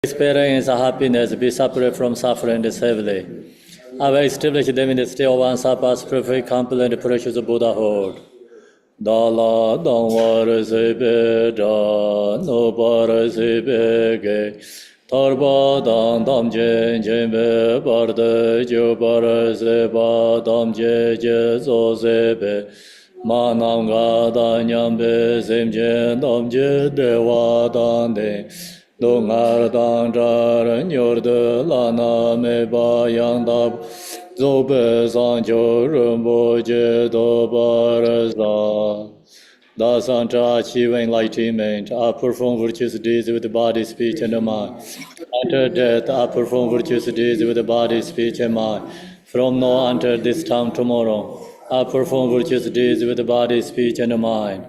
Experience happiness, be separate from suffering is heavily. I will establish them in the state of unsurpassed, perfect, complete, precious Buddhahood. Dala Dangwar Sebe Da No Bar Sebe Ge Tarba Dang Dam Jen Jembe Barde Jo Bar Seba Dam Je Je Zo Sebe Manam Ga Da Nyambe Sem Jen Dam Je Dewa Dan De Dongar Dan Jar Nyor De Lana Me Ba Yang Dab Zobe Sanjo Rinpoche Do Barasa Dasanta achieving enlightenment, I perform virtuous deeds with the body, speech, and mind. After death, I perform virtuous deeds with the body, speech, and mind. From now until this time tomorrow, I perform virtuous deeds with the body, speech, and mind.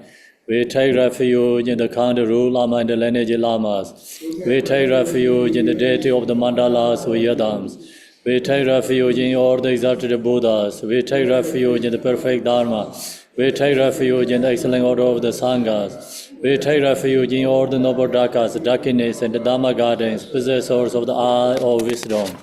We take refuge in the Kandaru Lama and the lineage Lamas. We take refuge in the deity of the Mandalas or Yadams. We take refuge in all the exalted Buddhas. We take refuge in the perfect Dharma. We take refuge in the excellent order of the Sanghas. We take refuge in all the noble Dhakas, Dakinis, and the Dhamma gardens, possessors of the eye of wisdom.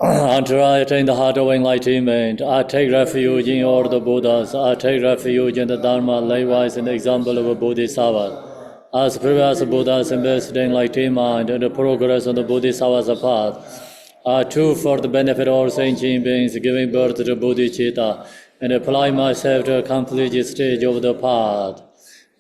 Until I attain the heart of enlightenment, I take refuge in all the Buddhas. I take refuge in the Dharma, likewise in the example of a Bodhisattva. As previous Buddhas invested in enlightenment and the progress on the Bodhisattva's path, I too, for the benefit of all sentient beings, giving birth to Bodhicitta, and apply myself to accomplish this stage of the path.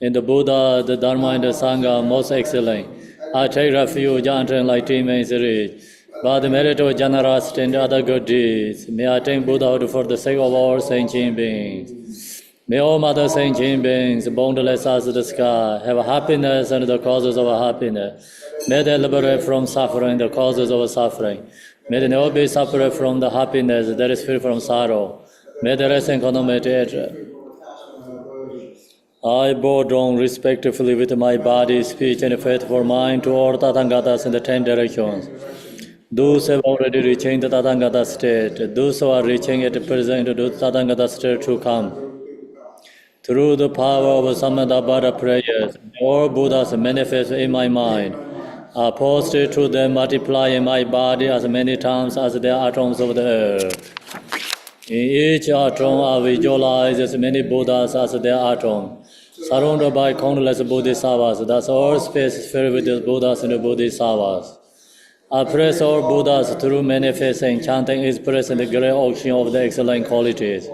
In the Buddha, the Dharma, and the Sangha, most excellent, I take refuge until enlightenment is reached. By the merit of generosity and other good deeds, may I attain Buddhahood for the sake of all sentient beings. May all mother sentient beings, boundless as the sky, have happiness and the causes of happiness. May they liberate from suffering the causes of suffering. May they never be separate from the happiness that is free from sorrow. May they rest in contemplate. I bow down respectfully with my body, speech, and faithful mind to all Tathangatas in the 10 directions. Those who have already reached the Tathangata state, those who are reaching at present to the Tathangata state to come. Through the power of Samdup prayers, all Buddhas manifest in my mind. I posted to them, multiply in my body as many times as the atoms of the earth. In each atom, I visualize as many Buddhas as their atom, surrounded by countless Bodhisattvas. Thus, all space is filled with the Buddhas and the Bodhisattvas. I praise all Buddhas through manifesting, chanting, expressing the great ocean of the excellent qualities.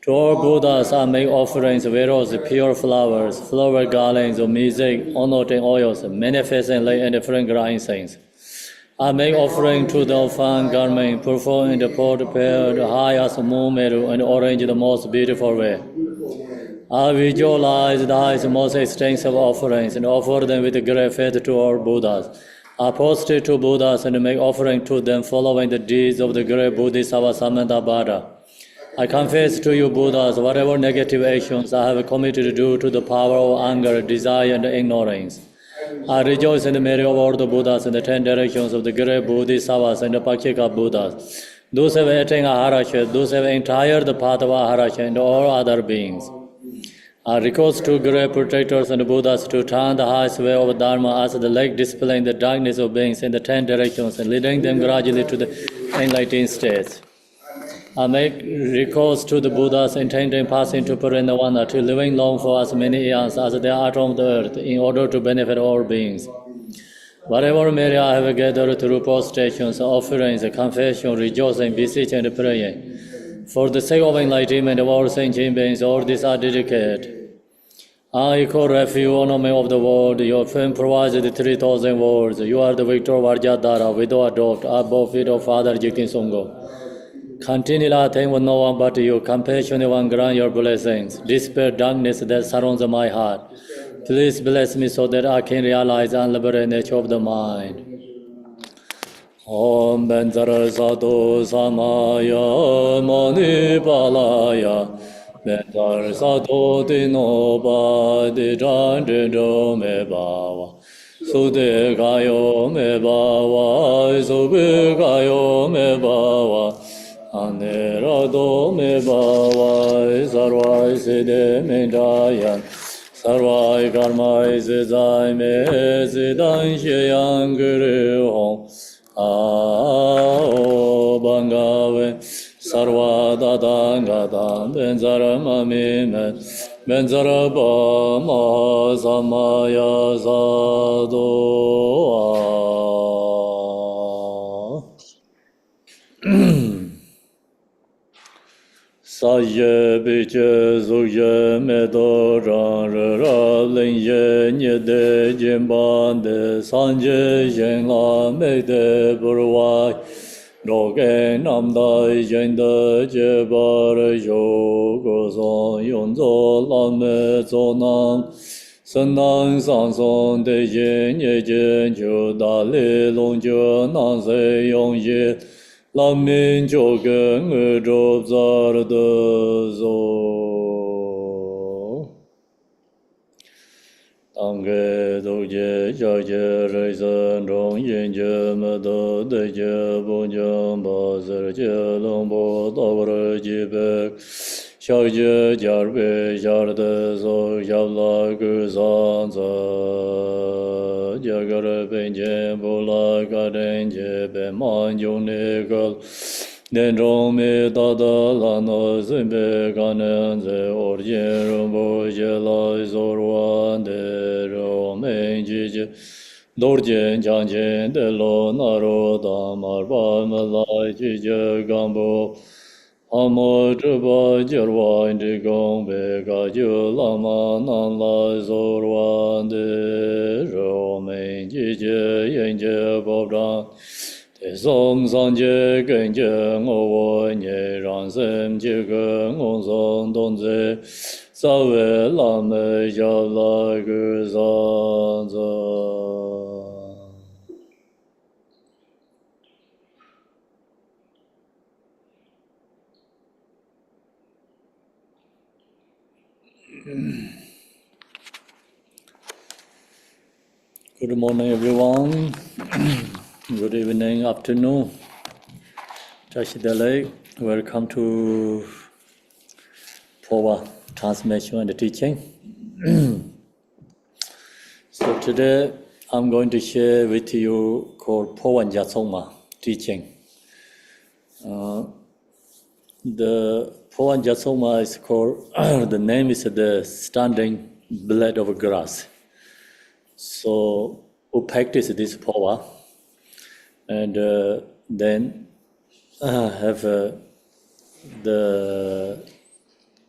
To all Buddhas, I make offerings of arrows, pure flowers, flower garlands of music, anointing oils, manifesting light and fragrant incense. I make offering to the fine garment, performing the pot prepared high as moon meadow and orange the most beautiful way. I visualize the highest, most extensive offerings and offer them with great faith to all Buddhas. I prostrate to Buddhas and make offering to them following the deeds of the great Bodhisattva Samdup. I confess to you, Buddhas, whatever negative actions I have committed due to the power of anger, desire, and ignorance. I rejoice in the merit of all the Buddhas in the 10 directions of the great Bodhisattvas and the Pakshika Buddhas. Those have attained Aharasha, those have entered the path of Aharasha and all other beings. I request to great protectors and Buddhas to turn the highest way of Dharma as the light dispelling the darkness of beings in the 10 directions and leading them gradually to the enlightened states. I make recourse to the Buddhas intending passing to Parinirvana to living long for as many eons as they are on the earth in order to benefit all beings. Whatever merit I have gathered through prostrations, offerings, confession, rejoicing, beseeching, and praying, for the sake of enlightenment of all sentient beings, all these are dedicated. I call refuge, ornament of the world. Your fame provides the 3,000 words. You are the victor of Arjadara, widow adopt, above feet of Father Jigten Songo. Continually I think with no one but you. Compassionate one, grant your blessings. Dispel darkness that surrounds my heart. Please bless me so that I can realize the unliberated nature of the mind. Om Benzara Sadhu Samaya Mani Palaya Benzara Sadhu Dinoba Dijan Dido Me Bawa Sude Kayo Me Bawa Sube Kayo Me Bawa Anerado Me Bawa Sarvai Side Me Dayan Sarvai karmai zizai me zidan sheyang guru hong. Ao bangave sarva dadang gadang benzara mami met benzara ba ma samaya sado. Sa ye bi che zu ye me do rang re ra ling ye nye de jin ban de san je yin la me de bur wai ro ge nam dai yin de je ba re yo go zong yong zo la me zo nam sen nang sang song de yin ye jian ju da li long ju nan se yong ye la min jo ge nge zhou zar de zo. Tang ge du jie jia jie rui zhen zhong yin jie me de de jie bu jiang ba zi jie long bo dao re ji be xiao jie jia bei jia de zo xiao la gu zang zi jia ge re ben jian bu la ga den jie ben man yong ne ge Nen zhong me da da la no zin be ga nen ze or jin rong bo jie lai zo ruan de rong men ji ji dor jin jiang jin de lo na ro da mar ba me lai ji jie gang bo Amo zhi ba jir wan ji gong be ga ju la ma nan lai zo ruan de rong men ji jie yin jie bo zhang Te song san jie gen jie ngo wo nye ran sem jie ge ngong song dong zi sa we la me xia la gu san zi. Good morning, everyone. Good evening, afternoon. Tashidale, welcome to Phowa transmission and teaching. So today I'm going to share with you called Phowa Jatsongma teaching. The Phowa Jatsongma is called, the name is the standing blade of grass. So we practice this Phowa and then have the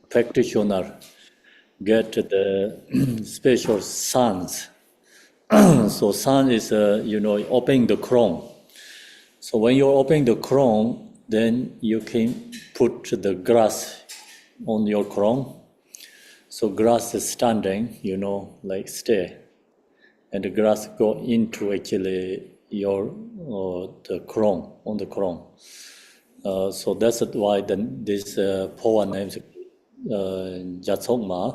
practitioner get the special suns. So sun is, opening the crown. So when you're opening the crown, then you can put the grass on your crown. So grass is standing, like stay. And the grass go into actually your the crown, on the crown. So that's why this Phowa name is Jatsongma,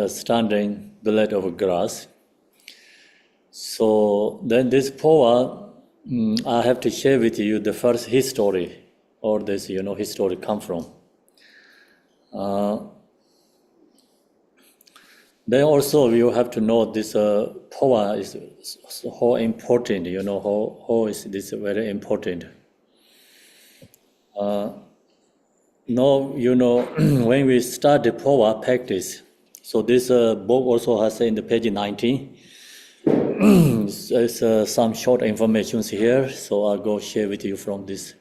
standing blade of grass. So then this Phowa, I have to share with you the first history, or this history come from. Then also you have to know this Phowa is how important, how is this very important. Now, when we start the Phowa practice, so this book also has in the page 19, there's some short information here, so I'll go share with you from this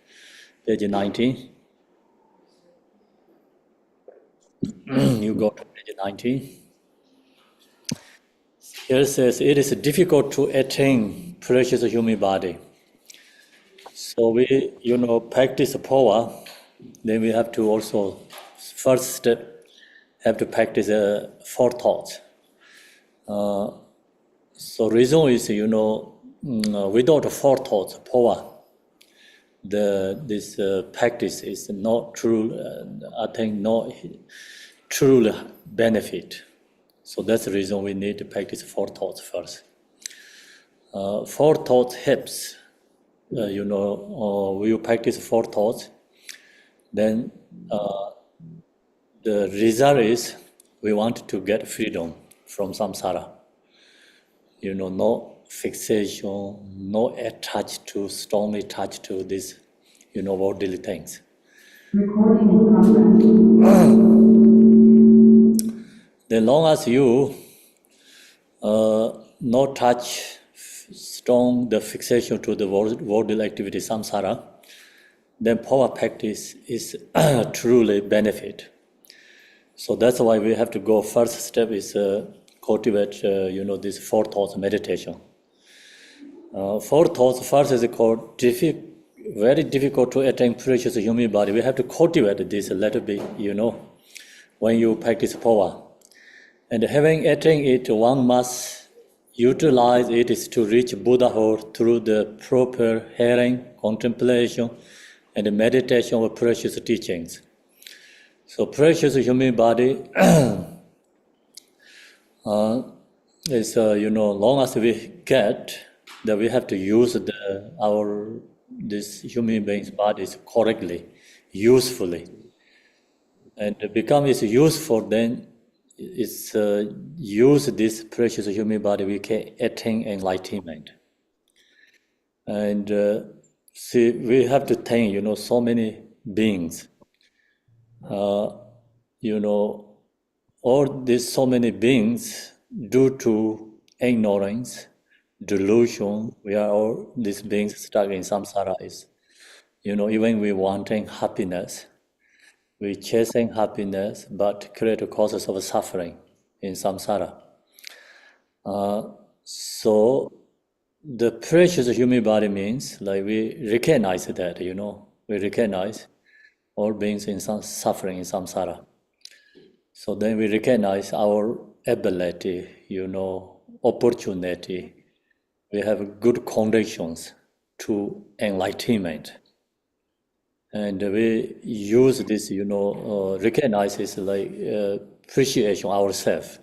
page 19. You go to page 19. Here it says, it is difficult to attain precious human body. So we, practice Phowa, then we have to also, first step, have to practice 4 thoughts. So reason is, without 4 thoughts, Phowa, this practice is not true, I think not truly benefit. So that's the reason we need to practice 4 thoughts first. 4 thoughts helps, we practice 4 thoughts, then the result is we want to get freedom from samsara. No fixation, no attached to, strongly attached to this, worldly things. Recording in progress. As long as you not touch strong the fixation to the worldly activity, samsara, then power practice is truly benefit. So that's why we have to go. First step is cultivate, this four thoughts meditation. Four thoughts first is called very difficult to attain precious human body. We have to cultivate this a little bit, when you practice power. And having attained it, one must utilize it is to reach Buddhahood through the proper hearing, contemplation, and meditation of precious teachings. So precious human body is, long as we get, that we have to use this human being's bodies correctly, usefully. And become is useful, then it's use this precious human body, we can attain enlightenment. And see, we have to think, so many beings. All these so many beings, due to ignorance, delusion, we are all these beings stuck in samsara. Is, even we wanting happiness, we chasing happiness, but create causes of suffering in samsara. So the precious human body means like we recognize that, we recognize all beings in suffering in samsara. So then we recognize our ability, opportunity. We have good conditions to enlightenment. And we use this, recognize this like appreciation ourselves.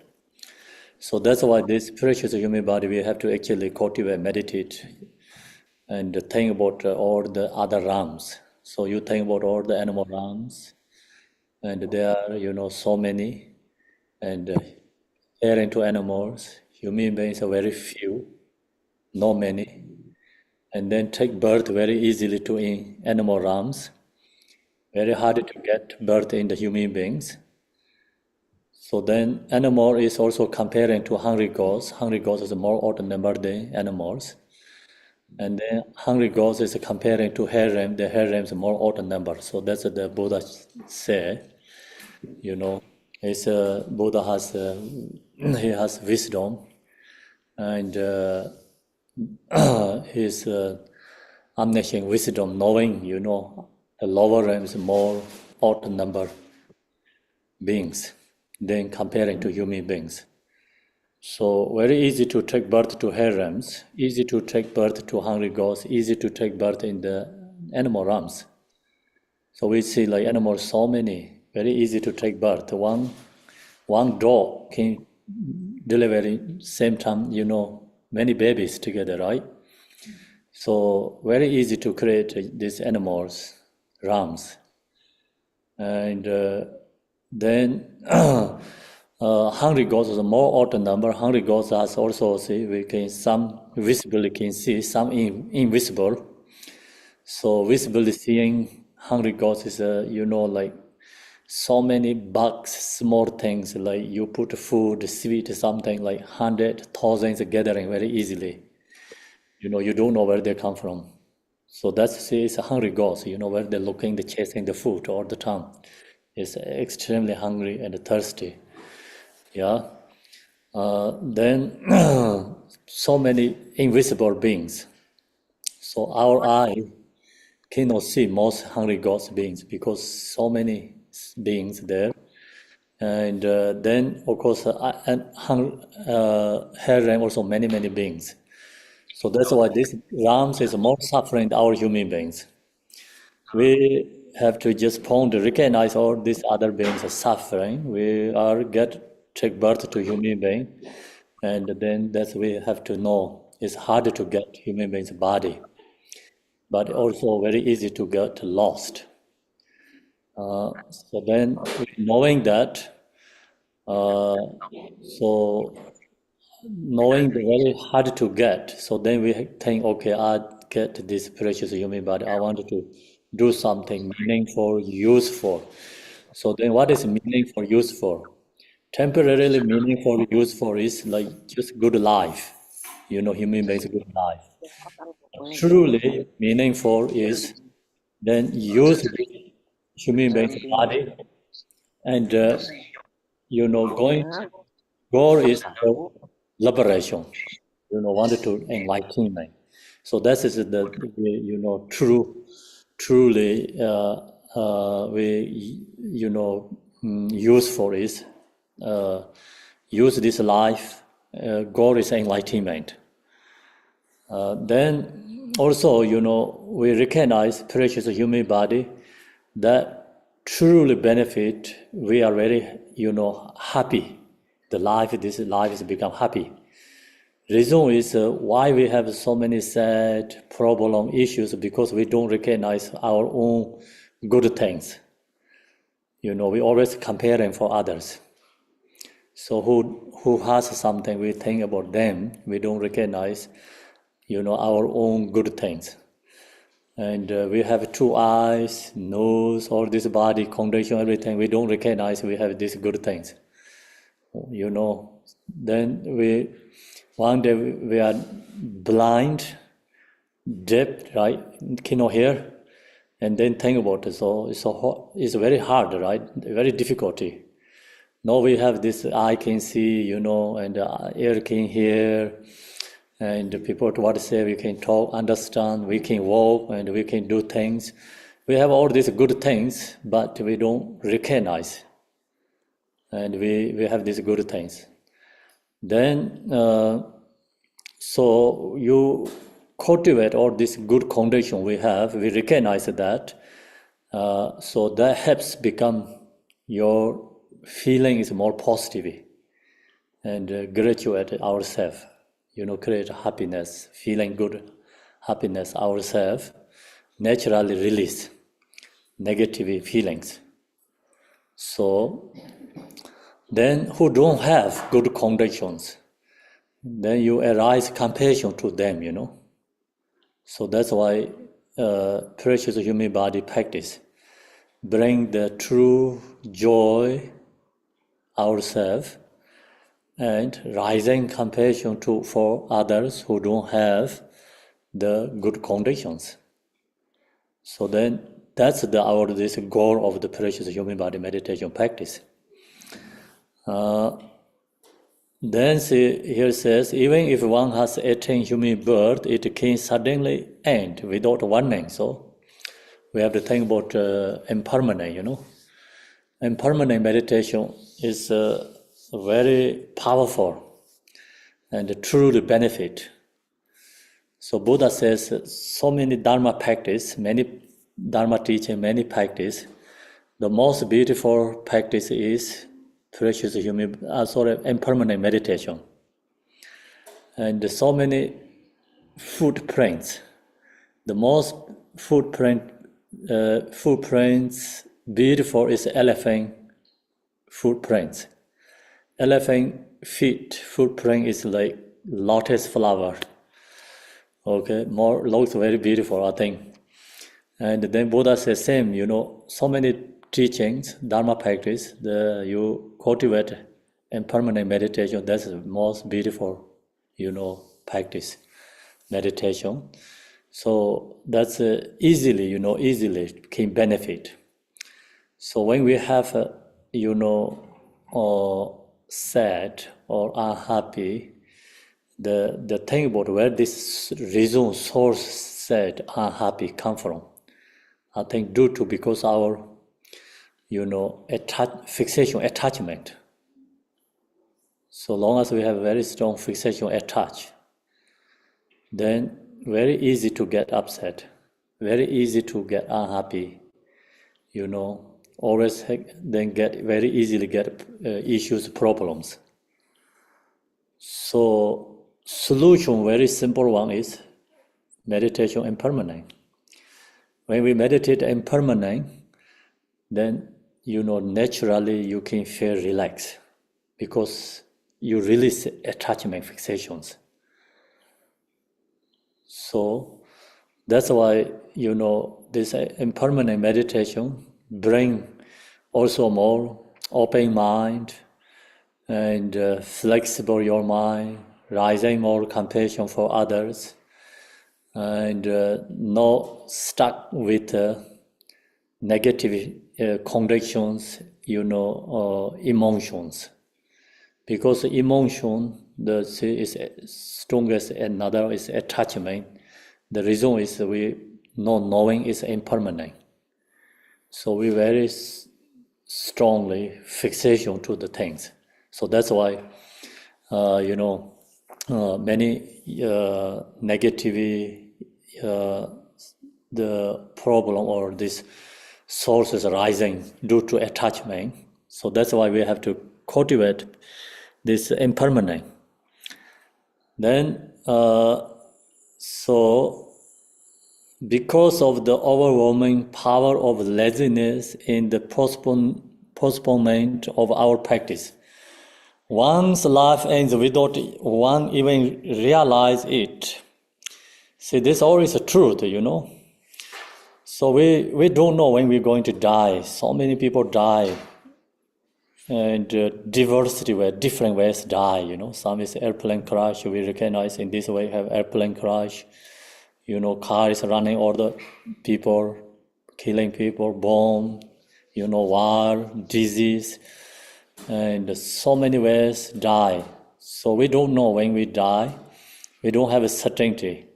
So that's why this precious human body, we have to actually cultivate, meditate, and think about all the other realms. So you think about all the animal realms, and there are, so many, and hearing to animals, human beings are very few, not many, and then take birth very easily to in animal realms, very hard to get birth in the human beings. So then animal is also comparing to hungry ghosts. Hungry ghosts is more odd number than animals. And then hungry ghosts is comparing to harem. The harem is more odd number. So that's what the Buddha say. It's Buddha has he has wisdom, and his omniscient wisdom, knowing the lower realm is more odd number beings than comparing to human beings. So very easy to take birth to harems, easy to take birth to hungry ghosts, easy to take birth in the animal realms. So we see like animals so many, very easy to take birth. One dog can deliver in same time, many babies together, right? So very easy to create these animals, realms. And then hungry ghosts is a more odd number. Hungry ghosts has also some visibly can see, some invisible. So visibly seeing hungry ghosts is like so many bugs, small things like you put food, sweet, something like 100,000 gathering very easily. You don't know where they come from. So that's it's a hungry ghost. Where they're looking, they're chasing the food all the time. It's extremely hungry and thirsty. Yeah. Then so many invisible beings. So our eye cannot see most hungry ghost beings because so many beings there. And then, of course, harem also many beings. So that's why this realms is more suffering than our human beings. We have to just recognize all these other beings are suffering. We are take birth to human being, and then that's we have to know it's harder to get human being's body, but also very easy to get lost. So then, knowing that, So knowing the very hard to get, so then we think, okay, I get this precious human body. I wanted to do something meaningful, useful. So then what is meaningful, useful? Temporarily meaningful, useful is like just good life. Human beings good life. Truly meaningful is then use this human being's body and going goal is the liberation. Wanted to enlightenment. So that is truly we useful is use this life. Goal is enlightenment. Then also, we recognize precious human body that truly benefit. We are very, happy. This life has become happy. Reason is why we have so many sad problem issues because we don't recognize our own good things. We always comparing for others. So who has something, we think about them. We don't recognize, our own good things. And we have 2 eyes, nose, all this body, condition, everything. We don't recognize we have these good things. Then one day we are blind, deaf, right? Cannot hear, and then think about it. So it's very hard, right? Very difficulty. Now we have this eye can see, and ear can hear, and people what to say, we can talk, understand, we can walk, and we can do things. We have all these good things, but we don't recognize, and we have these good things. Then, so you cultivate all this good condition we have, we recognize that, so that helps become your feeling is more positive and graduate ourselves, create happiness, feeling good, happiness ourselves, naturally release negative feelings. So then who don't have good conditions, then you arise compassion to them, So that's why precious human body practice bring the true joy ourselves and rising compassion for others who don't have the good conditions. So then that's this goal of the precious human body meditation practice. Then here says, even if one has attained human birth, it can suddenly end without warning. So we have to think about impermanent, Impermanent meditation is very powerful and truly benefit. So Buddha says so many Dharma practice, many Dharma teaching, many practice. The most beautiful practice is precious impermanent meditation. And so many footprints. The most footprints beautiful is elephant footprints. Elephant feet footprint is like lotus flower. Okay, looks very beautiful, I think. And then Buddha says same, so many teachings, Dharma practice, you cultivate impermanent meditation, that's the most beautiful, practice, meditation. So that's easily can benefit. So when we have, sad or unhappy, the thing about where this reason, source, sad, unhappy come from, I think due to because our, fixation, attachment. So long as we have very strong fixation, attach, then very easy to get upset, very easy to get unhappy, always then very easily get issues, problems. So solution, very simple one is meditation impermanent. When we meditate impermanent, then naturally you can feel relaxed. because you release attachment fixations. So that's why, this impermanent meditation bring also more open mind and flexible your mind, rising more compassion for others, and not stuck with negative conditions, emotions. Because emotion, is strongest, another is attachment. The reason is we not knowing is impermanent. So we very strongly fixation to the things. So that's why, many negativity, the problem or this source is rising due to attachment. So that's why we have to cultivate this impermanent. Then, so because of the overwhelming power of laziness in the postponement of our practice, one's life ends without one even realize it. See, this always a truth, So we don't know when we're going to die. So many people die, and diversity where different ways die. Some is airplane crash. We recognize in this way have airplane crash. Car is running over people, killing people, bomb. War, disease, and so many ways die. So we don't know when we die. We don't have a certainty.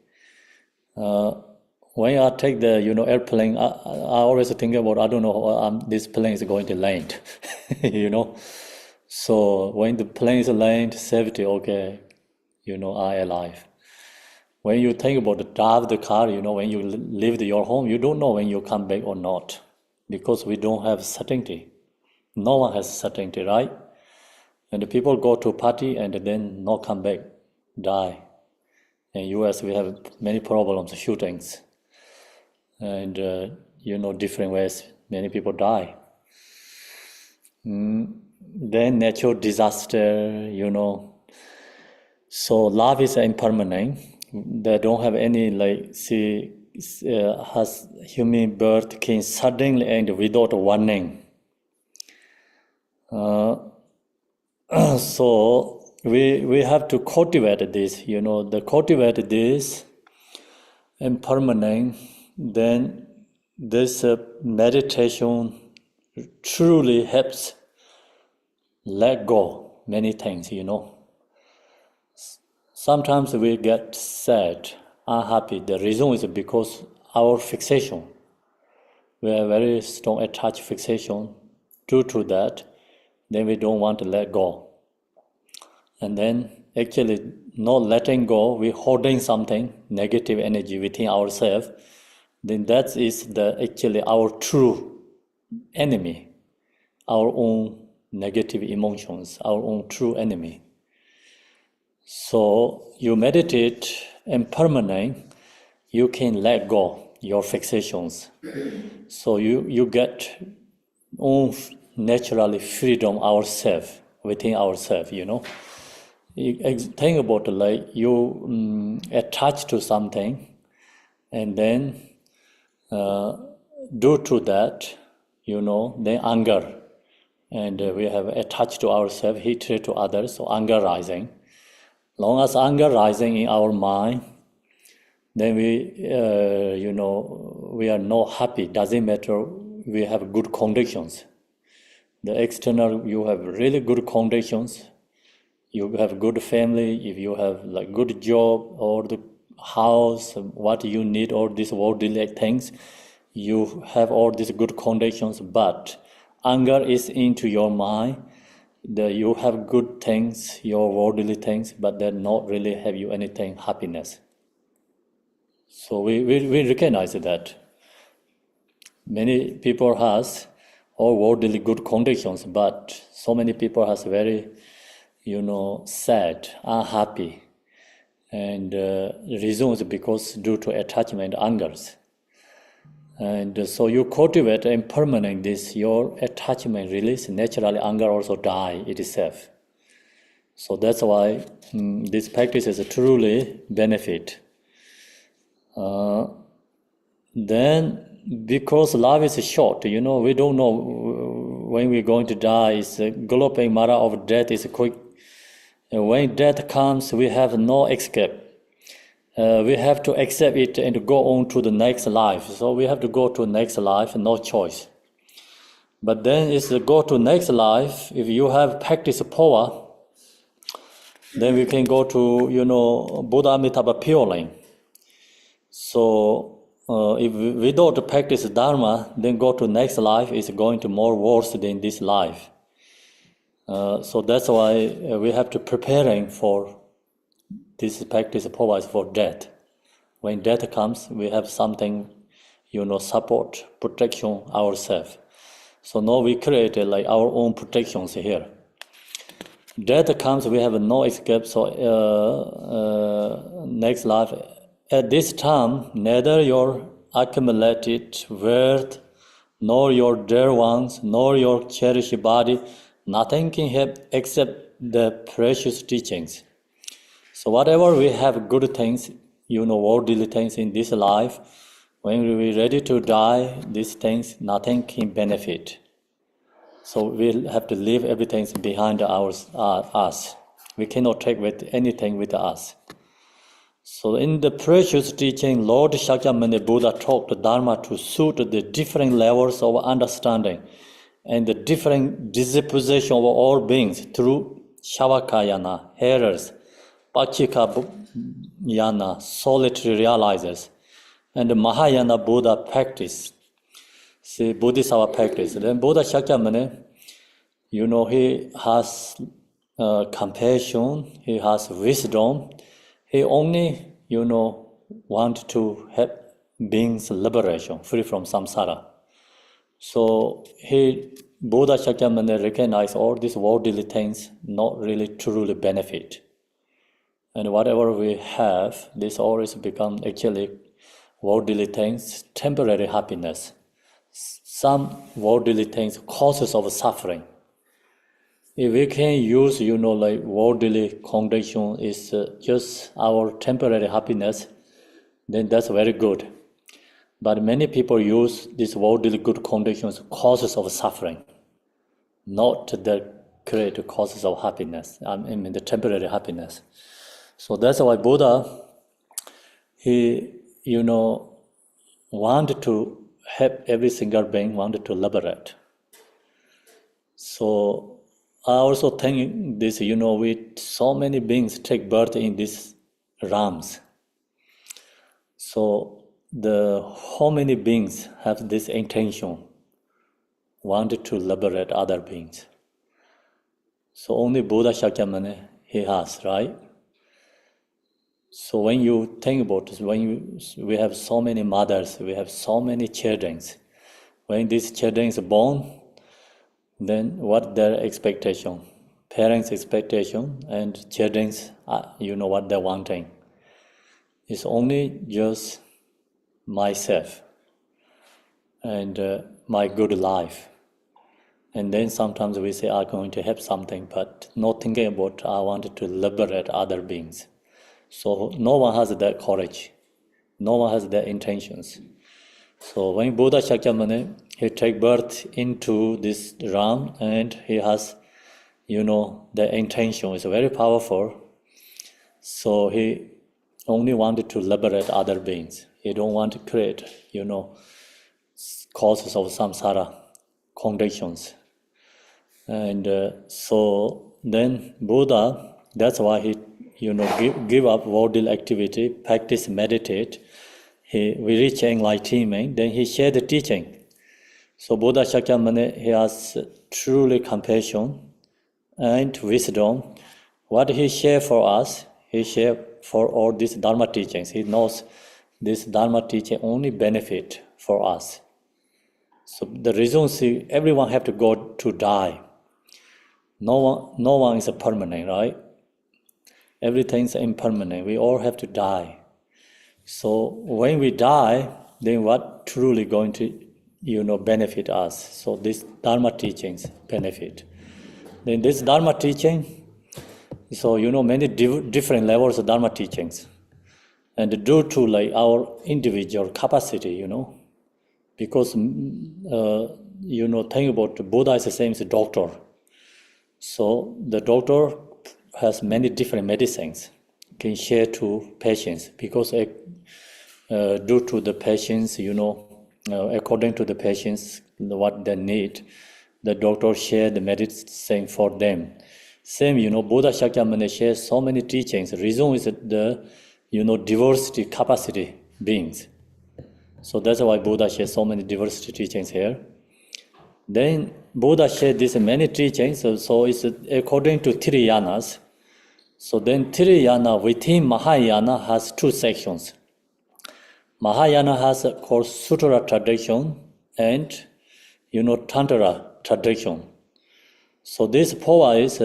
When I take the airplane, I always think about, I don't know this plane is going to land, So when the plane is land, safety, okay, I alive. When you think about the drive the car, when you leave your home, you don't know when you come back or not, because we don't have certainty. No one has certainty, right? And the people go to party and then not come back, die. In US, we have many problems, shootings. And, different ways, many people die. Then natural disaster, So love is impermanent. They don't have any, has human birth can suddenly end without warning. So we have to cultivate this, cultivate this impermanent. Then this meditation truly helps let go many things, Sometimes we get sad, unhappy. The reason is because our fixation. We have very strong attached fixation. Due to that, then we don't want to let go. And then actually not letting go, we're holding something, negative energy within ourselves. Then that is actually our true enemy, our own negative emotions, our own true enemy. So you meditate impermanent, you can let go your fixations. So you get own naturally freedom ourselves, within ourselves, You think about you attach to something, and then due to that, then anger, and we have attached to ourselves, hatred to others, so anger rising. Long as anger rising in our mind, then we are not happy. Doesn't matter. We have good conditions. The external, you have really good conditions. You have good family. If you have good job or the house, what you need, all these worldly things, you have all these good conditions. But anger is into your mind. You have good things, your worldly things, but they not really have you anything happiness. So we recognize that. Many people has all worldly good conditions, but so many people has very, sad, unhappy, and reasons because due to attachment, angers. And so you cultivate impermanent this, your attachment release, naturally anger also die itself. So that's why this practice is a truly benefit. Then, because life is short, we don't know when we're going to die. It's a galloping matter of death is quick. When death comes, we have no escape. We have to accept it and go on to the next life. So we have to go to next life, no choice. But then it's go to next life. If you have practiced Phowa, then we can go to, Buddha Amitabha purely. So if we don't practice Dharma, then go to next life is going to more worse than this life. So that's why we have to preparing for this practice Phowa is for death. When death comes, we have something, support, protection ourselves. So now we created like our own protections here. Death comes, we have no escape. So next life, at this time, neither your accumulated wealth, nor your dear ones, nor your cherished body, nothing can help except the precious teachings. So whatever we have good things, worldly things in this life, when we're ready to die, these things, nothing can benefit. So we'll have to leave everything behind us. We cannot take with anything with us. So in the precious teaching, Lord Shakyamuni Buddha taught the Dharma to suit the different levels of understanding and the different disposition of all beings through Shavakayana, hearers, Pachikayana, solitary realizers, and the Mahayana Buddha practice. See, Bodhisattva practice. Then Buddha Shakyamuni, he has compassion, he has wisdom. He only, want to help beings liberation, free from samsara. So Buddha Shakyamuni recognized all these worldly things not really truly benefit. And whatever we have, this always become actually worldly things, temporary happiness. Some worldly things, causes of suffering. If we can use, like worldly condition is just our temporary happiness, then that's very good. But many people use these worldly good conditions causes of suffering, not the create causes of happiness. I mean the temporary happiness. So that's why Buddha, he, wanted to help every single being, wanted to liberate. So I also think this, with so many beings take birth in these realms. So how many beings have this intention, wanted to liberate other beings? So only Buddha Shakyamuni, he has, right? So when you think about this, we have so many mothers, we have so many children. When these children are born, then what their expectation? Parents' expectation and children's, what they're wanting. It's only just myself and my good life. And then sometimes we say, I'm going to help something, but not thinking about I wanted to liberate other beings. So no one has that courage. No one has that intentions. So when Buddha Shakyamuni, he take birth into this realm and he has, the intention is very powerful. So he only wanted to liberate other beings. He don't want to create, causes of samsara, conditions. And so then Buddha, that's why he, give up worldly activity, practice, meditate. We reach enlightenment, then he shared the teaching. So Buddha Shakyamuni, he has truly compassion and wisdom. What he shared for us, he shared for all these Dharma teachings. He knows this Dharma teaching only benefit for us. So the reason is everyone have to go to die. No one is permanent, right? Everything's impermanent. We all have to die. So when we die, then what truly going to, benefit us? So this Dharma teachings benefit. Then this Dharma teaching, So, many different levels of Dharma teachings. And due to like our individual capacity, because, think about Buddha is the same as a doctor. So the doctor has many different medicines can share to patients because due to the patients, according to the patients, what they need, the doctor share the medicine for them. Same, Buddha Shakyamuni shares so many teachings. The reason is the, diversity capacity beings. So that's why Buddha shares so many diversity teachings here. Then Buddha shared these many teachings, so it's according to Tiriyanas. So then Tiriyana within Mahayana has two sections. Mahayana has called Sutra tradition and Tantra tradition. So this Phowa is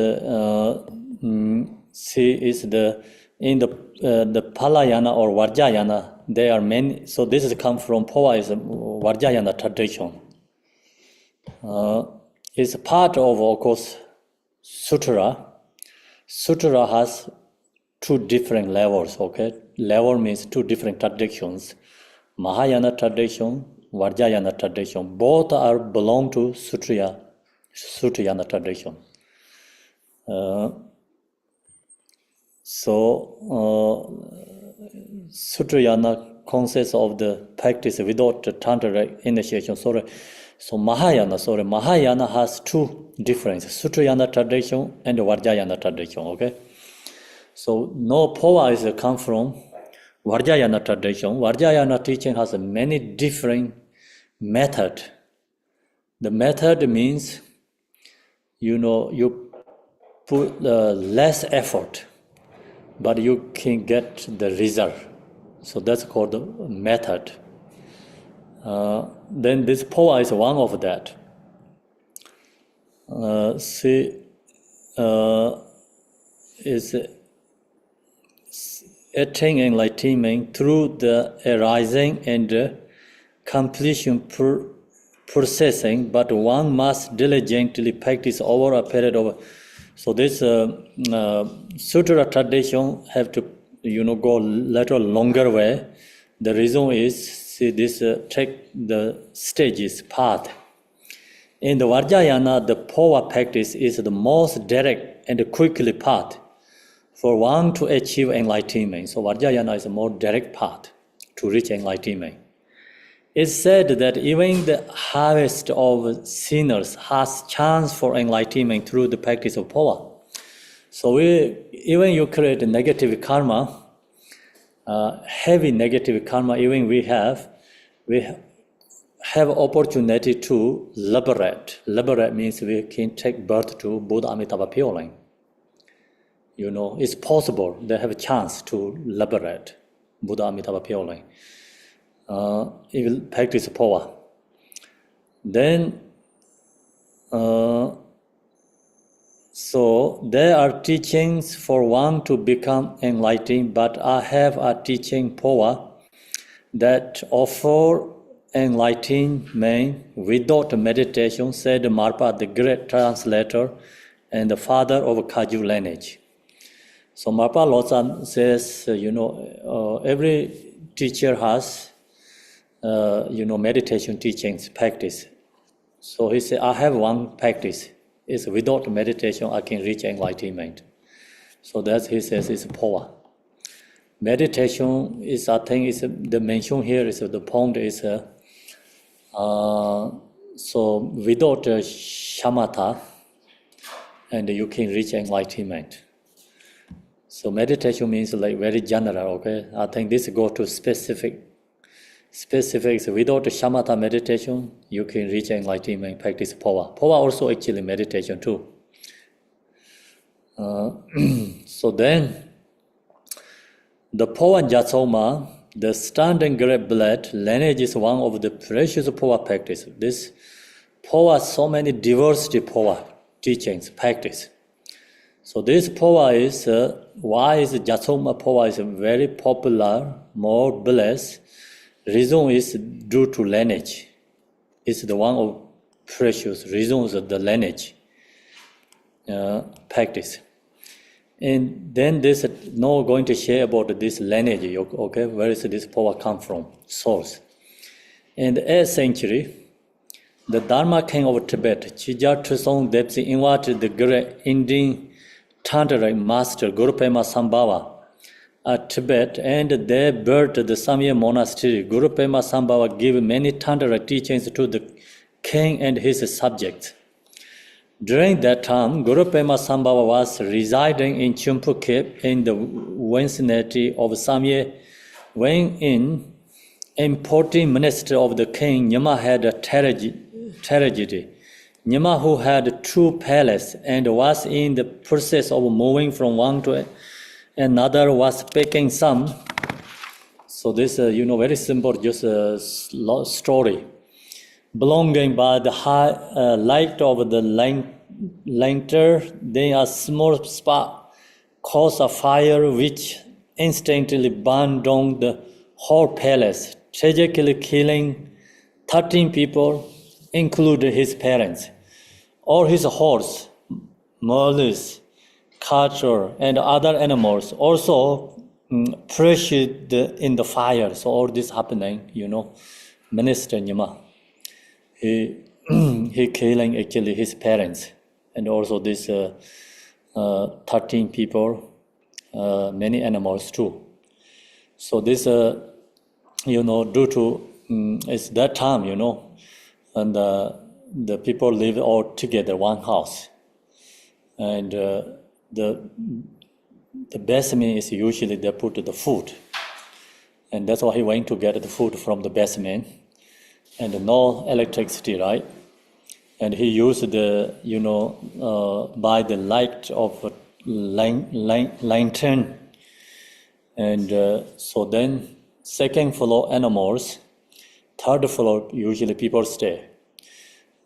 in the Palayana or Vajrayana. There are many. So this is come from Phowa is Vajrayana tradition. It's part of course, Sutra. Sutra has two different levels, okay? Level means two different traditions. Mahayana tradition, Vajrayana tradition. Both are belong to Sutrayana tradition. Sutrayana consists of the practice without the Tantra initiation. So Mahayana has two differences, Sutrayana tradition and Vajrayana tradition, okay? So no Phowa is come from Vajrayana tradition. Vajrayana teaching has many different method. The method means, you put less effort, but you can get the result. So that's called the method. Then this Phowa is one of that. Is attain enlightenment through the arising and completion processing, but one must diligently practice over a period of. So this Sutra tradition have to, go little longer way. The reason is, this take the stages path. In the Vajrayana, the Phowa practice is the most direct and quickly path for one to achieve enlightenment. So Vajrayana is a more direct path to reach enlightenment. It's said that even the harvest of sinners has chance for enlightenment through the practice of Phowa. So even you create a negative karma, heavy negative karma, even we have opportunity to liberate. Liberate means we can take birth to Buddha Amitabha Pure Line. It's possible. They have a chance to liberate Buddha Amitabha Pure Line. It will practice Phowa. Then, so there are teachings for one to become enlightened, but I have a teaching Phowa that offer enlightenment without meditation, said Marpa, the great translator and the father of Kaju lineage. So Marpa Lotsan says, every teacher has, meditation teachings, practice. So he said, I have one practice. It's without meditation, I can reach enlightenment. So that he says is Phowa. Meditation is, I think, is the mention here is the point is, so without shamatha, and you can reach enlightenment. So meditation means like very general, okay? I think this go to specifics. Without shamatha meditation, you can reach enlightenment, practice Phowa. Phowa also actually meditation too. So then, the Phowa Jatsoma, the standing great blood lineage is one of the precious Phowa practice. This Phowa, so many diversity Phowa teachings, practice. So this Phowa is, why is Jatsoma Phowa is very popular, more blessed? Reason is due to lineage. It's the one of precious reasons of the lineage practice. And then this no going to share about this lineage, okay? Where is this Phowa come from? Source. In the 8th century, the Dharma king of Tibet, Chija Trisong Depsi, invited the great Indian Tantric master Guru Pema Sambhava at Tibet, and they built the Samye monastery. Guru Pema Sambhava gave many Tantric teachings to the king and his subjects. During that time, Guru Pema Sambhava was residing in Chimpu Cave in the vicinity of Samye, when in important minister of the king, Nyama had a tragedy. Nyama, who had 2 palaces and was in the process of moving from one to another, was picking some. So this, very simple, just a story. Belonging by the high light of the lantern, then a small spark caused a fire which instantly burned down the whole palace, tragically killing 13 people, including his parents. All his horse, mules, cattle, and other animals also perished in the fire. So all this happening, Minister Nyama, he killing actually his parents, and also this 13 people, many animals too. So this, due to it's that time, and the people live all together one house, and the basement is usually they put the food, and that's why he went to get the food from the basement, and no electricity, right? And he used the by the light of a lantern, and so then second floor animals, third floor usually people stay.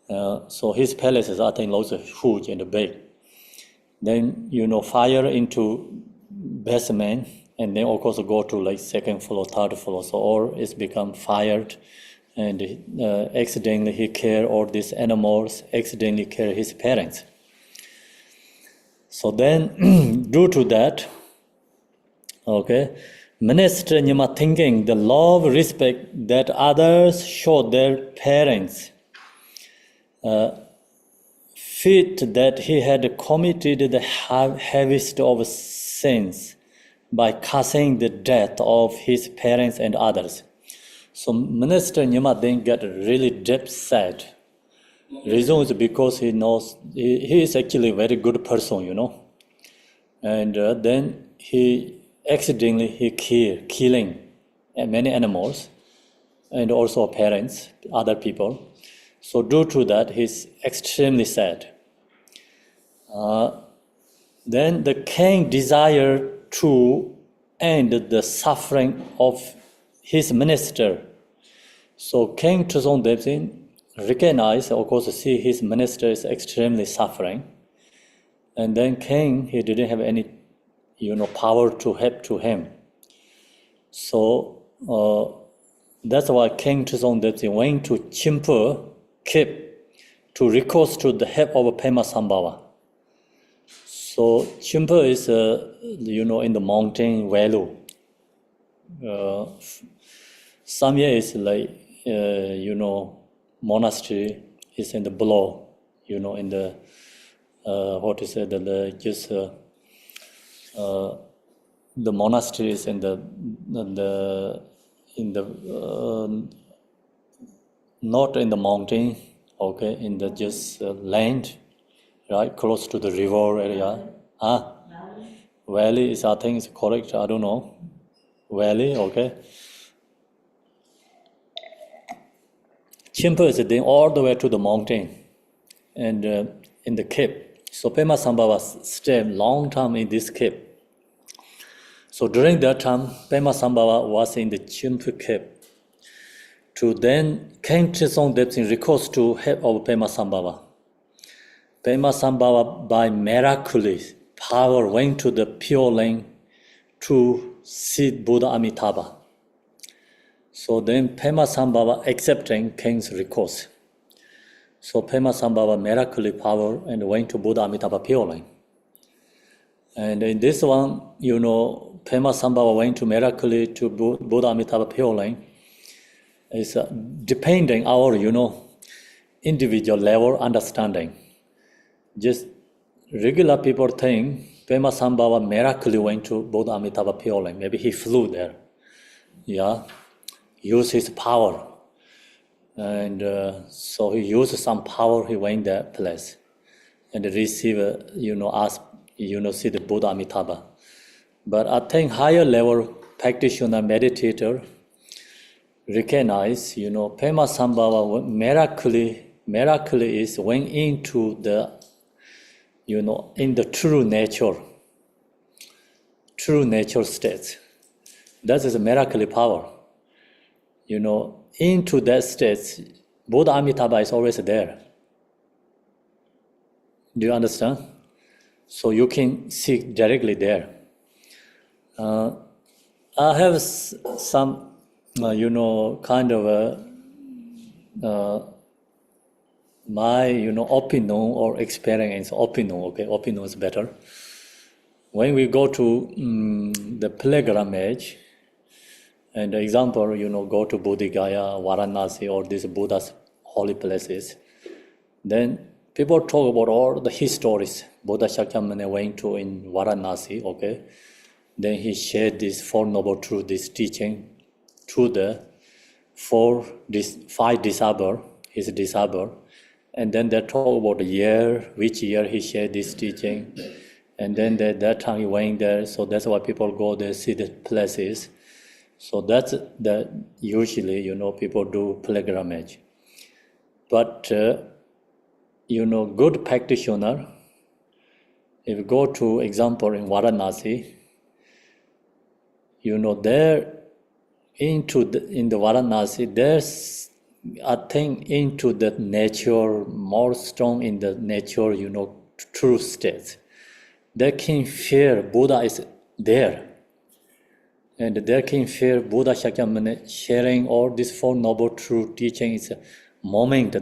So his palaces, I think, also huge and big. Then fire into basement, and then of course go to like second floor, third floor. So all is become fired, and accidentally he killed all these animals. Accidentally killed his parents. So then, due to that, Minister Nyama thinking the love, respect that others show their parents, fit that he had committed the heaviest of sins by causing the death of his parents and others. So Minister Nyama then get really deep sad. Reason is because he knows he is actually a very good person, and then he accidentally killing many animals, and also parents, other people. So due to that, he's extremely sad. Then the king desired to end the suffering of his minister. So King Tuzong Debsin recognized, of course, see his minister is extremely suffering. And then king, he didn't have any, power to help to him. So that's why King Tuzong Debsin went to Chimpu Kip to request to the help of Pema Sambhava. So Chimpu is, in the mountain valley. Samye is like, monastery is in the below, in the, the monastery is in the not in the mountain, in the just land, right, close to the river area. Valley is, I think, is correct, I don't know. Valley, Chimpu is then all the way to the mountain and in the cave. So Pema Sambhava stayed long time in this cave. So during that time, Pema Sambhava was in the Chimpu cave. To then King Trisong Debsin request to help of Pema Sambhava. Pema Sambhava by miraculous power went to the Pure Land to see Buddha Amitabha. So then Pema Sambhava accepting king's request. So Pema Sambhava miraculously power and went to Buddha Amitabha Pure Land. And in this one, Pema Sambhava went to miraculously to Buddha Amitabha Pure Line. It's depending our, individual level understanding. Just regular people think Pema Sambhava miraculously went to Buddha Amitabha Pure Line. Maybe he flew there. Yeah, use his power. And so he used some power, he went that place and receive, ask, see the Buddha Amitabha. But I think higher level practitioner, meditator, recognize, Pema Sambhava miraculously is went into the, in the true nature state. That is a miracle power. Into that state, Buddha Amitabha is always there. Do you understand? So you can see directly there. I have some, kind of my, opinion or experience. Opinion, okay, opinion is better. When we go to the pilgrimage, and example, go to Bodh Gaya, Varanasi, or these Buddha's holy places, then people talk about all the histories. Buddha Shakyamuni went to in Varanasi, okay? Then he shared this Four Noble Truths, this teaching, to the five disciples, his disciples. And then they talk about the year, which year he shared this teaching. And then that time he went there, so that's why people go there, see the places. So that's the usually, people do pilgrimage. But, good practitioner, if you go to example in Varanasi, there in the Varanasi, there's I think into the nature, more strong in the nature, true state. They can feel Buddha is there. And they can feel Buddha Shakyamuni sharing all these Four Noble Truth teaching is a moment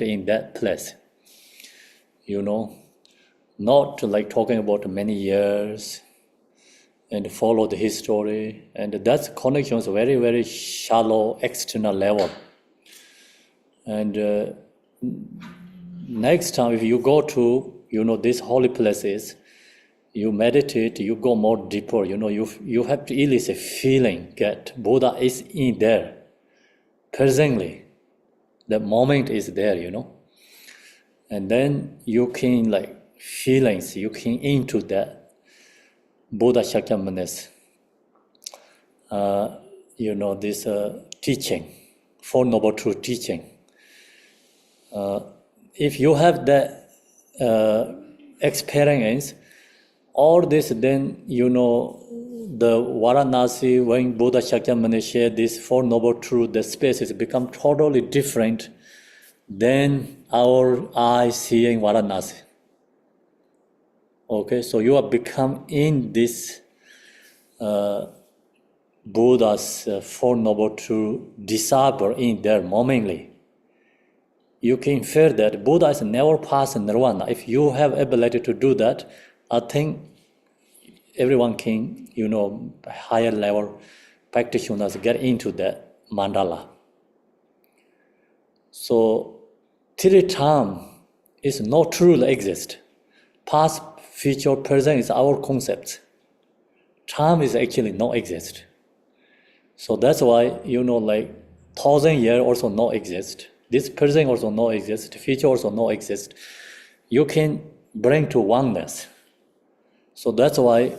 in that place. Not like talking about many years and follow the history. And that connection is very, very shallow, external level. And next time, if you go to, these holy places, you meditate, you go more deeper, you have to really say feeling, get Buddha is in there, presently. The moment is there, And then you can feelings, you can into that Buddha Shakyamuni's, this teaching, Four Noble Truth teaching. If you have that experience, all this, then the Varanasi, when Buddha Shakyamuni shared this Four Noble Truths, the spaces become totally different than our eyes seeing Varanasi. Okay, so you have become in this Buddha's Four Noble Truths disciple in there momently. You can feel that Buddha is never past nirvana. If you have ability to do that, I think everyone can, higher level practitioners get into that mandala. So, till time is not truly exist. Past, future, present is our concept. Time is actually not exist. So that's why, 1,000 years also not exist. This present also not exist. Future also not exist. You can bring to oneness. So that's why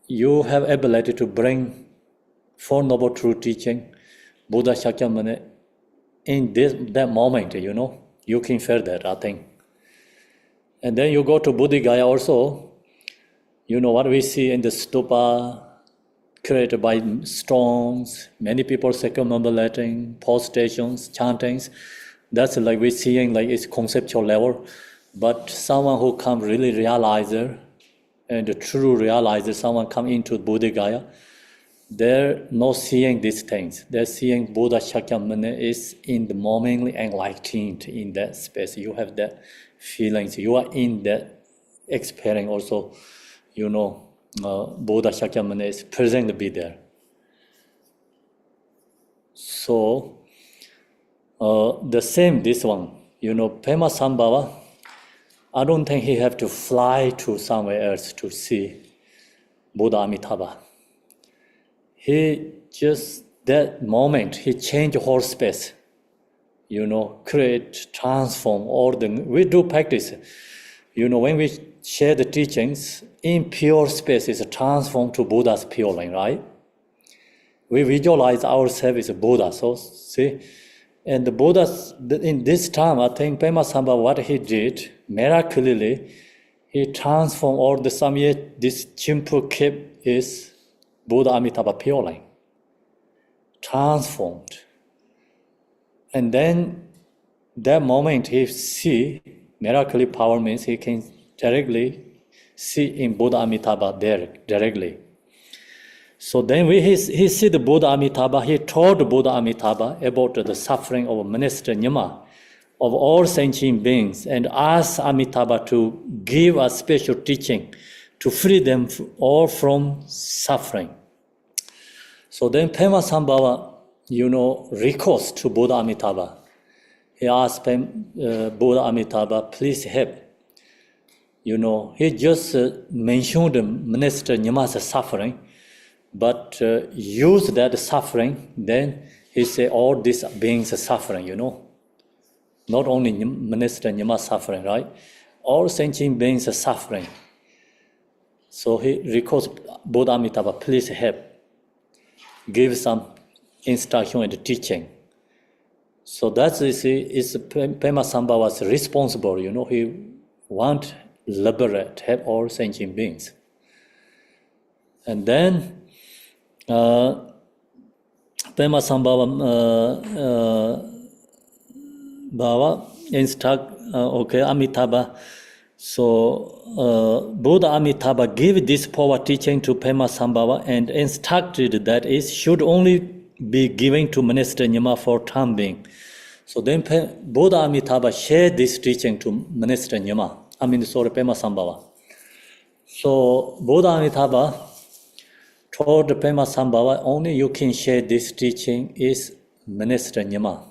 you have ability to bring Four Noble Truth teaching, Buddha Shakyamuni, in that moment, you can feel that, I think. And then you go to Bodh Gaya also, what we see in the stupa, created by stones, many people circumambulating, postations, chantings. That's we're seeing it's conceptual level. But someone who come really realizer, and the true realizer, someone come into Bodh Gaya, they're not seeing these things. They're seeing Buddha Shakyamuni is in the momently enlightened in that space. You have that feelings. You are in that experience also, Buddha Shakyamuni is present to be there. So, the same, this one, Pema Sambhava, I don't think he have to fly to somewhere else to see Buddha Amitabha. He just, that moment, he changed whole space, create, transform, we do practice. When we share the teachings, in pure space is transformed to Buddha's pure line, right? We visualize ourselves as Buddha, so see? And the Buddha, in this time, I think Pema Sambhava, what he did, miraculously, he transformed all the Samye, this Chimpu Kip is Buddha Amitabha pure line. Transformed. And then, that moment he see, miraculously power means he can directly see in Buddha Amitabha there, directly. So then he see the Buddha Amitabha, he told Buddha Amitabha about the suffering of Minister Nyama, of all sentient beings, and asked Amitabha to give a special teaching to free them all from suffering. So then Pema Sambhava, recourse to Buddha Amitabha. He asked Buddha Amitabha, please help. He just mentioned Minister Nyama's suffering, but use that suffering, then he said all these beings are suffering, Not only Minister Nyama suffering, right? All sentient beings are suffering. So he requests Buddha Amitabha, please help. Give some instruction and teaching. So that's Pema Sambhava's responsible, he want liberate, help all sentient beings. And then Pema Sambhava instruct, Amitabha. So Buddha Amitabha gave this Phowa teaching to Pema Sambhava and instructed that it should only be given to Minister Nyama for time being. So then Buddha Amitabha shared this teaching to Minister Nyama, Pema Sambhava. So Buddha Amitabha told Pema Sambhava, only you can share this teaching is Minister Nyama.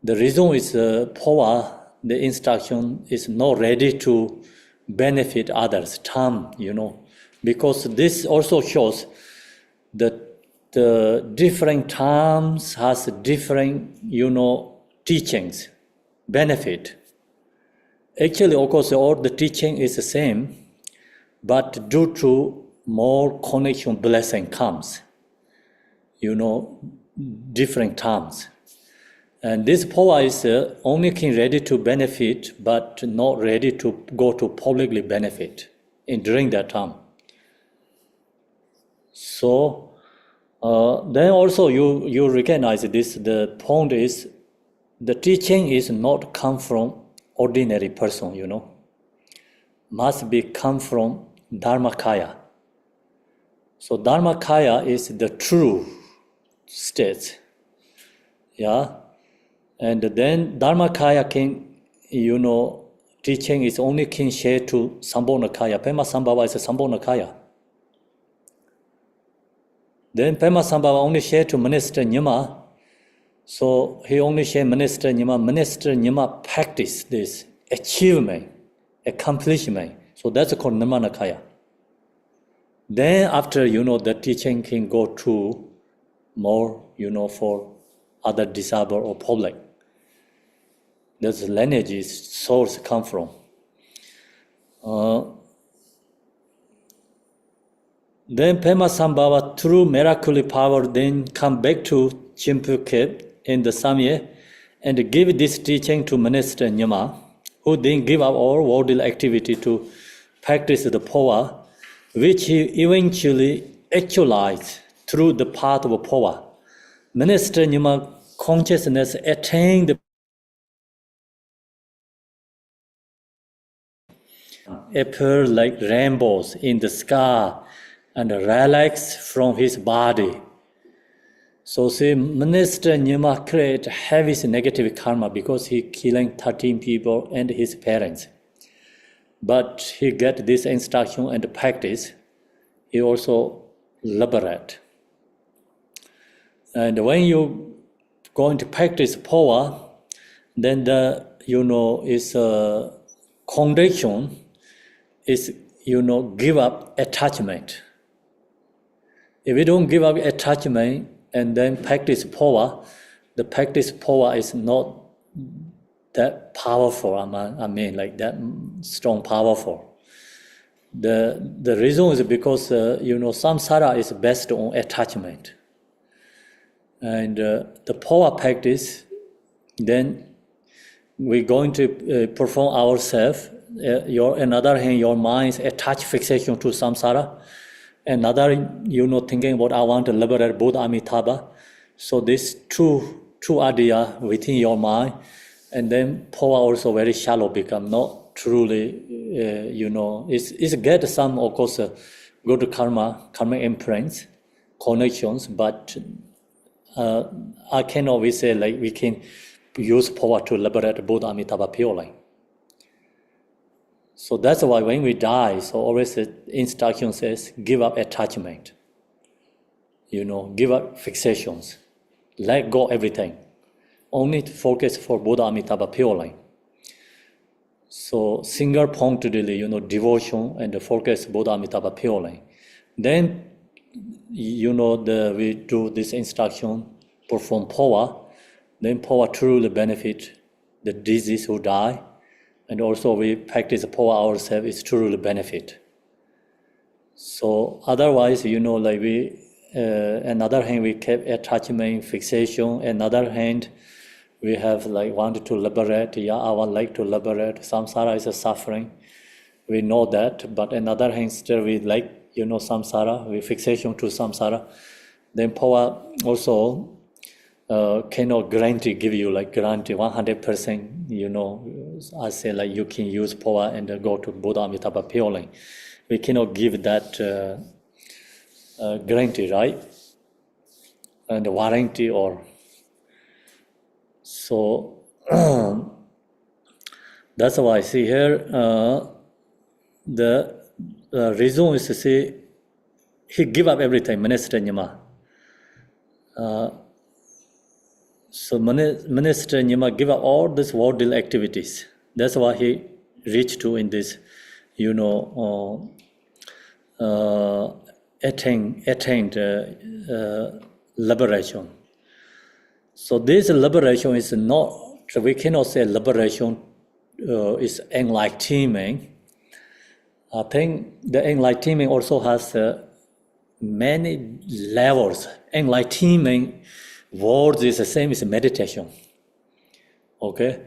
The reason is Phowa, the instruction is not ready to benefit others, because this also shows that the different terms has different, teachings, benefit. Actually, of course, all the teaching is the same, but due to more connection blessing comes, different terms. And this Phowa is only ready to benefit, but not ready to go to publicly benefit during that time. So then also you recognize this. The point is, the teaching is not come from ordinary person, must be come from Dharmakaya. So Dharmakaya is the true state, yeah. And then Dharmakaya can, teaching is only can share to Sambhonakaya. Pema Sambhava is a Sambhonakaya. Then Pema Sambhava only share to Minister Nyama. So he only share Minister Nyama. Minister Nyama practice this achievement, accomplishment. So that's called Nirmanakaya. Then after, the teaching can go to more, for other disabled or public. That's lineage is source come from. Then Pema Sambhava, through miraculous power, then come back to Chimpuke in the Samye and give this teaching to Minister Nyama, who then give up all worldly activity to practice the Phowa, which he eventually actualized through the path of Phowa. Minister Nyama consciousness attained the appear like rainbows in the sky and relax from his body. So see, Minister Nyama create heavy negative karma because he killing 13 people and his parents. but he get this instruction and practice, he also liberate. And when you going to practice Phowa, then the is a condition is give up attachment. If we don't give up attachment and then practice Phowa, the practice Phowa is not that powerful. I mean, like that strong, powerful. The reason is because samsara is based on attachment, and the Phowa practice, then we're going to perform ourselves. On the other hand, your mind is attached fixation to samsara. Another, thinking about I want to liberate Buddha Amitabha. So this two idea within your mind, and then Phowa also very shallow become, not truly, it's get some, of course, good karma imprints, connections, but I can always say like we can use Phowa to liberate Buddha Amitabha purely. So that's why when we die, so always the instruction says, give up attachment. Give up fixations. Let go everything. Only to focus for Buddha Amitabha purely. So single-pointedly, devotion and focus Buddha Amitabha purely. Then, we do this instruction, perform Phowa. Then Phowa truly benefit the deceased who die. And also we practice Phowa ourselves, is truly benefit. So otherwise, like we, another hand we kept attachment, fixation. Another hand, we have like wanted to liberate. Yeah, I would like to liberate. Samsara is a suffering. We know that, but another hand still we like, samsara, we fixation to samsara. Then Phowa also cannot give you 100%, I say like you can use Phowa and go to Buddha Amitabha purely. We cannot give that guarantee, right? And warranty or so. That's why I see here the reason is to say he give up everything, Minister Nyama. So Minister Nyama give up all these worldly activities. That's why he reached to in this, attained liberation. So this liberation is not, we cannot say liberation is enlightenment. I think the enlightenment also has many levels. Enlightenment words is the same as meditation. Okay?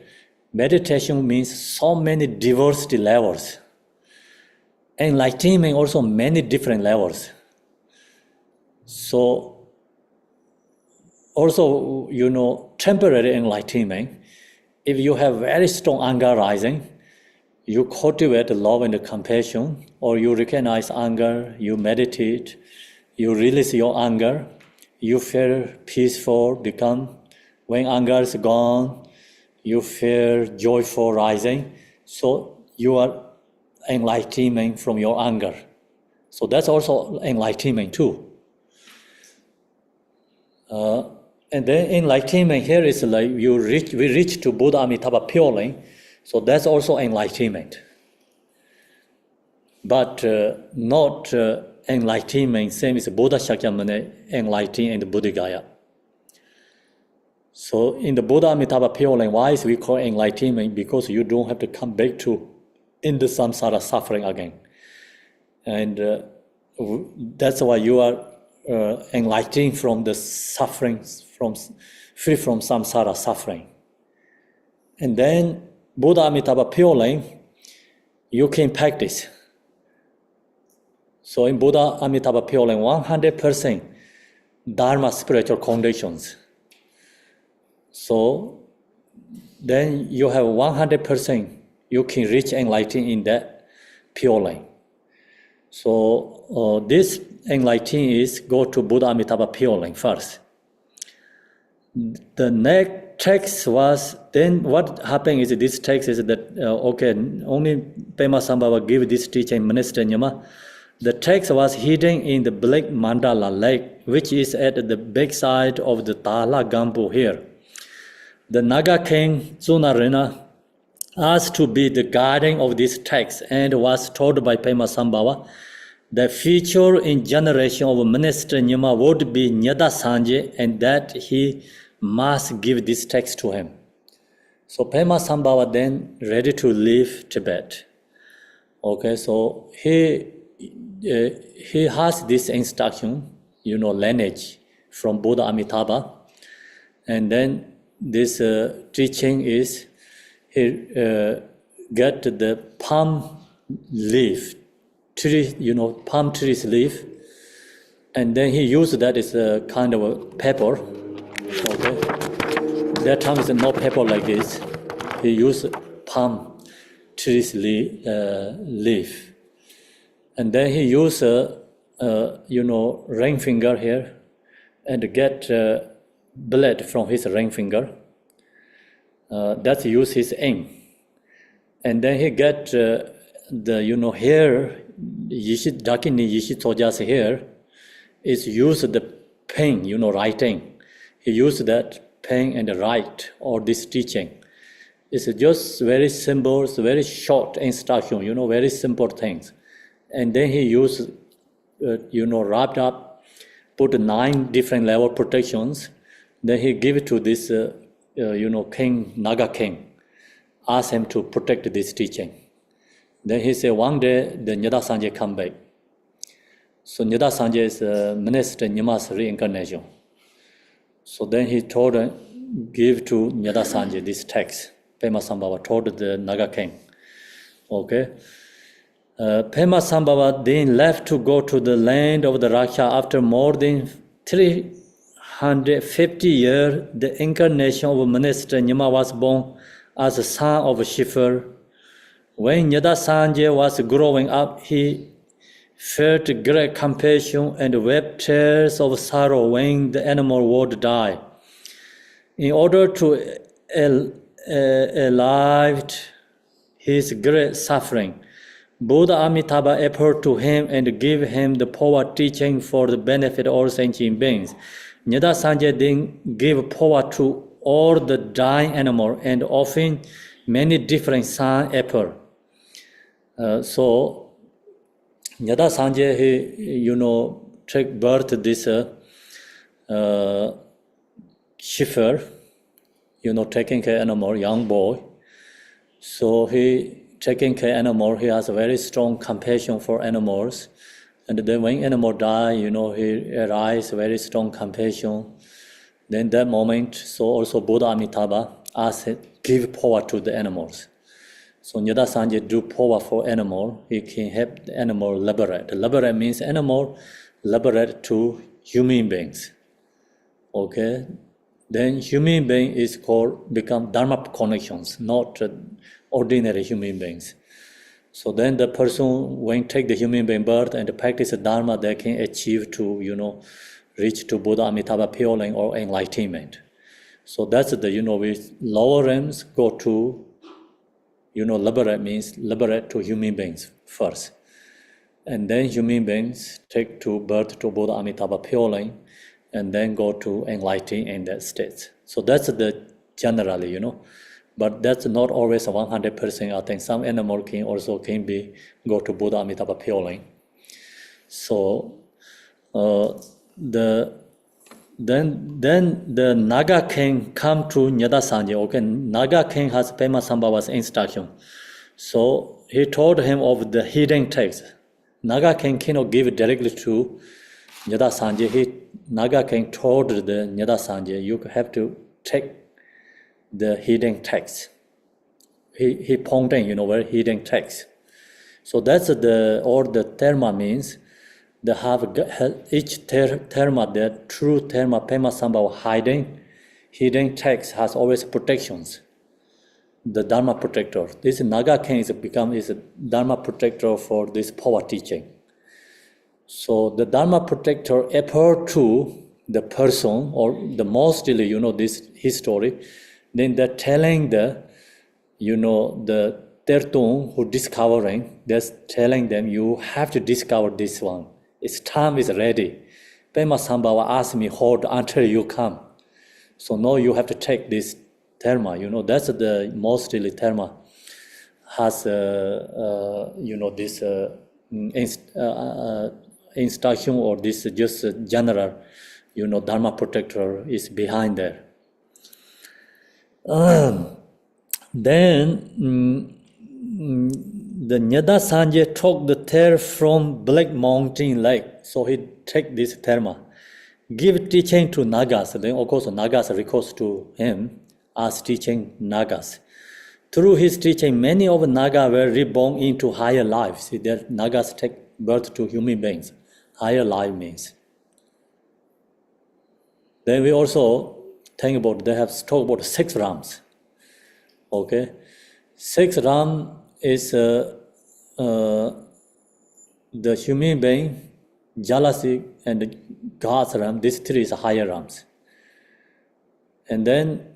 Meditation means so many diversity levels. Enlightenment also many different levels. So also, temporary enlightenment, if you have very strong anger rising, you cultivate love and compassion, or you recognize anger, you meditate, you release your anger, you feel peaceful, when anger is gone, you feel joyful rising. So you are enlightenment from your anger. So that's also enlightenment too. And then enlightenment here is like we reach to Buddha Amitabha purely. So that's also enlightenment. But not enlightenment, same as Buddha Shakyamuni enlightened in the Buddhagaya. So in the Buddha Amitabha purely, why is we call enlightenment? Because you don't have to come back to in the samsara suffering again. And that's why you are enlightened from the suffering, free from samsara suffering. And then Buddha Amitabha purely, you can practice. So in Buddha Amitabha purely, 100% Dharma spiritual conditions. So then you have 100%, you can reach enlightenment in that purely. So this enlightenment is go to Buddha Amitabha purely first. the next text was, then what happened is this text is that, only Pema Sambhava give this teaching Minister Nyama. The text was hidden in the Black Mandala Lake, which is at the backside of the Tala Gampo here. The Naga king Tsunarena asked to be the guardian of this text and was told by Pema Sambhava the future in generation of Minister Nyama would be Nyada Sanje and that he must give this text to him. So Pema Sambhava then ready to leave Tibet. Okay, so he has this instruction, lineage from Buddha Amitabha, and then this teaching is he get the palm leaf tree, palm tree's leaf, and then he used that as a kind of a pepper. Okay, that time is no pepper like this. He used palm tree's leaf, and then he used ring finger here, and get blood from his ring finger. That use his ink, and then he get the hair. Dakini Yishi Toja's hair is used the pen, writing. He used that pen and write or this teaching. It's just very simple, very short instruction, very simple things. And then he used, wrapped up, put 9 different level protections. Then he give it to this, king, Naga king, asked him to protect this teaching. Then he said, one day the Nyada Sanje come back. So Nyada Sanje is Minister Nyama's reincarnation. So then he told, give to Nyada Sanje this text. Pema Sambhava told the Naga king. Okay. Pema Sambhava then left to go to the land of the Raksha after more than 350 years. The incarnation of Minister Nyama was born as a son of Shifer. When Nyada Sanje was growing up, he felt great compassion and wept tears of sorrow when the animal would die. In order to alleviate his great suffering, Buddha Amitabha appeared to him and gave him the Phowa teaching for the benefit of all sentient beings. Nyada Sanje then gave Phowa to all the dying animals, and often many different sons appeared. So Nyada Sanje, he, take birth this Shifer, taking care of animal, young boy. So he taking care of animal, he has a very strong compassion for animals. And then when animal die, he arise very strong compassion. Then that moment, so also Buddha Amitabha asked, give Phowa to the animals. So Nyada Sanje do Phowa for animal, he can help the animal liberate. Liberate means animal liberate to human beings. Okay? Then human being is become Dharma connections, not ordinary human beings. So then the person, when take the human being birth and practice the Dharma, they can achieve to, reach to Buddha Amitabha pure or enlightenment. So that's the, with lower realms go to, liberate means liberate to human beings first. And then human beings take to birth to Buddha Amitabha pure and then go to enlighten in that state. So that's the generally, But that's not always 100%. I think some animal can also go to Buddha Amitabha pure. So then the Naga king come to Nyada Sanje. Okay, Naga king has Pema Sambhava's instruction. So he told him of the hidden text. Naga king cannot give it directly to Nyada Sanje. Naga king told the Nyada Sanje, you have to take the hidden text. He pointing, where hidden text. So that's all the terma means. They have each terma, the true terma, Pema Sambhava hidden text has always protections. The Dharma protector. This Naga king is a Dharma protector for this Phowa teaching. So the Dharma protector appeared to the person or the mostly, this history, then they're telling the Tertung who discovering, they're telling them, you have to discover this one. Its time is ready. Pema Sambhava asked me, hold until you come. So now you have to take this terma, that's the mostly terma has, this instruction or this just general, Dharma protector is behind there. Then the Nyada Sanje took the tear from Black Mountain Lake. So he take this terma, give teaching to Nagas. Then of course Nagas recourse to him as teaching Nagas. Through his teaching, many of Naga were reborn into higher lives. See, that Nagas take birth to human beings. Higher life means. Then we also think about, they have talked about 6 Rams. Okay, 6 Ram is the human being, jealousy, and God's Ram. These 3 is higher Rams. And then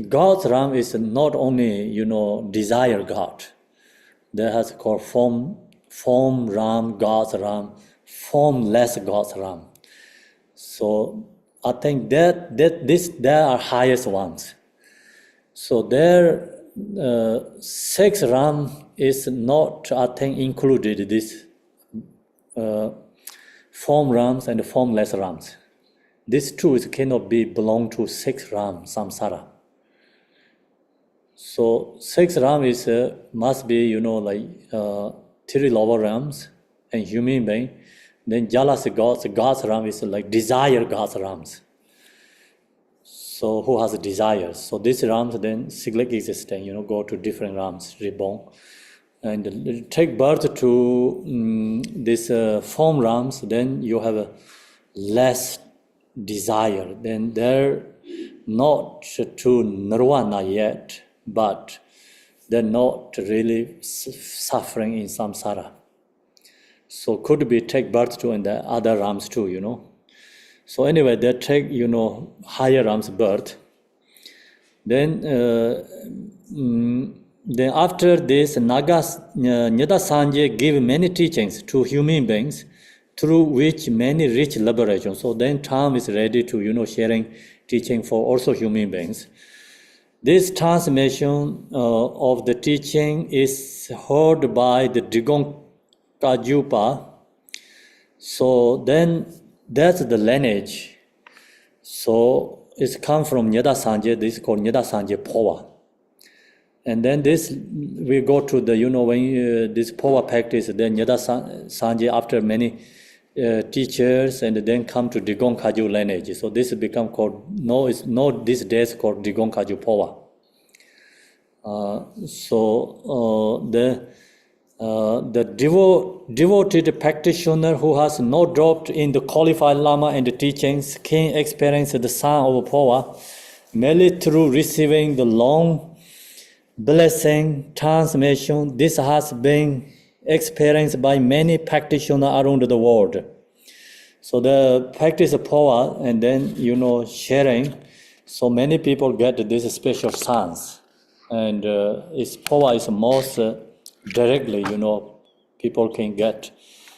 God's Ram is not only, desire God. There has called form Ram, God's Ram, formless God's Ram. So I think that there are highest ones. So there 6 Ram is not, I think, included this form Rams and formless Rams. These 2 cannot be belong to 6 Ram samsara. So 6 Ram is must be 3 lower Rams and human being. Then jealous God's Ram is like desire God's Rams. So who has desires? So these Rams then cyclic existence, go to different Rams, reborn, and take birth to this form Rams. Then you have a less desire. Then they're not to nirvana yet, but they're not really suffering in samsara. So could be take birth to in the other Rams too, So anyway, they take, higher Rams birth. Then after this, Nagas Nyada Sanje give many teachings to human beings, through which many reach liberation. So then time is ready to, sharing teaching for also human beings. This transmission of the teaching is heard by the Drikung Kajupa. So then that's the lineage. So it's come from Nyada Sanje. This is called Nyada Sanje Phowa. And then this, we go to the, when this Phowa practice, then Nyada Sanje after many teachers, and then come to Drikung Kaju lineage. So this become called, it's not these days called Drikung Kaju Phowa. The devoted practitioner who has not dropped in the qualified Lama and the teachings can experience the sound of Phowa merely through receiving the long blessing transmission. This has been experienced by many practitioners around the world. So the practice of Phowa and then, sharing, so many people get this special sense. And Phowa is most directly, people can get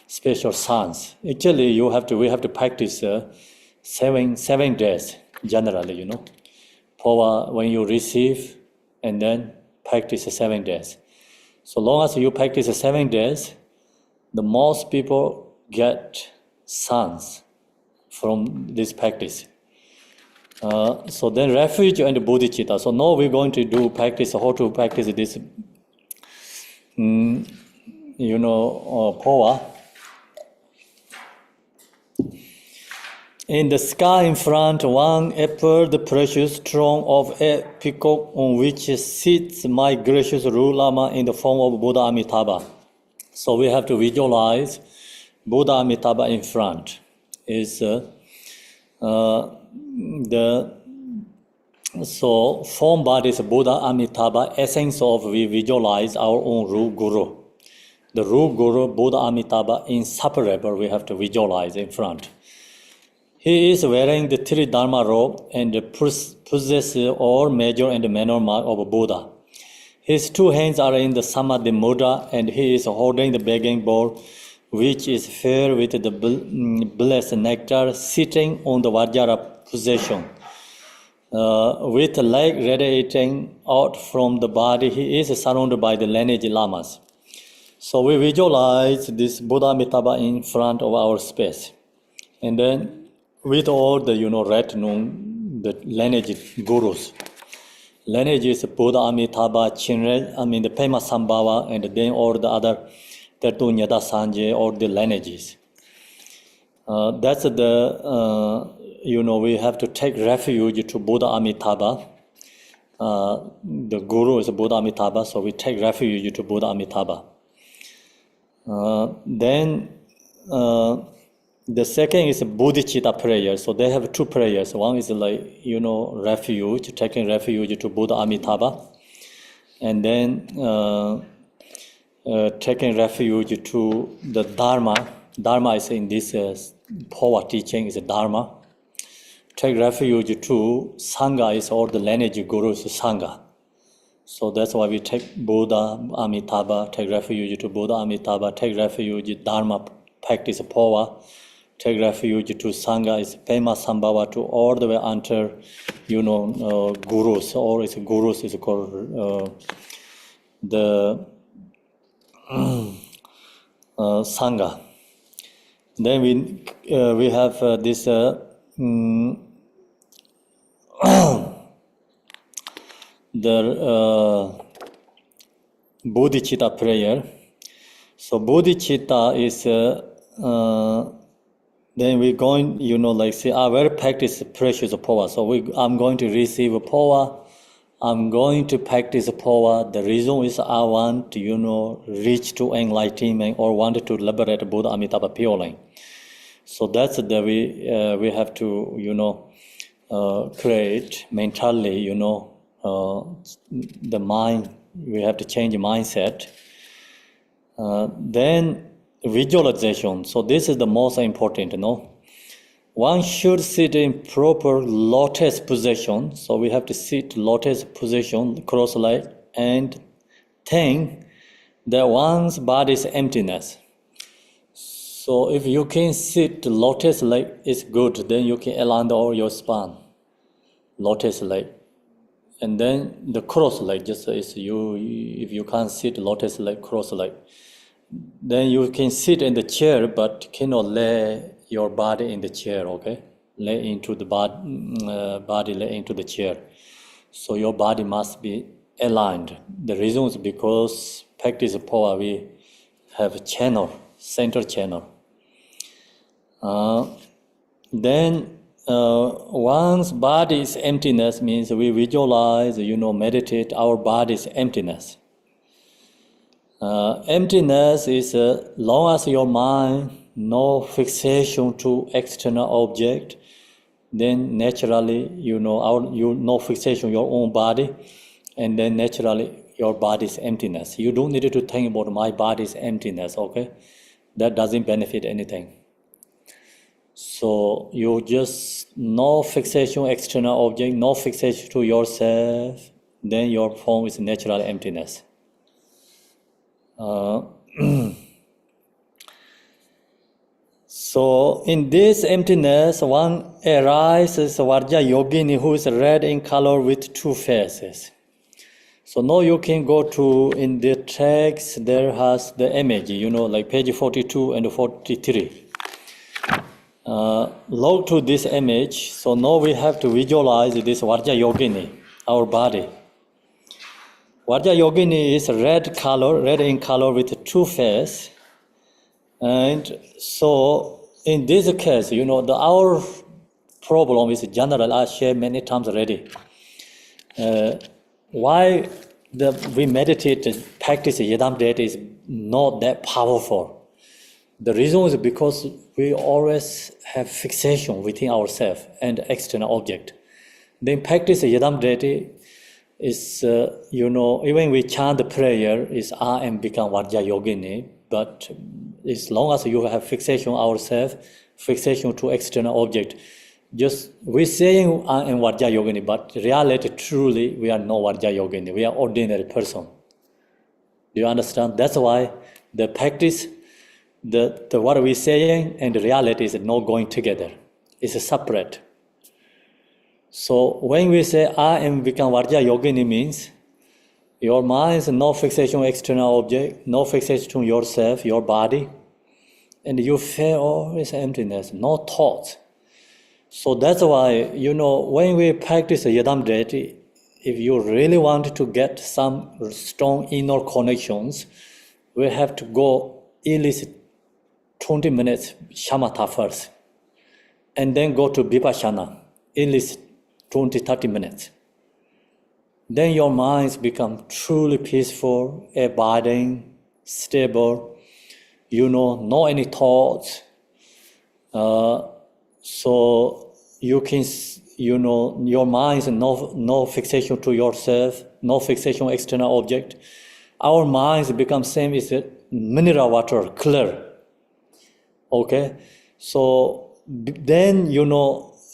special sense. Actually, we have to practice 7 days generally, Phowa when you receive and then practice 7 days. So long as you practice 7 days, the most people get sense from this practice. So then refuge and bodhicitta. So now we're going to practice how to practice this Phowa. In the sky in front, one apple, the precious throne of a peacock on which sits my gracious Ru Lama in the form of Buddha Amitabha. So we have to visualize Buddha Amitabha in front. So form body is Buddha Amitabha, essence of we visualize our own Ru Guru. The Ru Guru, Buddha Amitabha, inseparable, we have to visualize in front. He is wearing the three Dharma robe and possesses all major and minor mark of Buddha. His two hands are in the Samadhi Mudra, and he is holding the begging bowl, which is filled with the blessed nectar, sitting on the Vajra position. With the leg radiating out from the body, he is surrounded by the lineage lamas. So we visualize this Buddha Amitabha in front of our space. And then with all the, retinue, the lineage gurus. Lineage is Buddha Amitabha, Chinre, the Pema Sambhava, and then all the other Tertu Nyada Sanje, all the lineages. That's the, we have to take refuge to Buddha Amitabha. The guru is Buddha Amitabha, so we take refuge to Buddha Amitabha. Then the second is Bodhicitta prayer. So they have two prayers. One is refuge, taking refuge to Buddha Amitabha. And then taking refuge to the Dharma. Dharma is in this Phowa teaching is Dharma. Take refuge to Sangha is all the lineage gurus Sangha. So that's why we take Buddha Amitabha, take refuge to Buddha Amitabha, take refuge Dharma practice Phowa, take refuge to Sangha is Pema Sambhava to all the way until gurus, or it's gurus is called the Sangha. Then we have this the Bodhicitta prayer. So Bodhicitta is then we're going, say, I will practice precious Phowa. So I'm going to receive Phowa. I'm going to practice Phowa. The reason is I want to, reach to enlightenment or want to liberate Buddha Amitabha purely. So that's the we have to, create mentally, the mind. We have to change mindset. Then visualization. So this is the most important, One should sit in proper lotus position. So we have to sit lotus position, cross-legged, and think that one's body's emptiness. So if you can sit lotus leg is good, then you can align all your spine, lotus leg. And then the cross leg, just is if you can't sit lotus leg, cross leg, then you can sit in the chair, but cannot lay your body in the chair, okay? Lay into the body lay into the chair. So your body must be aligned. The reason is because practice of Phowa, we have a channel, center channel. Then one's body's emptiness means we visualize, meditate our body's emptiness. Emptiness is long as your mind, no fixation to external object, then naturally, no fixation your own body, and then naturally your body's emptiness. You don't need to think about my body's emptiness, okay? That doesn't benefit anything. So you just no fixation external object, no fixation to yourself, then your form is natural emptiness. So in this emptiness, one arises Varja Yogini who is red in color with two faces. So now you can go to, in the text, there has the image, like page 42 and 43. Look to this image. So now we have to visualize this Varja Yogini, our body. Varja Yogini is red in color with two faces. And so in this case, our problem is general, I shared many times already. Why we meditate and practice Yedam Date is not that powerful. The reason is because we always have fixation within ourselves and external object. Then practice Yedam Date is, even we chant the prayer, is I am become Varja Yogini, but as long as you have fixation ourselves, fixation to external object. Just we're saying I am Vajra Yogini, but reality truly we are no Vajra Yogini. We are ordinary person. Do you understand? That's why the practice, the what we're saying and the reality is not going together. It's separate. So when we say I am become Vajra Yogini means your mind is no fixation external object, no fixation to yourself, your body, and you feel always emptiness, no thoughts. So that's why, when we practice Yadam Deity, if you really want to get some strong inner connections, we have to go at least 20 minutes shamatha first, and then go to vipassana, at least 20-30 minutes. Then your minds become truly peaceful, abiding, stable, no any thoughts. So you can, your mind is no fixation to yourself, no fixation external object. Our minds become same as mineral water, clear. Okay, so then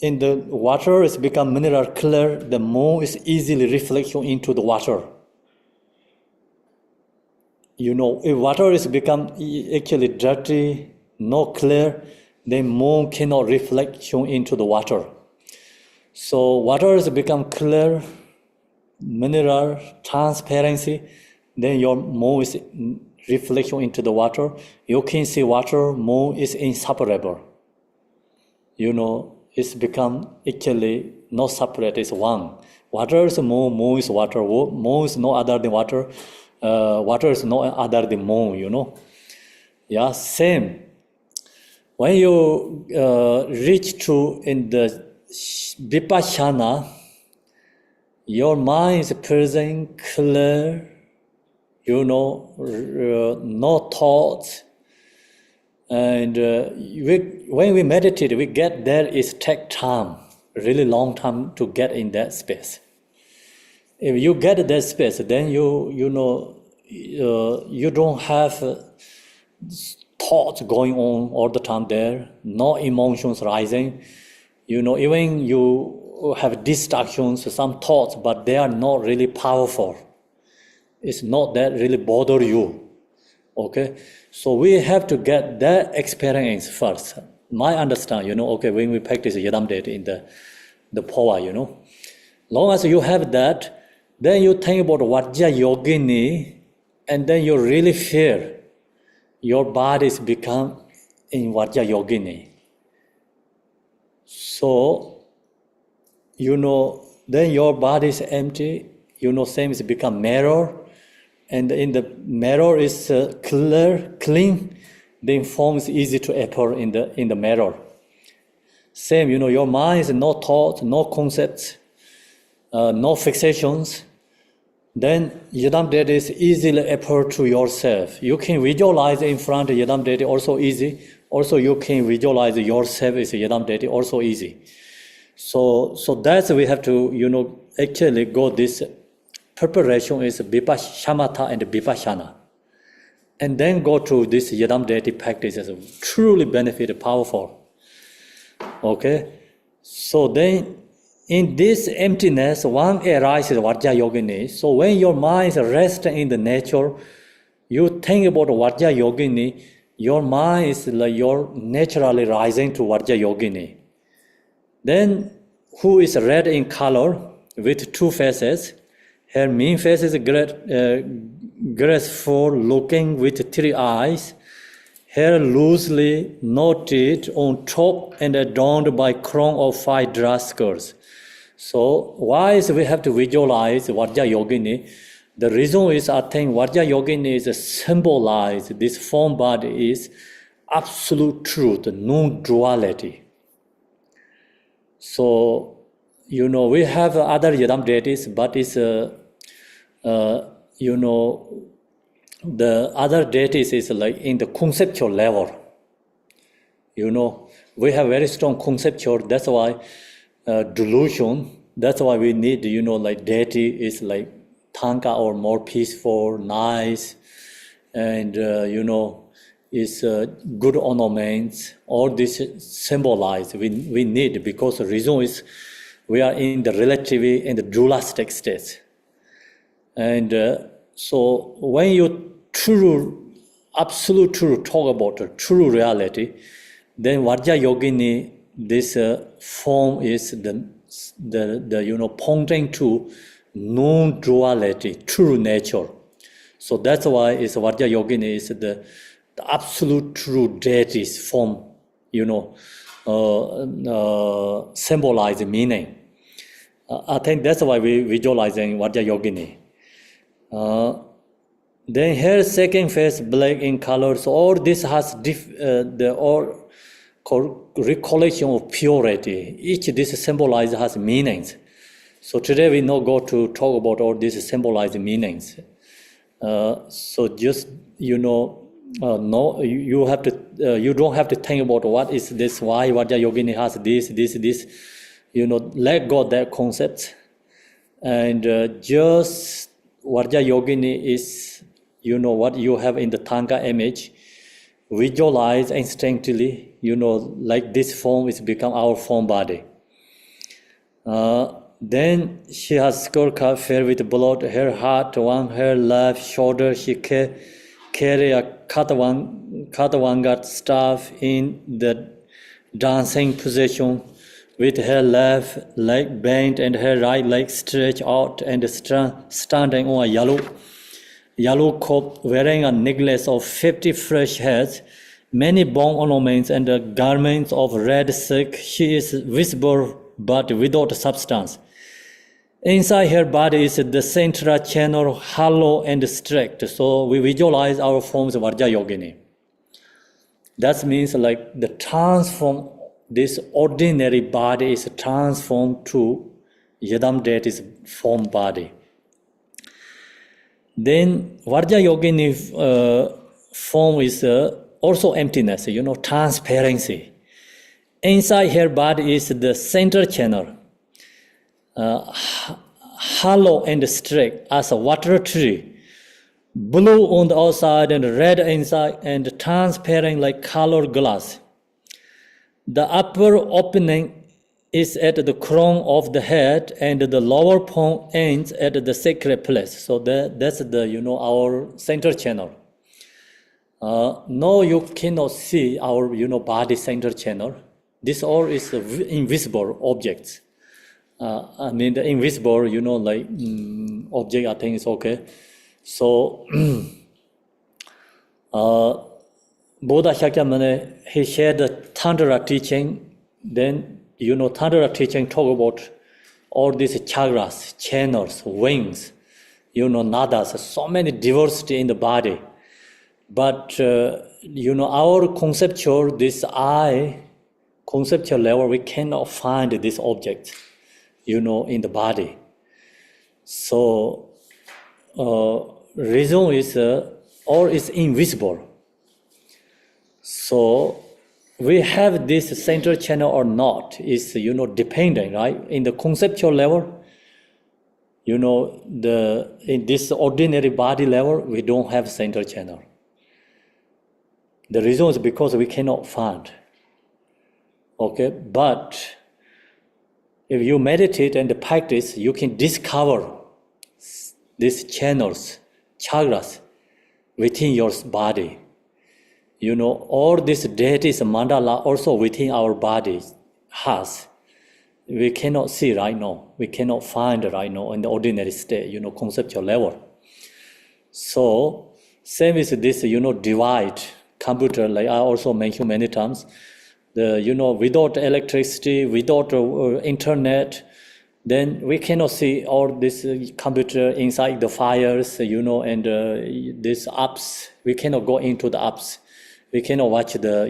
in the water it's become mineral clear. The moon is easily reflection into the water. If water is become actually dirty, no clear, then moon cannot reflection into the water. So water has become clear, mineral, transparency, then your moon is reflection into the water. You can see water, moon is inseparable. It's become actually not separate, it's one. Water is moon, moon is water, moon is no other than water, water is no other than moon, Yeah, same. When you reach to in the vipassana, your mind is present, clear, no thoughts. And when we meditate, we get there, it takes time, really long time to get in that space. If you get that space, then you don't have thoughts going on all the time there, no emotions rising. Even you have distractions, some thoughts, but they are not really powerful. It's not that really bother you. Okay, so we have to get that experience first. My understand, when we practice Yadam Deity in the Phowa, long as you have that, then you think about Vajra Yogini, and then you really feel your bodies become in Vajra Yogini. So, then your body is empty, same is become mirror, and in the mirror is clear, clean, then form is easy to appear in the mirror. Same, your mind is no thoughts, no concepts, no fixations. Then Yadam Deity is easily appear to yourself. You can visualize in front of Yadam Deity also easy. Also you can visualize yourself as Yadam Deity also easy. So that's we have to actually go this preparation is shamatha and vipassana, and then go to this Yadam Deity practices. Truly benefit, powerful. Okay, so then. In this emptiness, one arises Vajra Yogini. So when your mind is resting in the nature, you think about Vajra Yogini, your mind is like you're naturally rising to Vajra Yogini. Then, who is red in color with two faces? Her main face is graceful, looking with three eyes. Hair loosely knotted on top and adorned by crown of 5 dress skirts. So why is we have to visualize Vajra Yogini? The reason is I think Vajra Yogini is symbolize this form body is absolute truth, non-duality. So, we have other Yadam deities, but it's, the other deities is like in the conceptual level. We have very strong conceptual, that's why delusion, that's why we need, like deity is like Tanka or more peaceful, nice, and, is good ornaments. All this symbolize we need, because the reason is we are in the relatively in the dualistic state. And so when you absolute true talk about the true reality, then Vajra Yogini, this form is the pointing to non-duality, true nature. So that's why is Vajra Yogini is the absolute true deity's form, symbolize meaning. I think that's why we visualizing Vajra Yogini. Then here second phase, black in color. So all this has recollection of purity. Each this symbolize has meanings. So today we not go to talk about all these symbolized meanings. So just no, you have to you don't have to think about what is this, why Vajra Yogini has this. Let go of that concept, and just Vajra Yogini is what you have in the Thanga image. Visualize instinctively, like this form is become our form body. Then she has skull cut filled with blood, her heart, her left shoulder, she carry a Katavanga staff in the dancing position, with her left leg bent and her right leg stretched out, and standing on a yellow coat, wearing a necklace of 50 fresh heads, many bone ornaments, and garments of red silk. She is visible but without substance. Inside her body is the central channel, hollow and strict. So we visualize our forms of Vajra Yogini. That means like the transform, this ordinary body is transformed to Yadam deity's form body. Then Vajra Yogini form is also emptiness, transparency. Inside her body is the center channel, hollow and straight as a water tree, blue on the outside and red inside, and transparent like colored glass. The upper opening is at the crown of the head, and the lower point ends at the sacred place. So that's the our center channel. No, you cannot see our body center channel. This all is invisible objects. The invisible, object, I think is okay. So, Buddha Shakyamuni, he shared the Tantra teaching. Then, Tantra teaching talk about all these chakras, channels, wings, nadas, so many diversity in the body. But, our conceptual, conceptual level, we cannot find this object, in the body. So, reason is all is invisible. So, we have this central channel or not is, depending, right? In the conceptual level, in this ordinary body level, we don't have central channel. The reason is because we cannot find. Okay, but if you meditate and practice, you can discover these channels, chakras within your body. All this deities mandala also within our body has. We cannot see right now. We cannot find right now in the ordinary state, conceptual level. So, same is this, divide, computer, like I also mentioned many times. Without electricity, without internet, then we cannot see all this computer inside the fires, and these apps. We cannot go into the apps. We cannot watch the,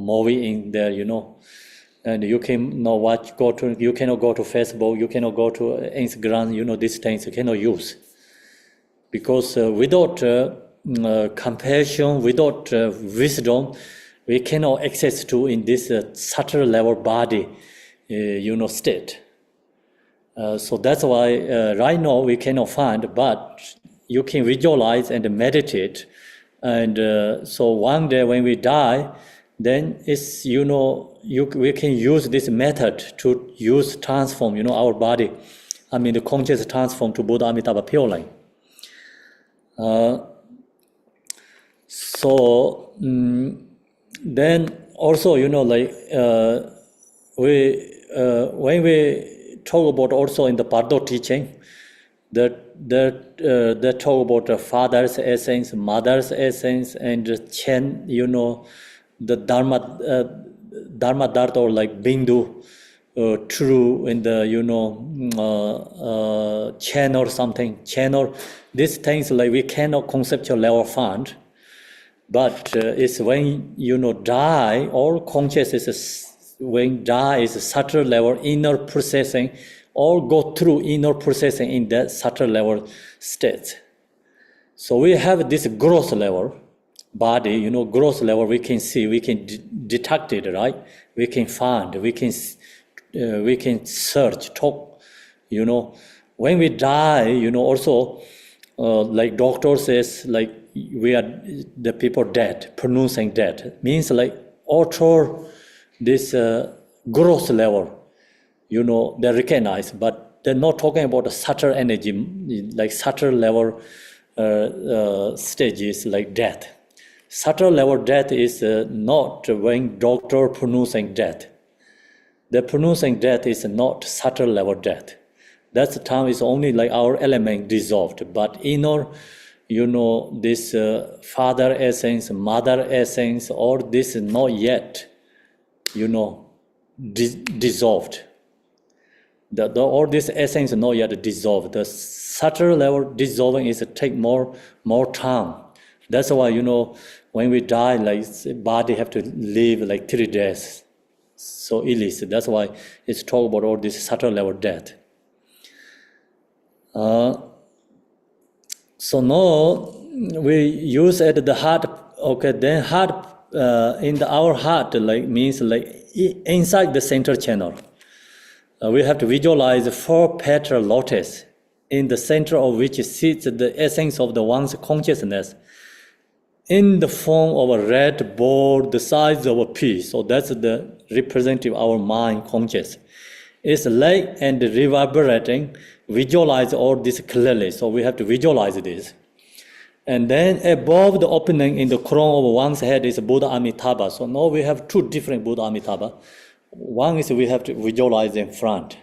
movie in there, and you cannot you cannot go to Facebook, you cannot go to Instagram, these things you cannot use. Because without compassion, without wisdom, we cannot access to in this subtle level body, state. So that's why right now we cannot find, but you can visualize and meditate And so one day when we die, then it's, we can use this method to transform, our body. The conscious transform to Buddha Amitabha Pure Line. Then also, when we talk about also in the Bardo teaching, that talk about the father's essence, mother's essence, and Chen, the Dharma Dharta, or like Bindu, true in the, Chen or something, Chen or these things like we cannot conceptual level find. But it's when, die, all consciousness is, when die is a subtle level, inner processing, all go through inner processing in that subtle level state. So we have this gross level body, gross level we can see, we can detect it, right? We can find, we can search, talk, When we die, also, like doctor says, like we are the people dead, pronouncing dead, means like author this gross level, they recognize, but they're not talking about a subtle energy, like subtle level stages like death. Subtle level death is not when doctor pronouncing death. The pronouncing death is not subtle level death. That's the time is only like our element dissolved, but inner, this father essence, mother essence, or this is not yet, dissolved. All this essence is not yet dissolved. The subtle level dissolving is take more time. That's why, when we die, like body have to live like 3 days. So illicit. That's why it's talk about all this subtle level death. So now we use at the heart. Okay, then heart in our heart like means like inside the center channel. We have to visualize 4 petal lotus, in the center of which sits the essence of the one's consciousness, in the form of a red ball the size of a pea. So that's the representative our mind conscious. It's light and reverberating. Visualize all this clearly. So we have to visualize this. And then above the opening in the crown of one's head is Buddha Amitabha. So now we have 2 different Buddha Amitabha. One is we have to visualize in front.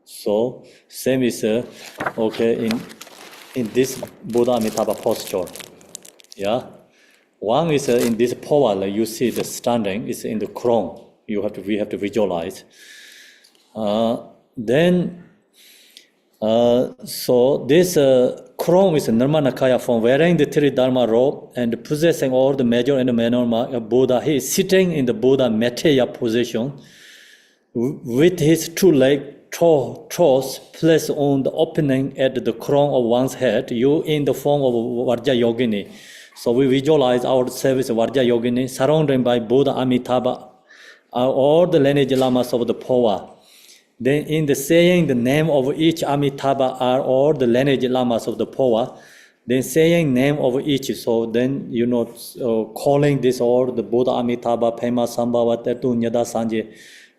So same is in this Buddha Amitabha posture. Yeah. One is in this Phowa, like you see the standing is in the crown. We have to visualize. So this crown is Nirmanakaya form, wearing the Tridharma robe and possessing all the major and minor mark of Buddha. He is sitting in the Buddha Meteya position with his 2 legs toes placed on the opening at the crown of one's head, you in the form of Vajra Yogini. So we visualize ourselves as Vajra Yogini, surrounded by Buddha Amitabha, all the lineage lamas of the Phowa. Then in the saying the name of each Amitabha are all the lineage lamas of the Phowa. Then saying name of each, so then calling this all the Buddha Amitabha, Pema Sambhava, Tetu Nyada Sanje,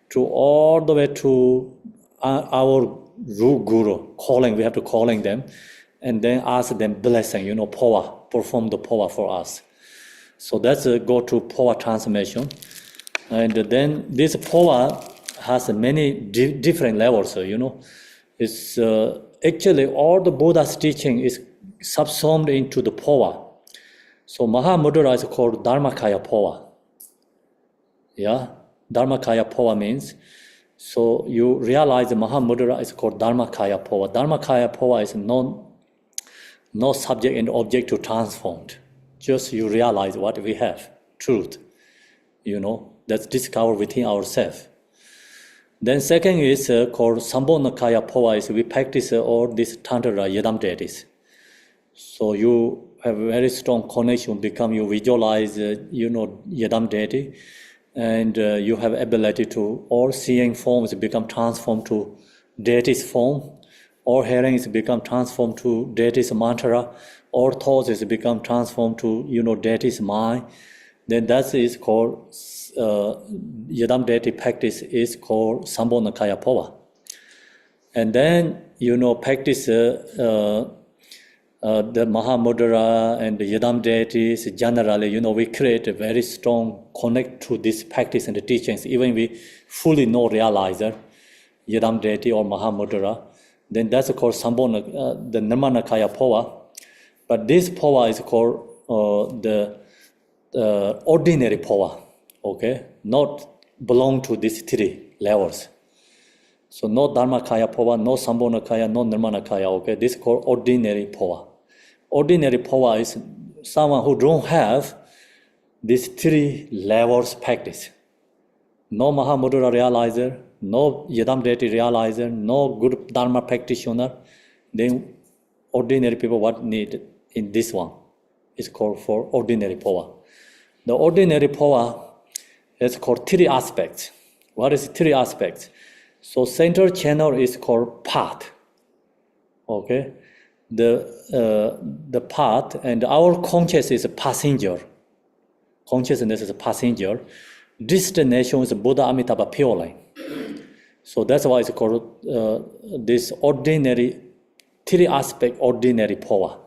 to all the way to our Guru, calling, we have to calling them, and then ask them blessing, Phowa, perform the Phowa for us. So that's go to Phowa transformation. And then this Phowa has many different levels, It's actually all the Buddha's teaching is subsumed into the Phowa. So Mahamudra is called Dharmakaya Phowa. Yeah, Dharmakaya Phowa means, so you realize the Mahamudra is called Dharmakaya Phowa. Dharmakaya Phowa is no subject and object to transformed. Just you realize what we have, truth, that's discovered within ourselves. Then second is called Sambonakaya Phowa, is we practice all these Tantra Yadam deities. So you have a very strong connection, you visualize, Yadam deity, and you have ability to all seeing forms become transformed to deity's form, or hearing is become transformed to deity's mantra, or thoughts is become transformed to deity's mind, then that is called yadam deity practice is called Sambonakaya Phowa. And then practice the Mahamudra and the Yadam deities generally, we create a very strong connect to this practice and the teachings, even we fully know realizer, Yadam deity or Mahamudra, then that's called Sambona, the Nirmanakaya Phowa. But this Phowa is called the ordinary Phowa, okay? Not belong to these three levels. So no Dharmakaya Phowa, no Sambonakaya, no Nirmanakaya, okay? This is called ordinary Phowa. Ordinary Phowa is someone who don't have these three levels practice. No Mahamudra realizer, no Yadam deity realizer, no good Dharma practitioner. Then ordinary people what need in this one is called for ordinary Phowa. The ordinary Phowa is called three aspects. What is three aspects? So central channel is called path. Okay, the path, and our consciousness is a passenger. Consciousness is a passenger. Destination is Buddha Amitabha Pure Line. So that's why it's called this ordinary, three aspect ordinary Phowa.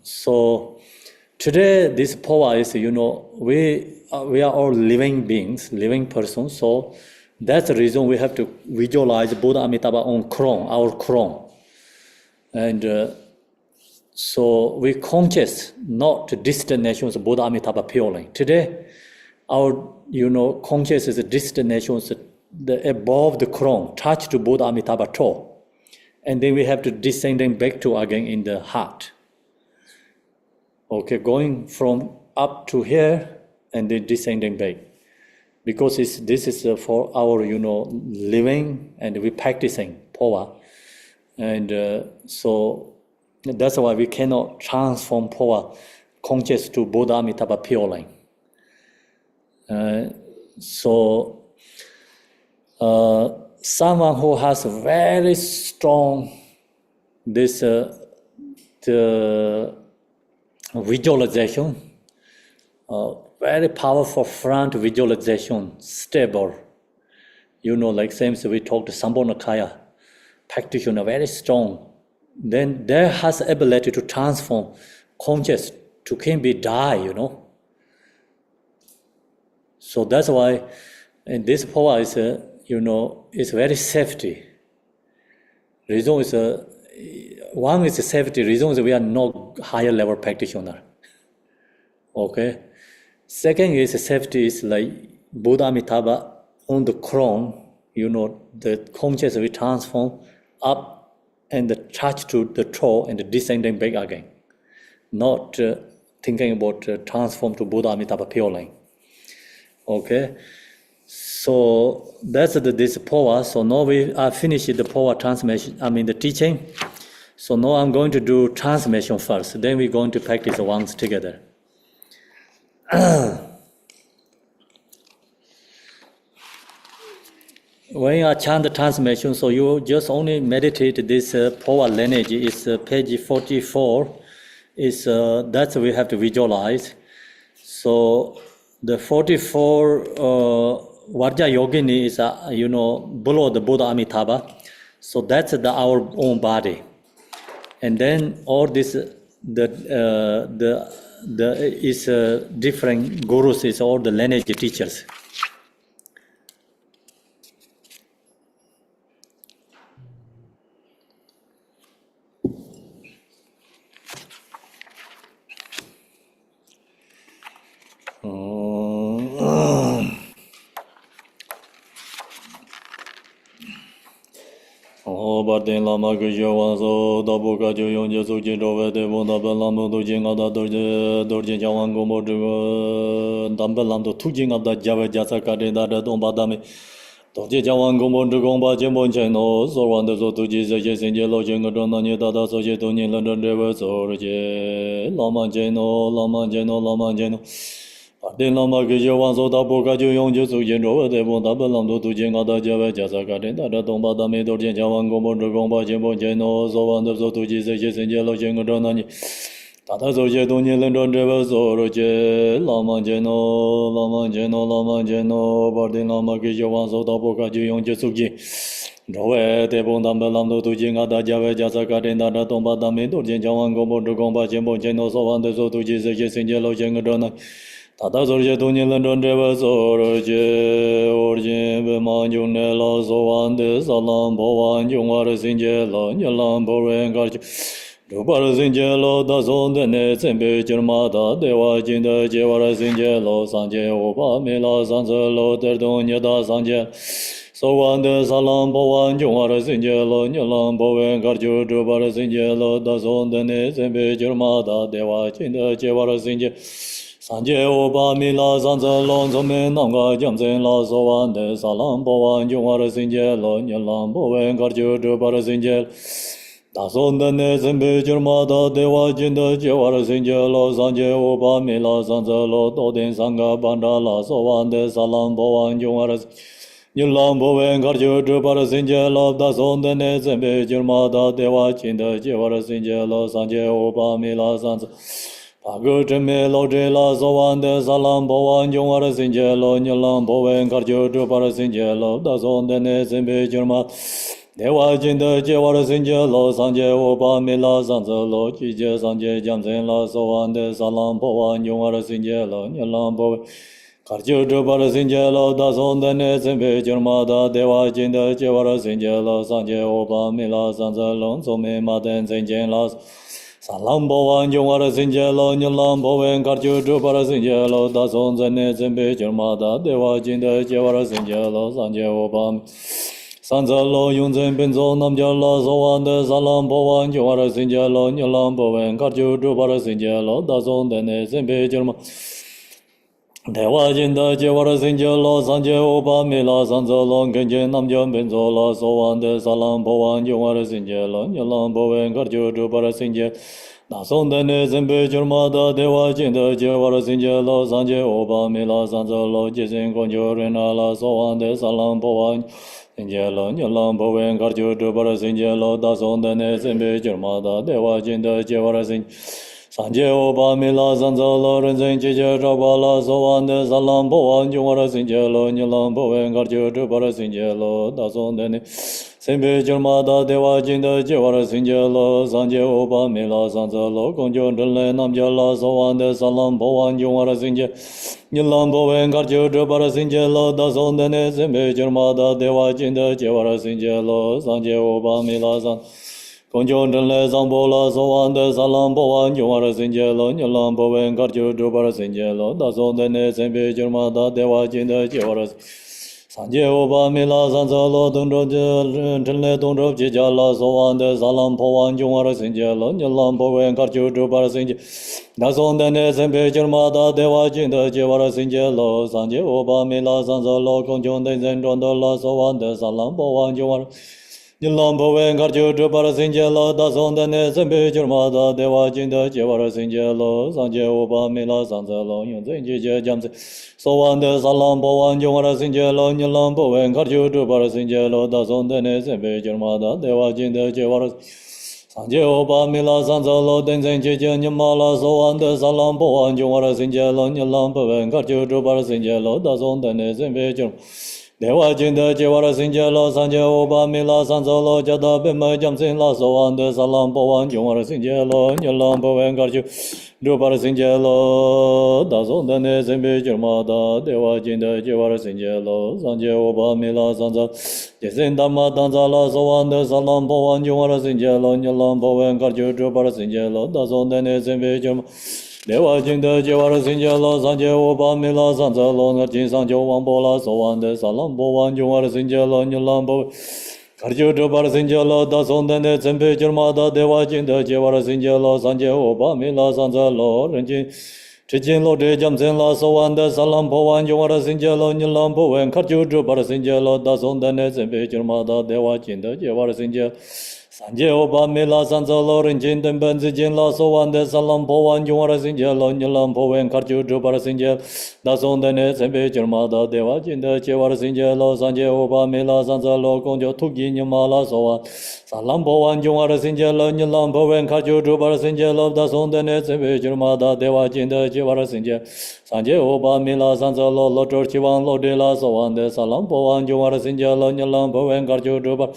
So today this Phowa is, we are all living beings, living persons. So that's the reason we have to visualize Buddha Amitabha on crown, our crown. And so we conscious not destinations of Buddha Amitabha purely. Today, our conscious is destinations above the crown, touch to Buddha Amitabha toe. And then we have to descending back to again in the heart. Okay, going from up to here and then descending back. Because this is for our, living and we practicing Phowa. And so that's why we cannot transform Phowa conscious to Buddha Amitabha pure line. So someone who has very strong this the visualization, very powerful front visualization, stable. Like same as we talked, Sambonakaya practitioner, very strong. Then there has ability to transform conscious to can be die, So that's why in this Phowa is, is very safety. Reason is, one is safety, reason is we are no higher level practitioner. Okay. Second is safety is like Buddha Amitabha on the crown, the conscious we transform up and touch to the toe and descending back again. Not thinking about transform to Buddha Amitabha pure line. Okay, so that's this Phowa. So now we are finished the Phowa transmission, the teaching. So now I'm going to do transmission first. Then we're going to practice once together. When I chant the transmission, so you just only meditate this Phowa lineage. Is page 44. Is that we have to visualize. So the 44 Varja Yogini is below the Buddha Amitabha. So that's our own body. And then all this the is different gurus is all the lineage teachers. Barden Lama Gujawazo, Dabuka Juyon Jesuji Rove de Bondabelam do Jingada Dorje Jawan Gomo Dambelam to Tujing of the Java Jasaka de Dombadami. Dorje Jawan Gomo to Gomba Jembon Cheno, so one the Zotuji Jason Yellow Jingadona Dada Sojetoni London Rivers or Lama Jeno. Din lama ke je wan so da bo ka ju yong ju su yin ro de bo da ba lam do tu jin ga da ja ba ja sa ka den da da dong ba da me do jin ja wan gong bo de gong ba jin bo jin no so wan de so tu ji se je sen je lo jin ga do na ni da da so je dong ni len do de ba so ro je la ma je no la ma je no la ma je no ba din lama ke je wan so da bo ka ju yong ju su ji ro we de bo da ba lam do tu jin ga da ja ba ja sa ka den da da dong ba da me do jin ja wan gong bo de gong ba jin bo jin no so wan de so tu ji se je sen je lo jin ga do na Tata sorje tunyi lendron dreva sorje orjin be manjung ne la sowan de salam bowan jung war sinje la nyalam bowen garju Rubar sinje lo da son de ne tsembe jirma da dewa jin de je war sinje lo sanje oba me la sanze lo der don nye da sanje sowan de salam bowan jung war sinje lo nyalam bowen garju rubar sinje lo da son de ne tsembe jirma da dewa jin de je war sinje Sanje oba mi la sanze long zo me nam ga jam zen la so wan de salam bo wan jung war sinje lo nyen lam bo wen gar ju du bar sinje da son de ne zen be jur ma da de wa jin de je war sinje lo sanje oba mi la sanze lo do den sang ga ban da la so wan de salam bo wan jung war nyen lam bo wen gar ju du bar sinje lo da son de ne zen be jur ma da de wa jin de je war sinje lo sanje oba mi la sanze Pagu me lo de la so wan de salam bo wan jung war sinje lo nyalam bo wen kar ju du par sinje lo da son de ne sin be jurma de wa jin de je war sinje lo san je o ba me la san zo lo ji je san je jam zen la so wan de salam bo wan jung war sinje lo nyalam bo kar ju du par sinje lo da son de ne sin be jurma da de wa jin de je war sinje lo san je o ba me la san zo lo so me ma den sin je la Salam bo wan jung war sinje lo nyalam bo wen kar ju du par sinje lo da son zen ne zen be jurma da de wa jin de je war sinje lo san je o ba san ze lo yun zen bin zo nam je la so wan de salam bo wan jung war sinje lo nyalam bo wen kar ju du par sinje lo da son de ne zen be jurma de wa jin de je war sinje lo san je o ba me la san ze lo gen je nam je bin zo la so wan de salam bo wan jung war sinje lo nyalam bo wen kar ju du par sinje Na son de ne zen be jurma da de wa jin de je war sinje lo san je o ba me la san ze lo je sin gong ju ren na la so wan de salam bo wan sinje lo nyalam bo wen kar ju du par sinje lo da son de ne zen be jurma da de wa jin de je war sinje Sanje oba mi la san za lo ren zeng chi che tra pa la so wan de salam po wan jung war sinje lo nyalam po wen kar ju tu par sinje lo da son de ne sen pe jurma da de wa jin de je war sinje lo sanje oba mi la san za lo gong ju ren le nam ja la so wan de salam po wan jung war sinje nyalam po wen kar ju tu par sinje lo da son de ne sen pe jurma da de wa jin de je war sinje lo sanje oba mi la san Gong Jiong Zhen Le Zang Bo La So Wan De Salam Bo Wan Jung War Sin Jie Lo Nyalam Bo Wen Kar Ju Du Bar Sin Jie Lo Da Song De Ne Sen Pe Jur Ma Da De Wa Jin De Jie War San Jie O Ba Mi La San Sa Lo Dong Zhou Zhen Le Dong Zhou Ji Jia La So Wan De Salam Bo Wan Jung War Sin Jie Lo Nyalam Bo Wen Kar Ju Du Bar Sin Jie Da Song De Ne Sen Pe Jur Ma Da De Wa Jin De Jie War Sin Jie Lo San Jie O Ba Mi La San Sa Lo Gong Jiong De Zhen Zhuang De La So Wan De Salam Bo Wan Jung War Nyalam bo wen kar ju tu par sinje lo da son de ne sen pe jur ma da de wa jin de je war sinje lo san je o ba mi la san ze lo yun zen je je jam se so wan de salam bo wan jung war sinje lo nyalam bo wen kar ju tu par sinje lo da son de ne sen pe jur ma da de wa jin de je war san je o ba mi la san ze lo den zen je je nyam ma la so wan de salam bo wan jung war sinje lo nyalam bo wen kar ju tu par sinje lo da son de ne sen pe jur Dewa jin de je war sinje lo san je o ba mi la san zo lo ja da be ma jam sin la so wan de salam bo wan jung war sinje lo nyalam bo wen gar ju du par sinje lo da son de ne sen be jur ma da dewa jin de je war sinje lo san je o ba mi la san zo je sin da ma dan za la so wan de salam bo wan jung war sinje lo nyalam bo wen gar ju du par sinje lo da son de ne sen be jur ma Dewa jin de je war sinje lo san je o ba mi la san za lo ngar jin sang jo wang bo la so wan de salam bo wan jung war sinje lo nyalam bo kar ju tu par sinje lo da son de ne sen pe jur ma da dewa jin de je war sinje lo san je o ba mi la san za lo ren jin chi jin lo de jam sen la so wan de salam bo wan jung war sinje lo nyalam bo wen kar ju tu par sinje lo da son de ne sen pe jur ma da dewa jin de je war sinje Sanje oba mela sanza lorin jinten benzi jin la so wan de salam po wan yung ara sinje lo nyilam po wen karchu dru para sinje da son de ne sembe churma da dewa jin de che war sinje lo sanje oba mela sanza lo kong jo tuk yin nyama la so wan salam po wan yung ara sinje lo nyilam po wen karchu dru para sinje lo da son de ne sembe churma da dewa jin de che war sinje sanje oba mela sanza lo lo tor chi wan lo de la so wan de salam po wan yung ara sinje lo nyilam po wen karchu dru para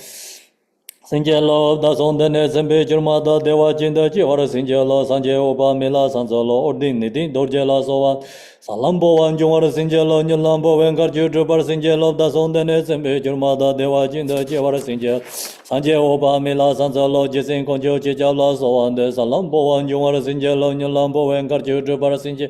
Sinjelo da sonde ne sembe churma da dewa jinda chi ora sinjelo sanje oba mela sanzolo ordin nidin dorjela sowa salambo wan jungara sinjelo nyilambo wenkar chubar sinjelo da sonde ne sembe churma da dewa jinda chi ora sinjel sanje oba mela sanzolo jisin konjo chi jabla sowa de salambo wan jungara sinjelo nyilambo wenkar chubar sinje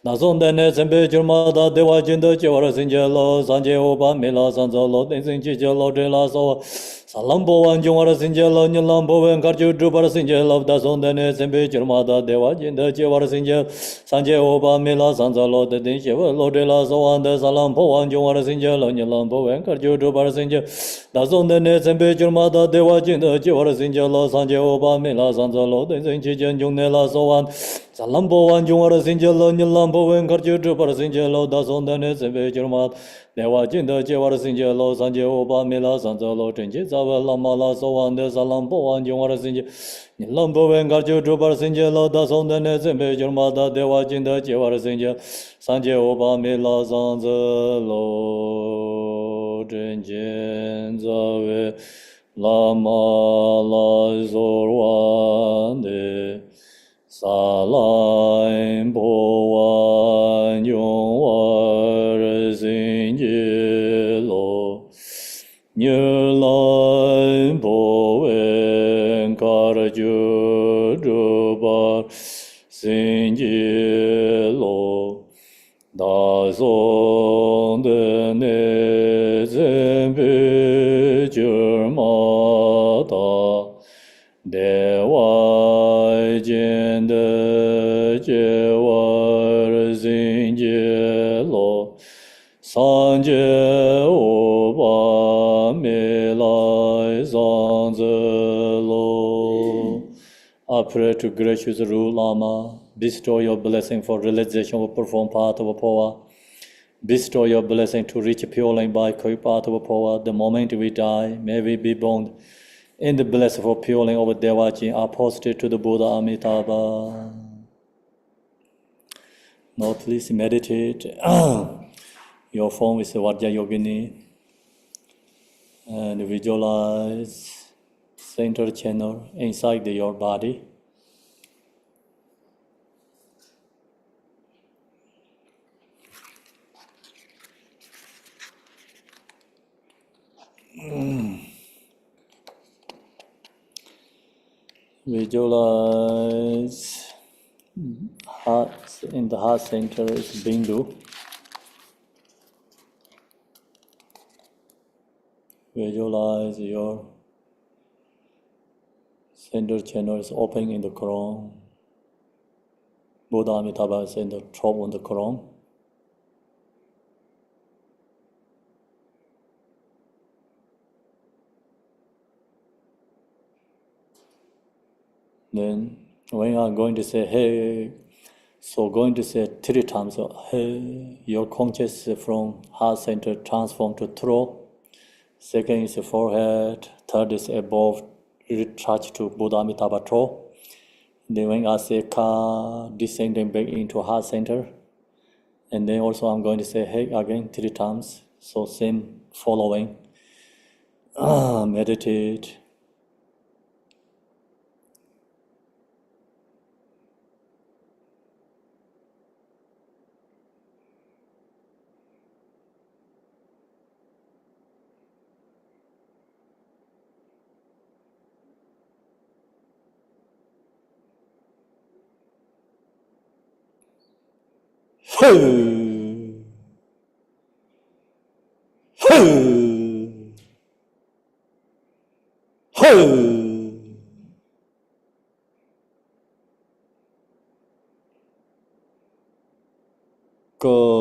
da sonde ne sembe churma da dewa jinda chi ora sinjelo sanje oba mela sanzolo den sinji jelo de la sowa Salambo wan jungara sinjelo nyilambo wen karchu drupara sinjelo da sondane sembe churmada dewa jinda chewara sinjel sanje oba mela sanzalo de din shewa lode la soande salambo wan jungara sinjelo nyilambo wen karchu drupara sinjel da sondane sembe churmada dewa jinda chewara sinjelo sanje oba mela sanzalo de din chichen jungne la soan Salambo wan jungara sinjelo nyilambo wen karchu drupara sinjelo da sondane sembe churmada dewa jinda chewara sinjelo sanje oba mela sanzalo tenche zawa lama la soande salambo wan jungara sinje nilambo wen karchu drupara sinjelo da sondane sembe churmada dewa jinda chewara sinjel sanje oba mela sanzalo tenche zawa lama la zorwande Salaim boan yung war sinje lo Nyerlaim boen karju drubar sinje lo Da zon de ne zembe jurmata Dewa jende jewar zinje lo sanje oba melai zanze lo. I pray to gracious Ru Lama, bestow your blessing for realization of perform path of Phowa. Bestow your blessing to reach pure line by quick path of Phowa. The moment we die, may we be born in the blessed for puring over Devaji are posted to the Buddha Amitabha. Now please meditate. Your form is a Vajra Yogini and visualize center channel inside your body. Visualize heart, in the heart center is Bindu. Visualize your center channel is open in the crown. Buddha Amitabha is in the top on the crown. Then when you are going to say hey, so going to say 3 times hey, your consciousness from heart center transform to throat. Second is forehead. Third is above, retouch to Buddha Amitabha throat. Then when I say ka, descending back into heart center. And then also I'm going to say hey again 3 times. So same following. Meditate. Go.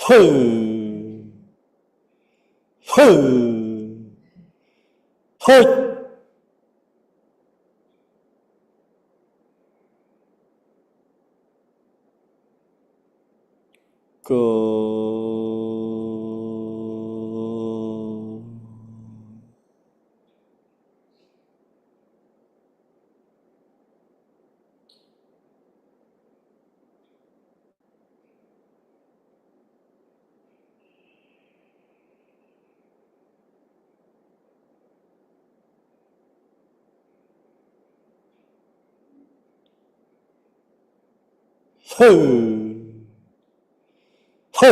Ho! Ho! Ho! Go. Ho! Ho!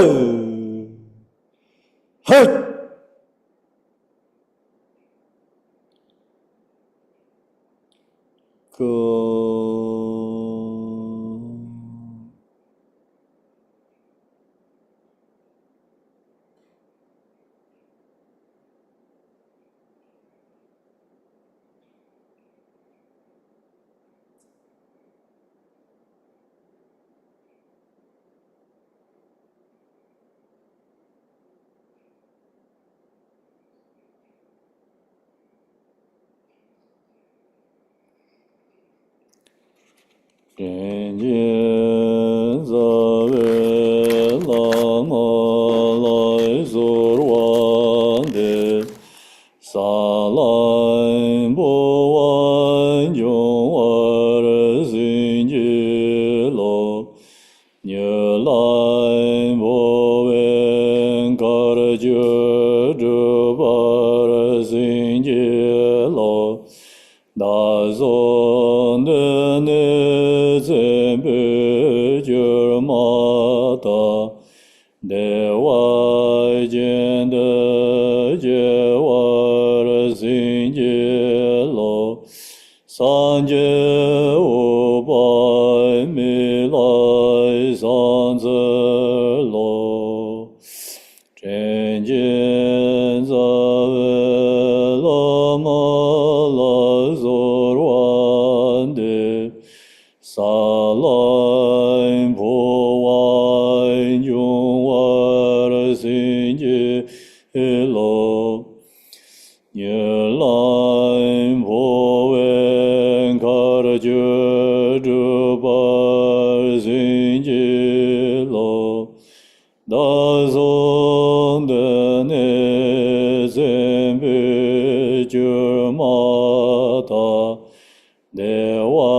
Ho! Go. Denjen zawe lama lai zorwande salai bo wan yong war zinje lo nye lai bo wen kar je de bar zinje lo da zon de ne zembe mata de wa jen de je war sin je lo san je u bai mi lai san ze lo chen jen za ve la ma la zor wan de salai bo wan yong war sin je lo ye lai bo wen kar je de bar sin je lo da zon de ne zembe mata de wa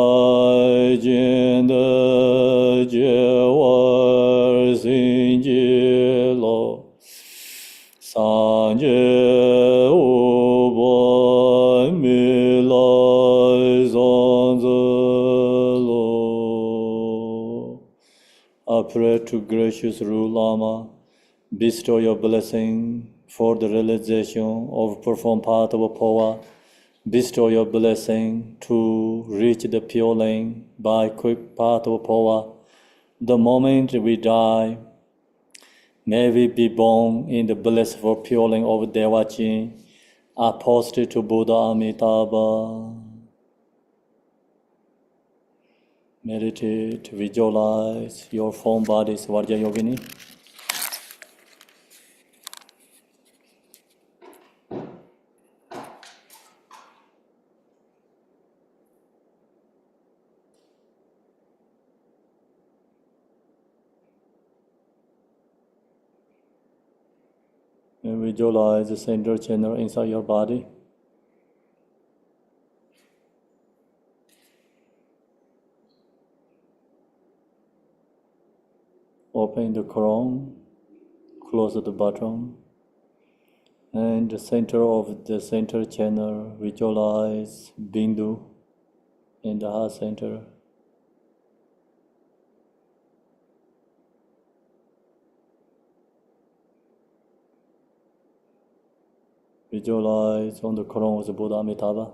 jen de je war sin je lo san je u bai mi lai zan ze lo. I pray to gracious Ru Lama, bestow your blessing for the realization of profound path of Phowa. Bestow your blessing to reach the Pure Lane by quick path of Phowa. The moment we die, may we be born in the blissful Pure Lane of Devachi, apostate to Buddha Amitabha. Meditate, visualize your form bodies, Vajra Yogini. And visualize the center channel inside your body. Open the crown, close the bottom, and the center of the center channel, visualize Bindu in the heart center. Visualize on the crown of the Buddha Amitabha.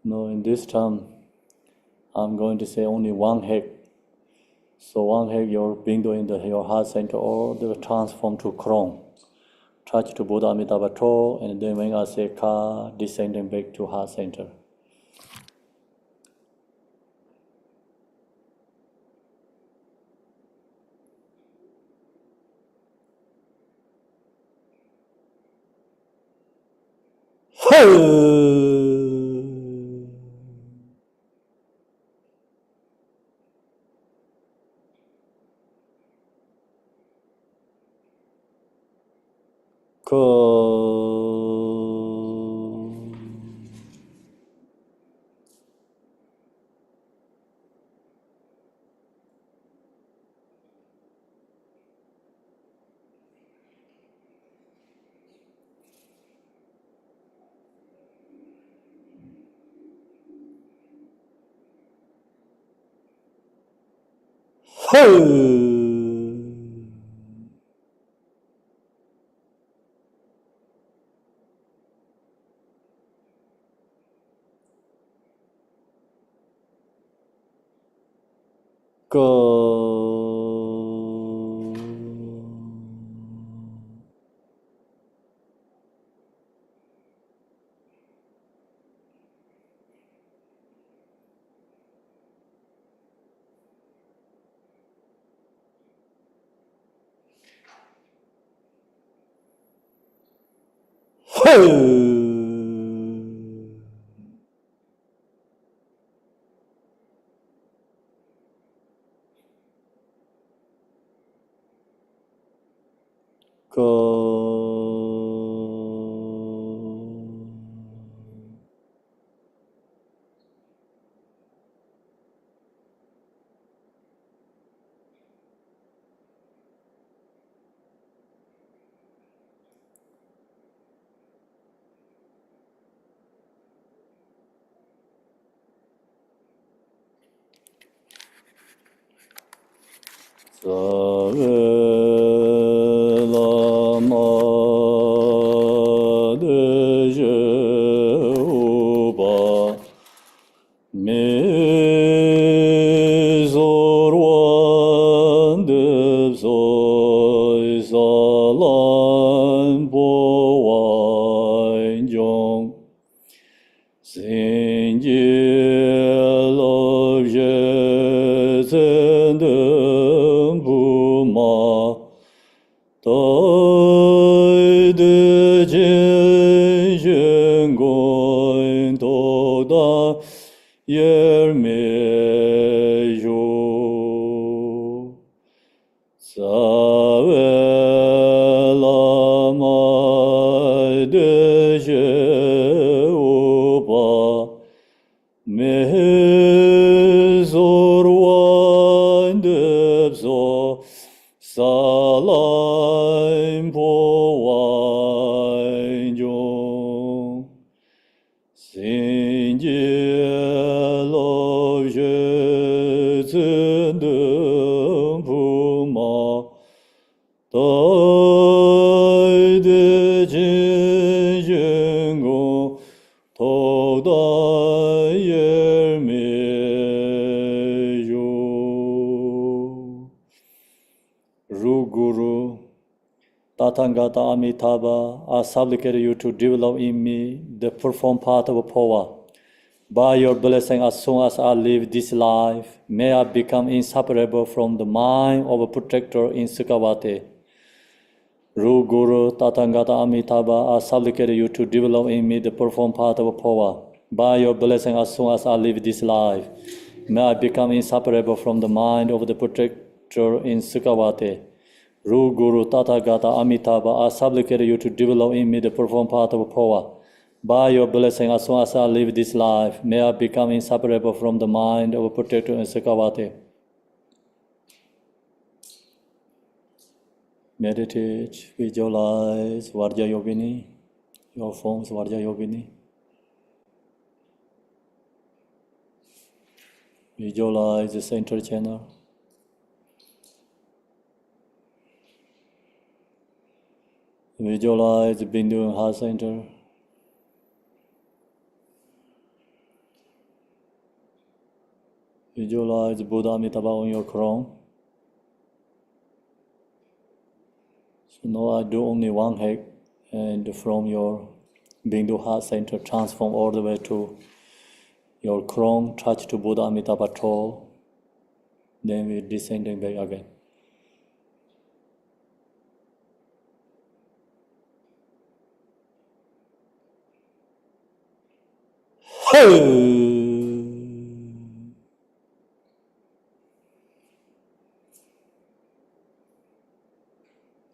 No, in this time, I'm going to say only one head. So one head, your Bindu in your heart center, or they will transform to crown. Touch to Buddha Amitabha toe, and then when I say ka, descending back to heart center. Tathagata Amitabha, I supplicate you to develop in me the profound path of Phowa. By your blessing, as soon as I live this life, may I become inseparable from the mind of a protector in Sukhavati. Ru Guru Tathagata Amitabha, I supplicate you to develop in me the profound path of Phowa. By your blessing, as soon as I live this life, may I become inseparable from the mind of the protector in Sukhavati. Ru Guru Tathagata Amitabha, I supplicate you to develop in me the profound path of Phowa. By your blessing, as soon as I live this life, may I become inseparable from the mind of a protector in Sukhavati. Meditate, visualize Vajra Yogini, your forms Vajra Yogini. Visualize the center channel. Visualize the Bindu and heart center. Visualize Buddha Amitabha on your crown. So now I do only one head. And from your Bindu heart center, transform all the way to your crown, touch to Buddha Amitabha toe. Then we descending back again.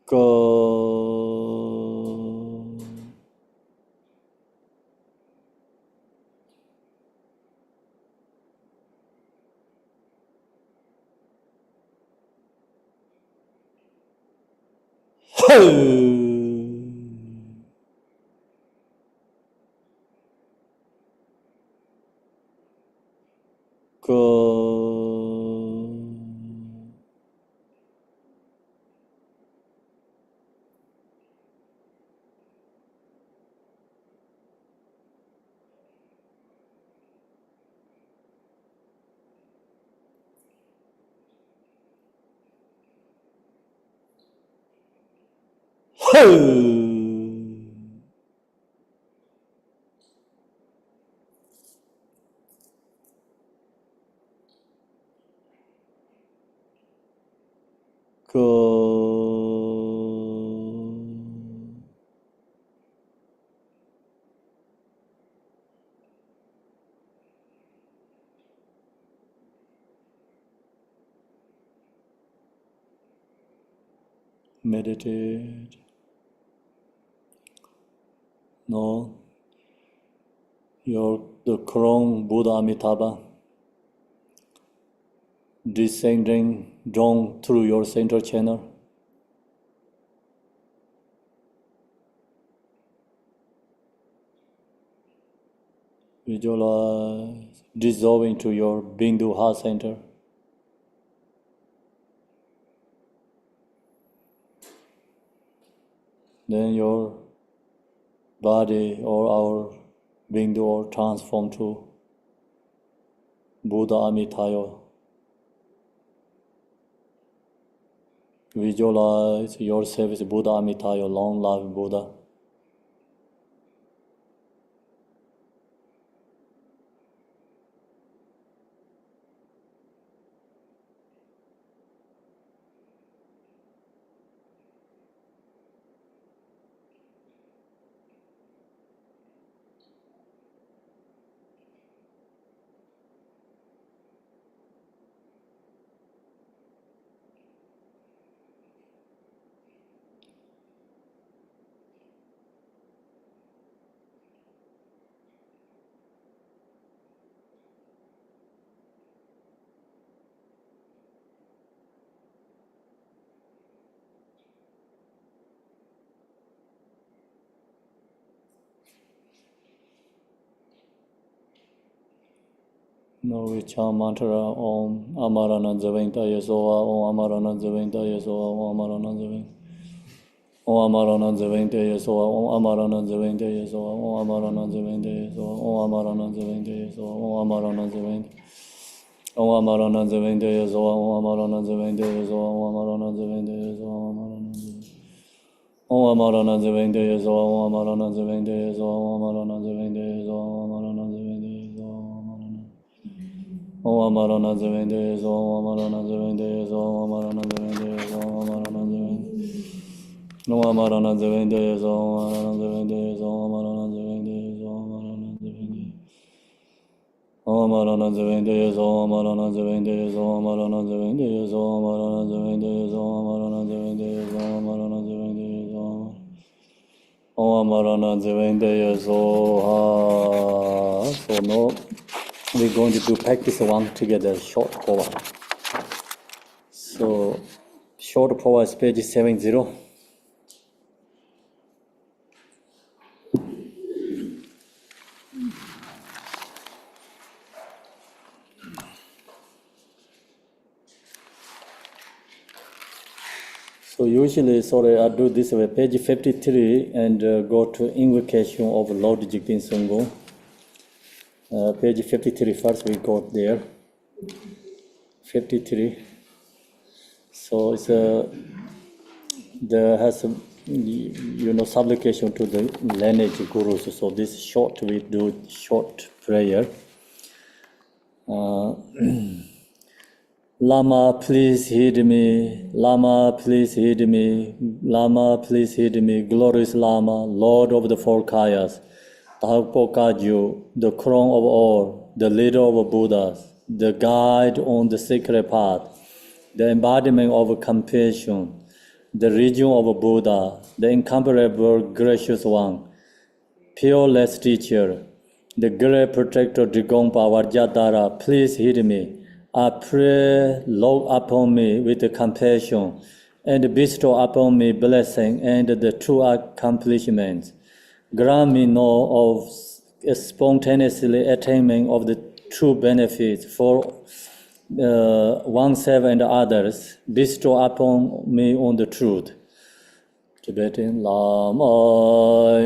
Go. Go. Go. Meditate. No, the crown Buddha Amitabha descending down through your central channel. Visualize dissolving to your Bindu heart center. Then your body or our Bindu or transform to Buddha Amitabha. Visualize yourself as Buddha Amitabha, long life Buddha. Now we chant mantra Om Amarana Javenta Yesoa, Om Amarana Javenta Yesoa, Om Amarana Javenta. Om Amarana Javenta Yesoa, Om Amarana Javenta Yesoa, Om Amarana Javenta Yesoa, Om Amarana Javenta Yesoa, Om Amarana Javenta. Om Amarana Javenta Yesoa, Om Amarana Javenta Yesoa, Om Amarana Javenta Yesoa, Om Amarana Javenta. Om Amarana Javenta Yesoa, Om Amarana Javenta Yesoa, Om Amarana Javenta Yesoa, Om Amarana Javenta Yesoa, Om Amarana Javenta Yesoa, Om Amarana Javenta Yesoa, Om Amarana Javenta Yesoa, Om Amarana Javenta. Om Amarana Javenta Yesoa, Om Amarana Javenta Yesoa, Om Amarana Javenta Yesoa, Om Amarana Javenta. Om Amarana Javenta Yesoa, Om Amarana Javenta Yesoa, Om Amarana Javenta Yesoa, Om Amarana Javenta Yesoa, Om Amarana Javenta Yesoa, Om Amarana Javenta Yesoa. Om Amarana Javenta Yesoa. So now we're going to do practice one together, short Phowa. So short Phowa is page 70. So usually, I do this way, page 53, and go to invocation of Lord Jigten Sunggo. Page 53 first, we go there. 53. So it's there has supplication to the lineage gurus. So this short, we do short prayer. Lama, please heed me. Lama, please heed me. Lama, please heed me. Glorious Lama, Lord of the four Kayas, Tahapokaju, the crown of all, the leader of Buddhas, the guide on the sacred path, the embodiment of compassion, the region of Buddha, the incomparable gracious one, peerless teacher, the great protector Drikung Vajradhara, please heed me. I pray, look upon me with compassion, and bestow upon me blessing and the true accomplishments. Grant me know of spontaneously attainment of the true benefits for oneself and others. Bestow upon me on the truth. Tibetan Lama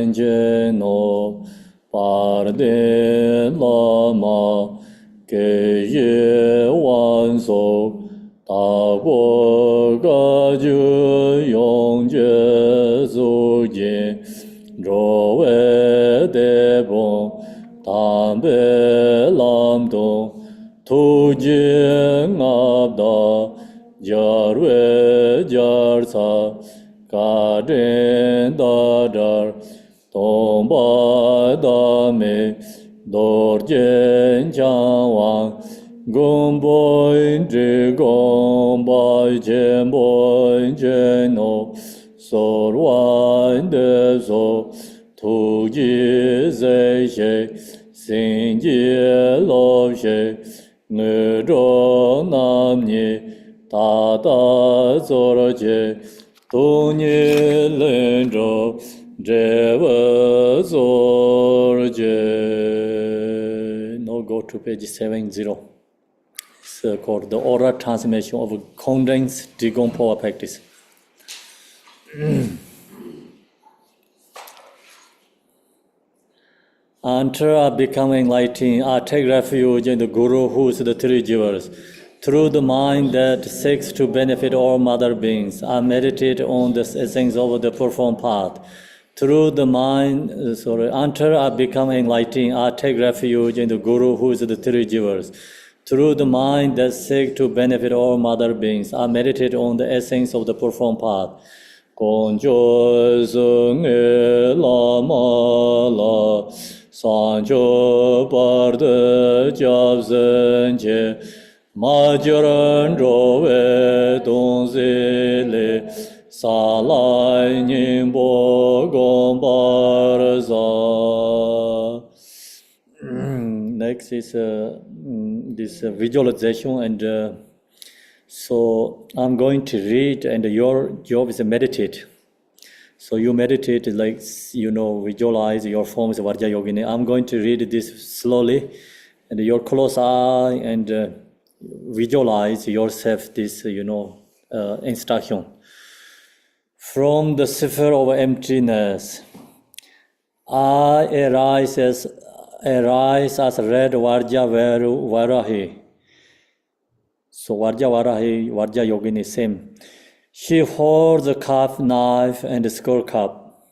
Njeno Parde Lama Geye Wanso Tabo Gaju Yongje Zuje Rowe Debon Tambe Lamdo Tujing Abda Jarwe Jarsa Kadin Dadar Tomba Dame Dorjen Chawang Gumboin Drikung Bai Chenboin Cheno Sorwan Deso Tuji Zeishe Sinji Loshe Ngero Namni Tata Zorje Tuni Lendro Dreva Zorje. Now go to page 70. It's called the oral transmission of condensed Drikung Phowa practice. Until I become enlightened, I take refuge in the Guru who is the three jewels. Through the mind that seeks to benefit all mother beings, I meditate on the essence of the profound path. Through the mind, until I become enlightened, I take refuge in the Guru who is the three jewels. Through the mind that seeks to benefit all mother beings, I meditate on the essence of the profound path. Gonjo Zunge Lama La Sanjo Barde Jabzenje Majoran Rowe Donzele Salai Nimbo Gombarza. Next is this visualization, and so I'm going to read, and your job is to meditate. So you meditate like, visualize your forms of Vajra Yogini. I'm going to read this slowly, and your close eye and visualize yourself this, instruction. From the sphere of emptiness, I arise as red Vajra Varahi. So Vajra Varahi, Vajra Yogini, same. She holds a cup, knife, and a skull cup.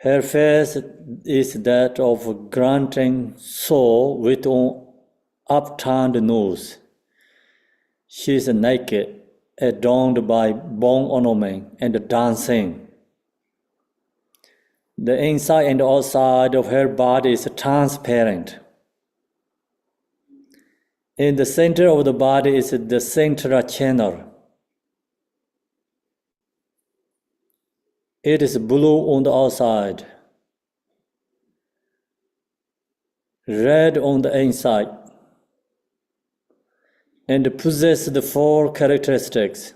Her face is that of a grunting soul with an upturned nose. She is naked, adorned by bone ornament and dancing. The inside and outside of her body is transparent. In the center of the body is the central channel. It is blue on the outside, red on the inside, and possesses the four characteristics.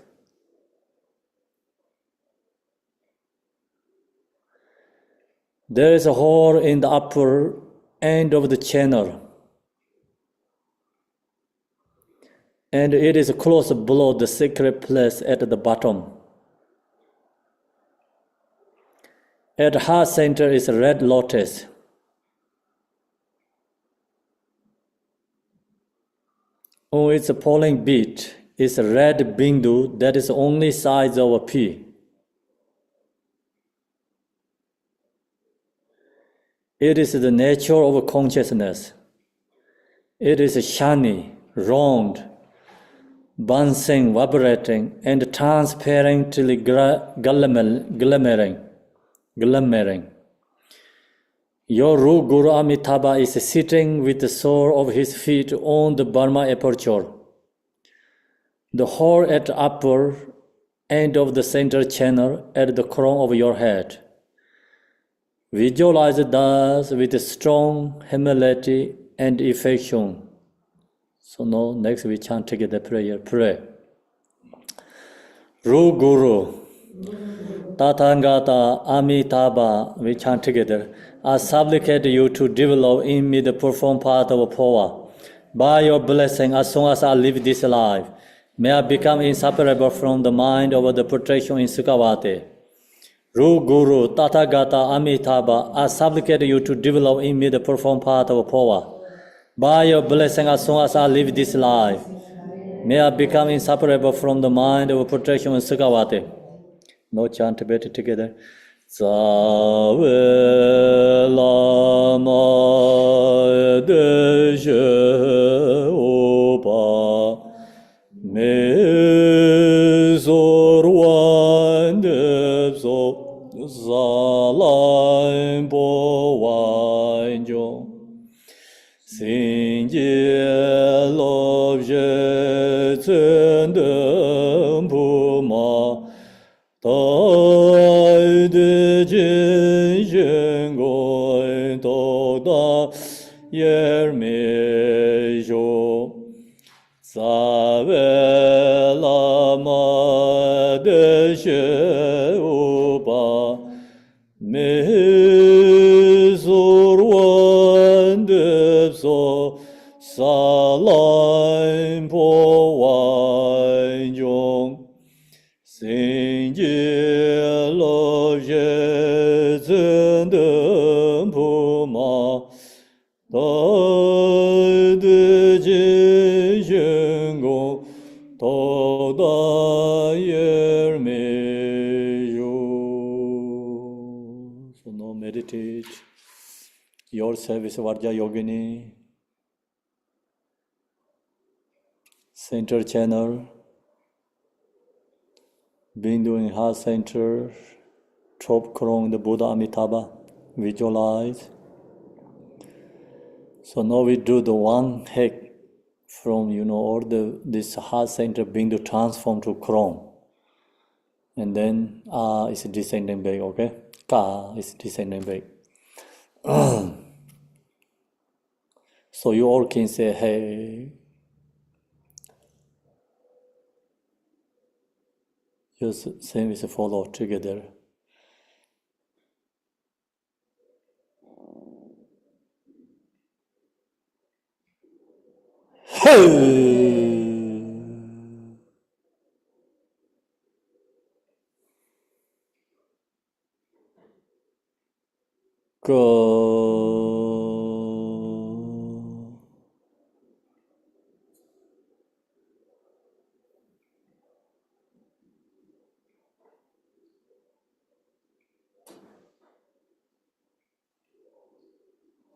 There is a hole in the upper end of the channel, and it is close below the sacred place at the bottom. At the heart center is a red lotus. On its polling bead is a red bindu that is only size of a pea. It is the nature of consciousness. It is shiny, round, bouncing, vibrating, and transparently glimmering. Your Guru Amitabha is sitting with the sole of his feet on the Burma aperture. The hole at the upper end of the center channel at the crown of your head. Visualize thus with strong humility and affection. So now next we chant together prayer. Pray. Ru Guru, Tathagata Amitabha, we chant together. I supplicate you to develop in me the profound path of Phowa. By your blessing, as soon as I live this life, may I become inseparable from the mind of the protection in Sukhavati. Ru Guru, Tathagata Amitabha, I supplicate you to develop in me the profound path of Phowa. By your blessing, as soon as I live this life, may I become inseparable from the mind of protection in Sukhavati. No chant better together. Tsawe lama deshe opa me zorwan depso zalain po wanjo sinje lobje tsendem puma Tai de jin yin goi to da yer me jo Sa ve la ma de she u ba me zur wan de so sa lai po wan jong Sing ye lo ye zhen de pu ma da de jin yin gong to da yer me yu. So now meditate yourself is Varja Yogini, center channel, Bindu in heart center, top crown, the Buddha Amitabha, visualize. So now we do the one heck from, all this heart center Bindu transform to crown. And then it's descending back, okay? Ka is descending back. So you all can say, hey. Just same as follow together. Go.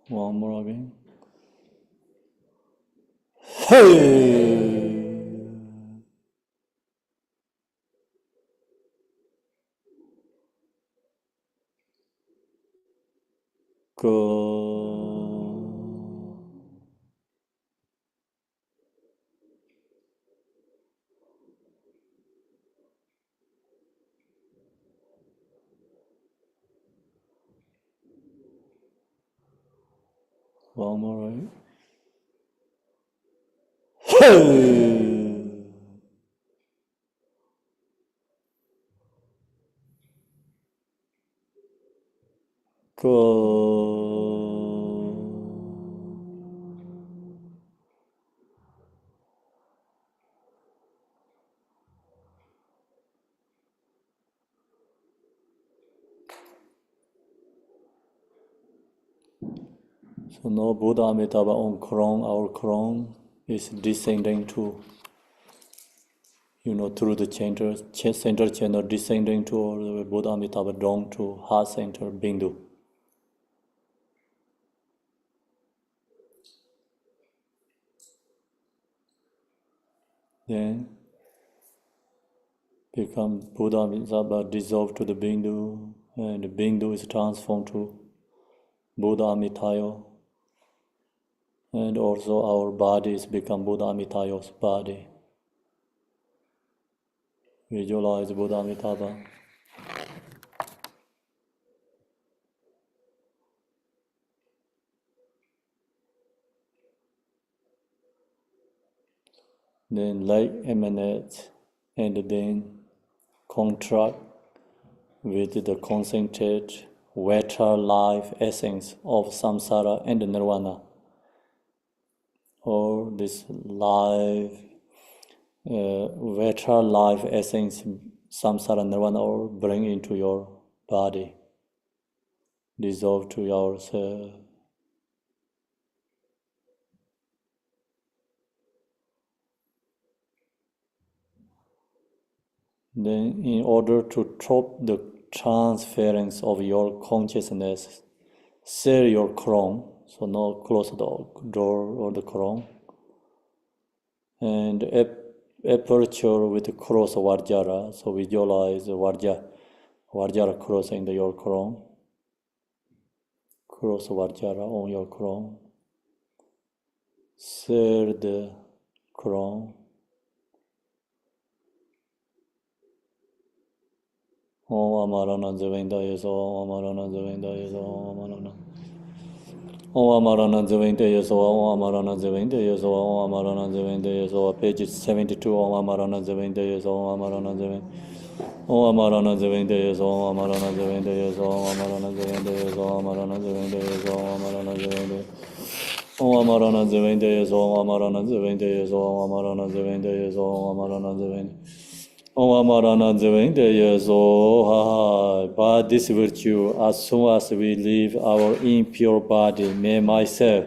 One more again. Go. One more, right? Go. So now Buddha Amitabha on crown, our crown is descending to, through the center channel, descending to the Buddha Amitabha down to heart center Bindu. then become Buddha Amitabha dissolved to the Bindu, and the Bindu is transformed to Buddha Amitayo, and also our bodies become Buddha Amitayo's body. Visualize Buddha Amitabha. Then light emanates and then contract with the concentrated vital life essence of samsara and nirvana. Or this life, vital life essence, samsara nirvana, or bring into your body, dissolve to yourself. Then, in order to stop the transference of your consciousness, seal your crown, so not close the door or the crown, and aperture with the cross Vajra, so visualize Vajra crossing your crown, cross Vajra on your crown, seal the crown. Om Amarana Zavinda Yeso, Om Amarana Zavinda Yeso, Om Amarana. Om Amarana Zavinda Yeso, Om Amarana Zavinda Yeso, Om Amarana Zavinda Yeso, page 72, Om Amarana Zavinda Yeso, Om Amarana Zavinda. Om Amarana Zavinda Yeso, Om Amarana Zavinda Yeso, Om Amarana Zavinda Yeso, Om Amarana Zavinda Yeso, Om Amarana Zavinda. Om Amarana Zavinda Yeso, Om Amarana Zavinda Yeso, Om Amarana Zavinda Yeso, Om Amarana Zavinda. Om Amarana Zavinda Yeso, by this virtue, as soon as we leave our impure body, may myself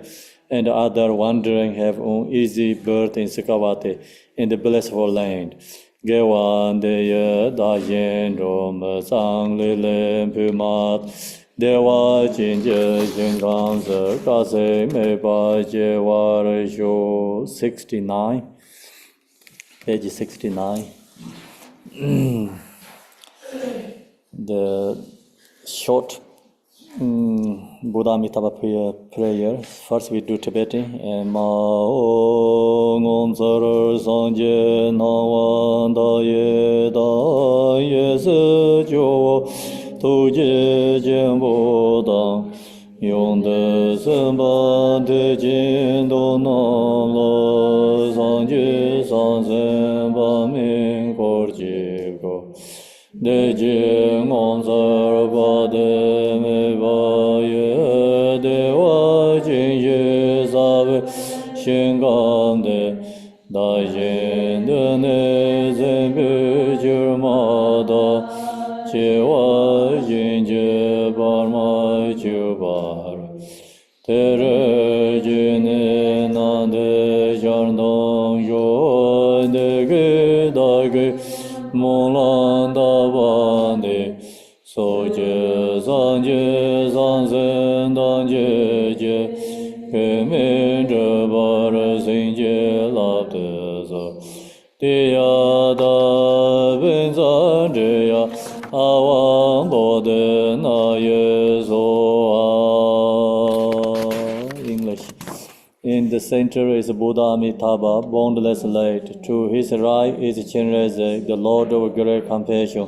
and other wandering have an easy birth in Sakavati, in the blissful land. Gewan Deye Dayen Rom Sang Lilem Pumat Dewa Jinje Jingang Zer Kase Meba Jewa Resho 69, page 69. The short Buddha Amitabha prayer. First we do Tibetan. Ma Om Sar Sanje Nawan Da Ye Da Ye Se Jo Tu Je Jen Bo Dang Yong De Sen Ba De Jin Do Nam La Sanje San Sen Ba Min Kor Ji Go De Jing On Sar Ba De Me Ba Ye De Wa Jin Ye Sa Ve Shin Gang De Da Yin De Ne Zen Bu Jir Ma Da Che Wa Jin Je Bar Ma Ju Bar Te Re Jin Ne Nan De Jar Dong Yo De Ge Da Ge Mon Lan Da Ban De So Je San Je San Sen Dan Je Je Ke Min Je Bar Sin Je Lab De So Di Ya Da Ben San Je Ya Awan Bo De Na Ye So English. In the center is Buddha Amitabha, boundless light. To his right is Chenrezig, the Lord of great compassion.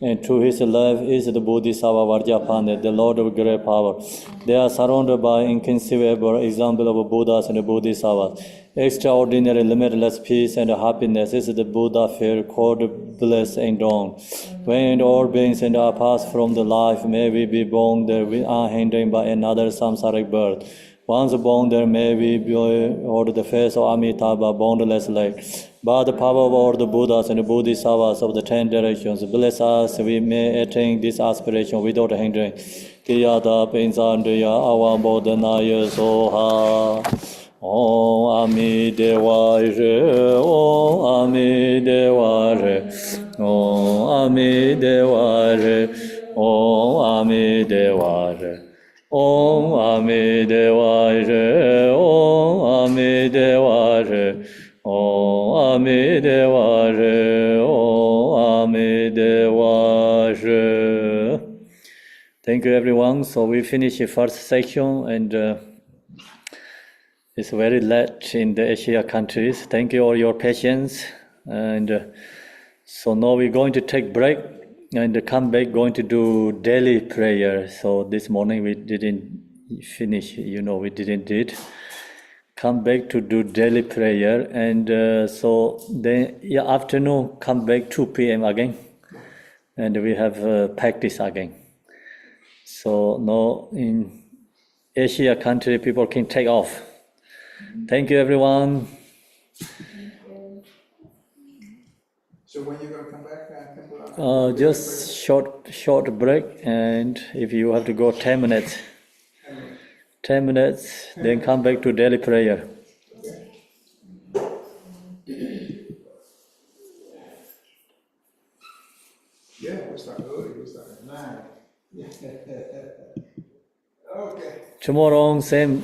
And to his left is the Bodhisattva Vajrapāṇa, the Lord of great power. They are surrounded by inconceivable examples of Buddhas and Bodhisattvas. Extraordinary, limitless peace and happiness is the Buddha feel called bliss and dawn. When all beings are passed from the life, may we be born there unhindered by another samsaric birth. Once born there, may we behold the face of Amitabha, boundless light. By the power of all the Buddhas and Bodhisattvas of the 10 directions, bless us, we may attain this aspiration without hindering. Kiyata Pinsandriya Avam Bodhanaya Soha. Om Ami Devare, Om Ami Devare, Om Ami Devare, Om Ami Devare. Om Ami Devare, Om Ami Devare, Om Amideva Re, Om Amideva Re. Thank you, everyone. So we finish the first section, and it's very late in the Asia countries. Thank you all your patience. And so now we're going to take break and come back, going to do daily prayer. So this morning we didn't finish, we didn't did. Come back to do daily prayer, and so then afternoon come back 2 p.m. again, and we have practice again. So now in Asia country people can take off. Thank you, everyone. So when you gonna come back, Khenpo? Just short break, and if you have to go 10 minutes, 10 minutes, then come back to daily prayer. Yeah, we start early. We start at 9. Okay. Tomorrow, same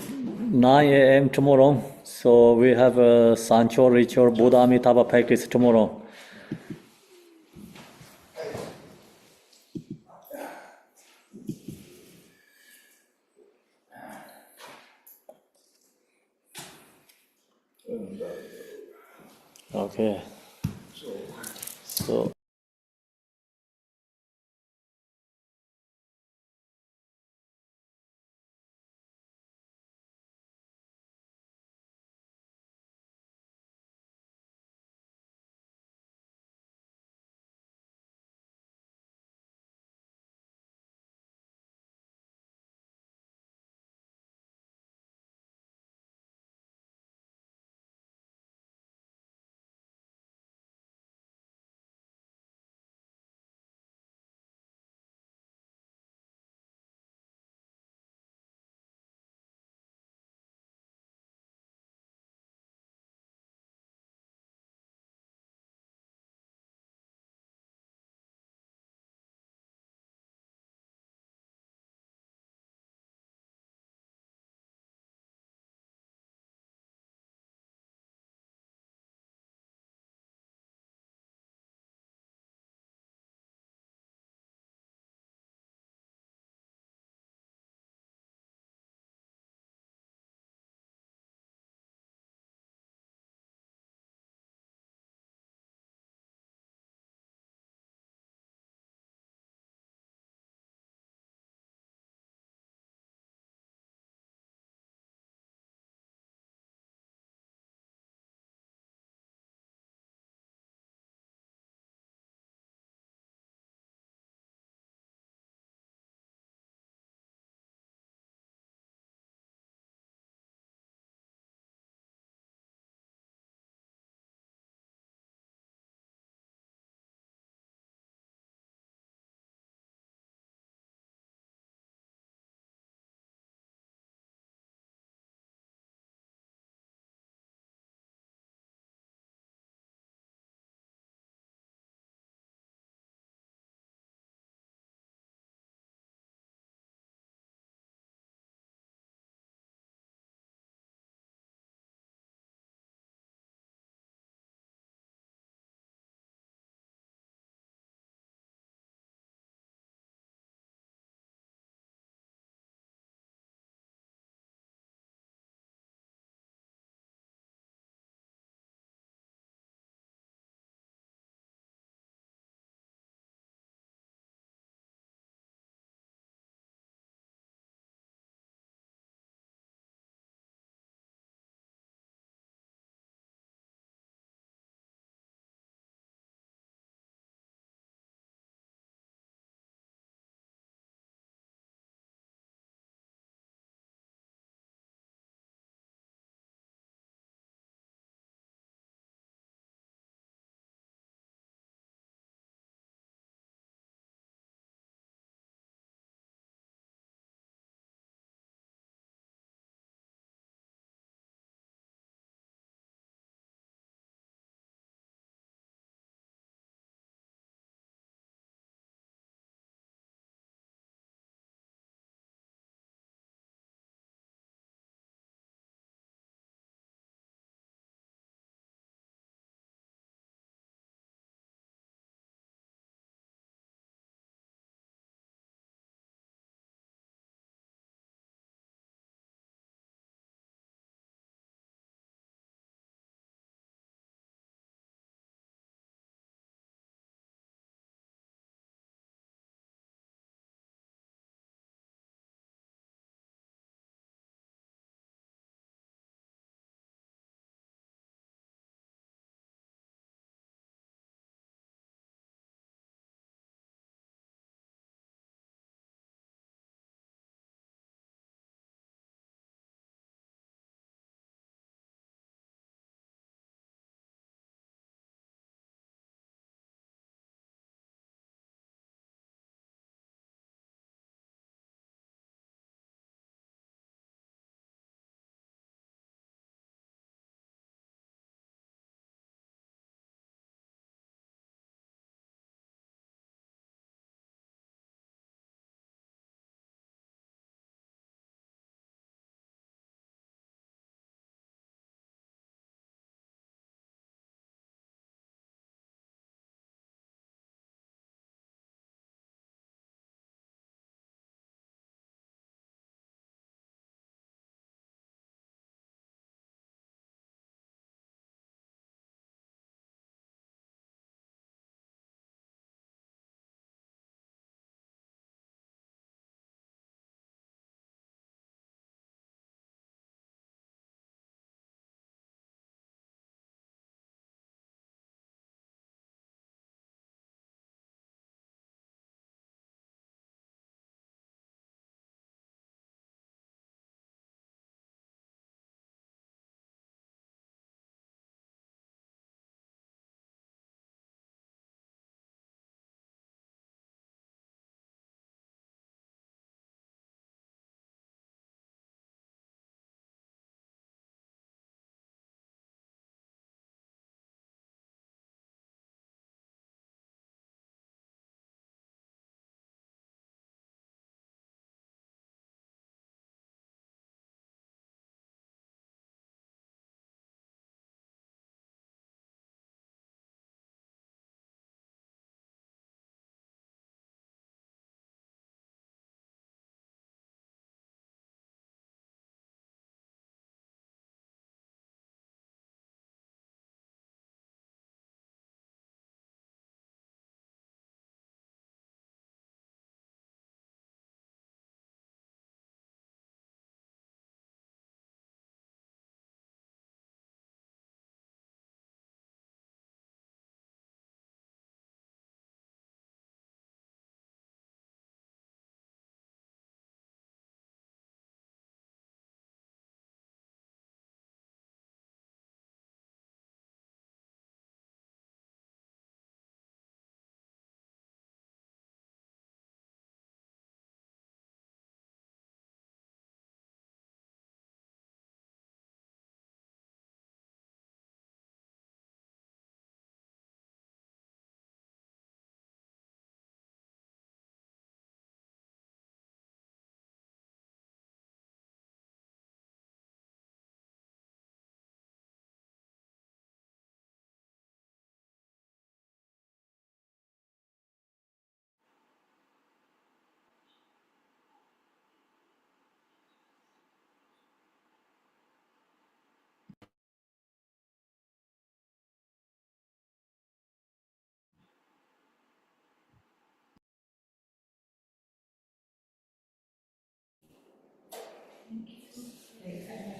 9 a.m. tomorrow. So we have a Sancho ritual, Buddha Amitabha practice tomorrow. Okay. So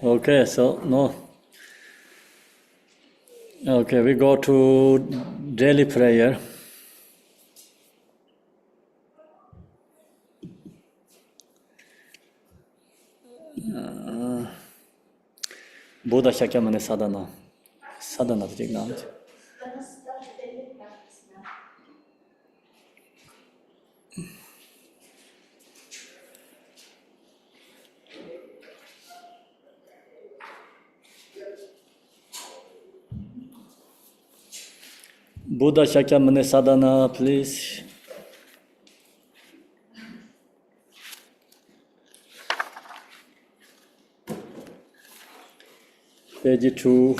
Okay, so no. Okay, we go to daily prayer. Buddha Shakyamuni sadhana. Sadhana to acknowledge. Let us start the daily practice now. Buddha Shakyamuni sadhana, please. Page 2.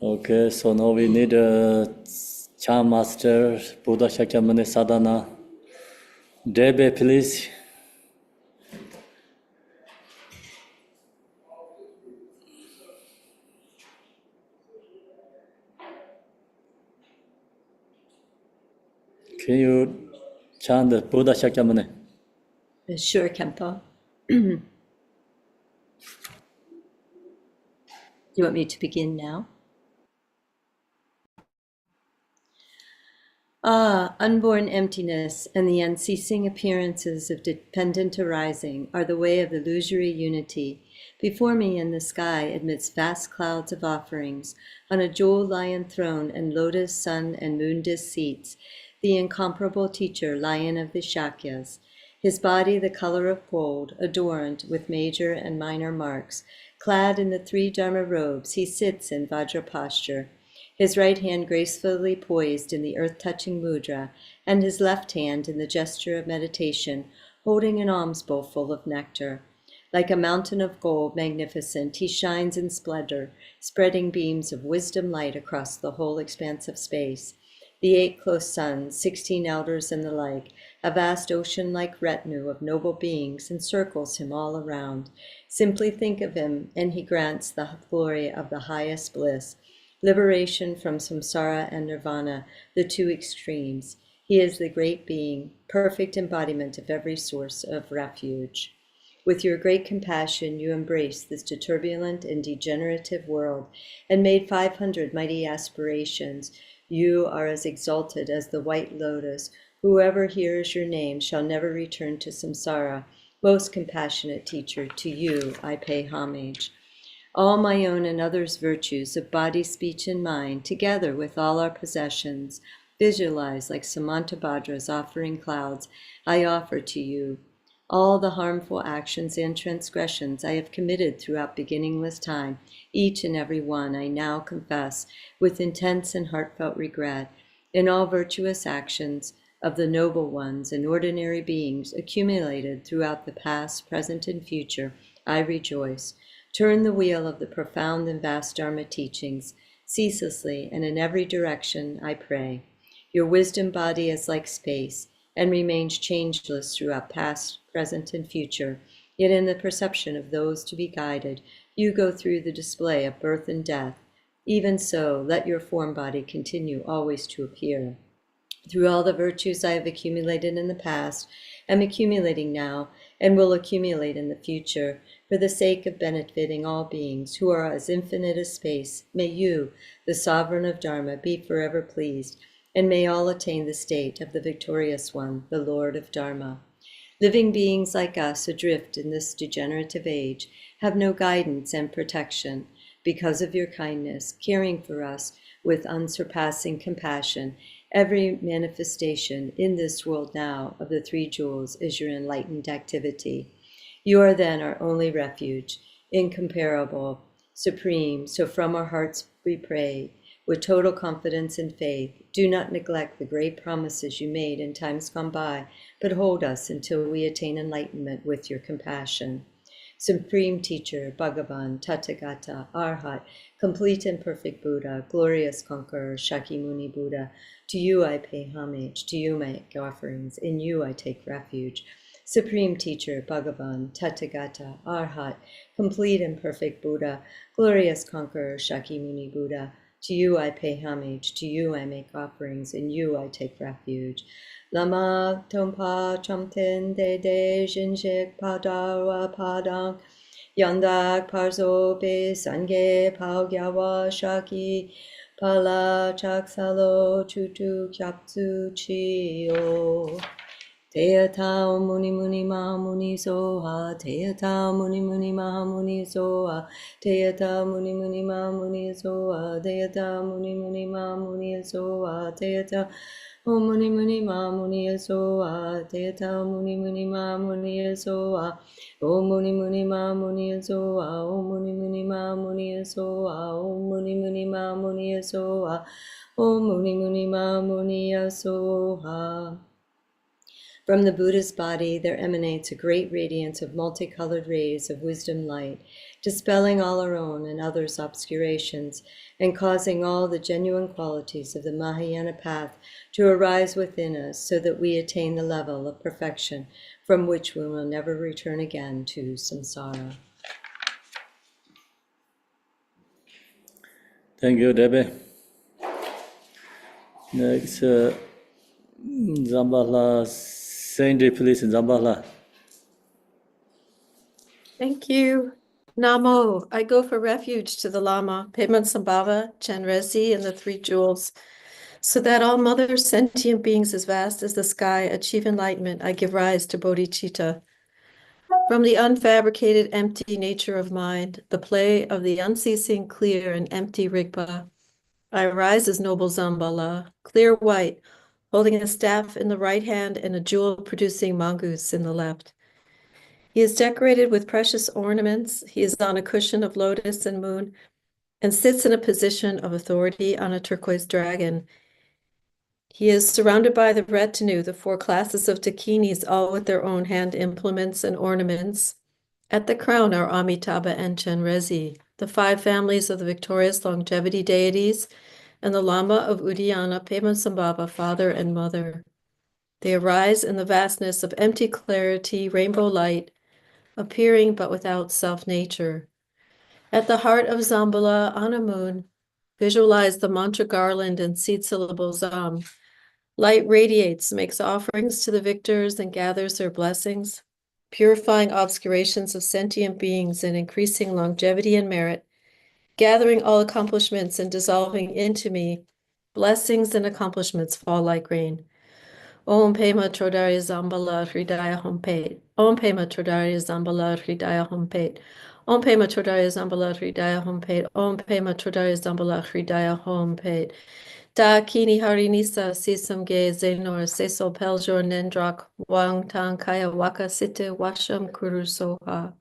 Okay, so now we need a Chan Master, Buddha Shakyamuni sadhana. Debe, please. Can you chant the Buddha Shakyamuni? Sure, Khenpo. Do you want me to begin now? Ah, unborn emptiness and the unceasing appearances of dependent arising are the way of illusory unity. Before me in the sky, amidst vast clouds of offerings, on a jewel lion throne and lotus, sun, and moon disk seats, the incomparable teacher, lion of the Shakyas, his body the color of gold, adorned with major and minor marks, clad in the 3 Dharma robes, he sits in Vajra posture, his right hand gracefully poised in the earth-touching mudra, and his left hand in the gesture of meditation, holding an alms bowl full of nectar. Like a mountain of gold, magnificent, he shines in splendor, spreading beams of wisdom light across the whole expanse of space. The 8 close suns, 16 elders and the like, a vast ocean-like retinue of noble beings encircles him all around. Simply think of him, and he grants the glory of the highest bliss, liberation from samsara and nirvana, the 2 extremes. He is the great being, perfect embodiment of every source of refuge. With your great compassion, you embraced this turbulent and degenerative world and made 500 mighty aspirations. You are as exalted as the white lotus. Whoever hears your name shall never return to samsara. Most compassionate teacher, to you I pay homage. All my own and others' virtues of body, speech, and mind, together with all our possessions, visualized like Samantabhadra's offering clouds, I offer to you. All the harmful actions and transgressions I have committed throughout beginningless time, each and every one I now confess with intense and heartfelt regret. In all virtuous actions of the noble ones and ordinary beings accumulated throughout the past, present, and future, I rejoice. Turn the wheel of the profound and vast Dharma teachings, ceaselessly and in every direction, I pray. Your wisdom body is like space, and remains changeless throughout past, present, and future, yet in the perception of those to be guided, you go through the display of birth and death. Even so, let your form body continue always to appear. Through all the virtues I have accumulated in the past, am accumulating now, and will accumulate in the future, for the sake of benefiting all beings who are as infinite as space, may you, the sovereign of Dharma, be forever pleased, and may all attain the state of the victorious one, the Lord of Dharma. Living beings like us, adrift in this degenerative age, have no guidance and protection. Because of your kindness, caring for us with unsurpassing compassion, every manifestation in this world now of the 3 jewels is your enlightened activity. You are then our only refuge, incomparable, supreme. So from our hearts we pray, with total confidence and faith, do not neglect the great promises you made in times gone by, but hold us until we attain enlightenment with your compassion. Supreme Teacher, Bhagavan, Tathagata, Arhat, complete and perfect Buddha, glorious conqueror, Shakyamuni Buddha, to you I pay homage, to you make offerings, in you I take refuge. Supreme Teacher, Bhagavan, Tathagata, Arhat, complete and perfect Buddha, glorious conqueror, Shakyamuni Buddha, To you I pay homage, to you I make offerings, in you I take refuge. Lama Tompa Chomten De Jinshik Padarwa Padang Yandak Parzo Be Sange Paugyawa Shaki Pala Chaksalo Chutu Kyapsu Chio. Teata muni muni maha muni soha, teata muni muni maha muni soha, teata muni muni maha muni soha, teata muni muni maha muni soha, teata muni muni maha muni soha, teata muni muni maha muni soha, om muni muni maha muni soha, om muni muni maha muni soha, om muni muni maha muni soha, om muni muni maha muni soha. From the Buddha's body there emanates a great radiance of multicolored rays of wisdom light, dispelling all our own and others' obscurations, and causing all the genuine qualities of the Mahayana path to arise within us, so that we attain the level of perfection from which we will never return again to samsara. Thank you, Debbie. Next, Zambala, Saint please, Zambala. Thank you. Namo, I go for refuge to the Lama, Pema Chenrezig, and the Three Jewels, so that all mother sentient beings as vast as the sky achieve enlightenment. I give rise to bodhicitta. From the unfabricated, empty nature of mind, the play of the unceasing, clear, and empty Rigpa, I rise as noble Zambala, clear white, holding a staff in the right hand and a jewel-producing mongoose in the left. He is decorated with precious ornaments. He is on a cushion of lotus and moon and sits in a position of authority on a turquoise dragon. He is surrounded by the retinue, the 4 classes of dakinis, all with their own hand implements and ornaments. At the crown are Amitabha and Chenrezig, the 5 families of the victorious longevity deities, and the Lama of Udiyana, Pema father and mother. They arise in the vastness of empty clarity, rainbow light, appearing but without self-nature. At the heart of Zambala, on a moon, visualize the mantra garland and seed syllable Zam. Light radiates, makes offerings to the victors, and gathers their blessings, purifying obscurations of sentient beings and increasing longevity and merit, gathering all accomplishments and dissolving into me. Blessings and accomplishments fall like rain. Om Pema Chodari Zambala Hridaya Hompet. Om Pema Chodari Zambala Hridaya Hompet. Om Pema Chodari Zambala Hridaya Hompet. Om Pema Chodari Zambala Hridaya Hompet. Da Kini Harinisa Sisam Ge Zenor Seso Peljor Nendrak Wang Tang Kaya Waka Site Washam Kuru Soha.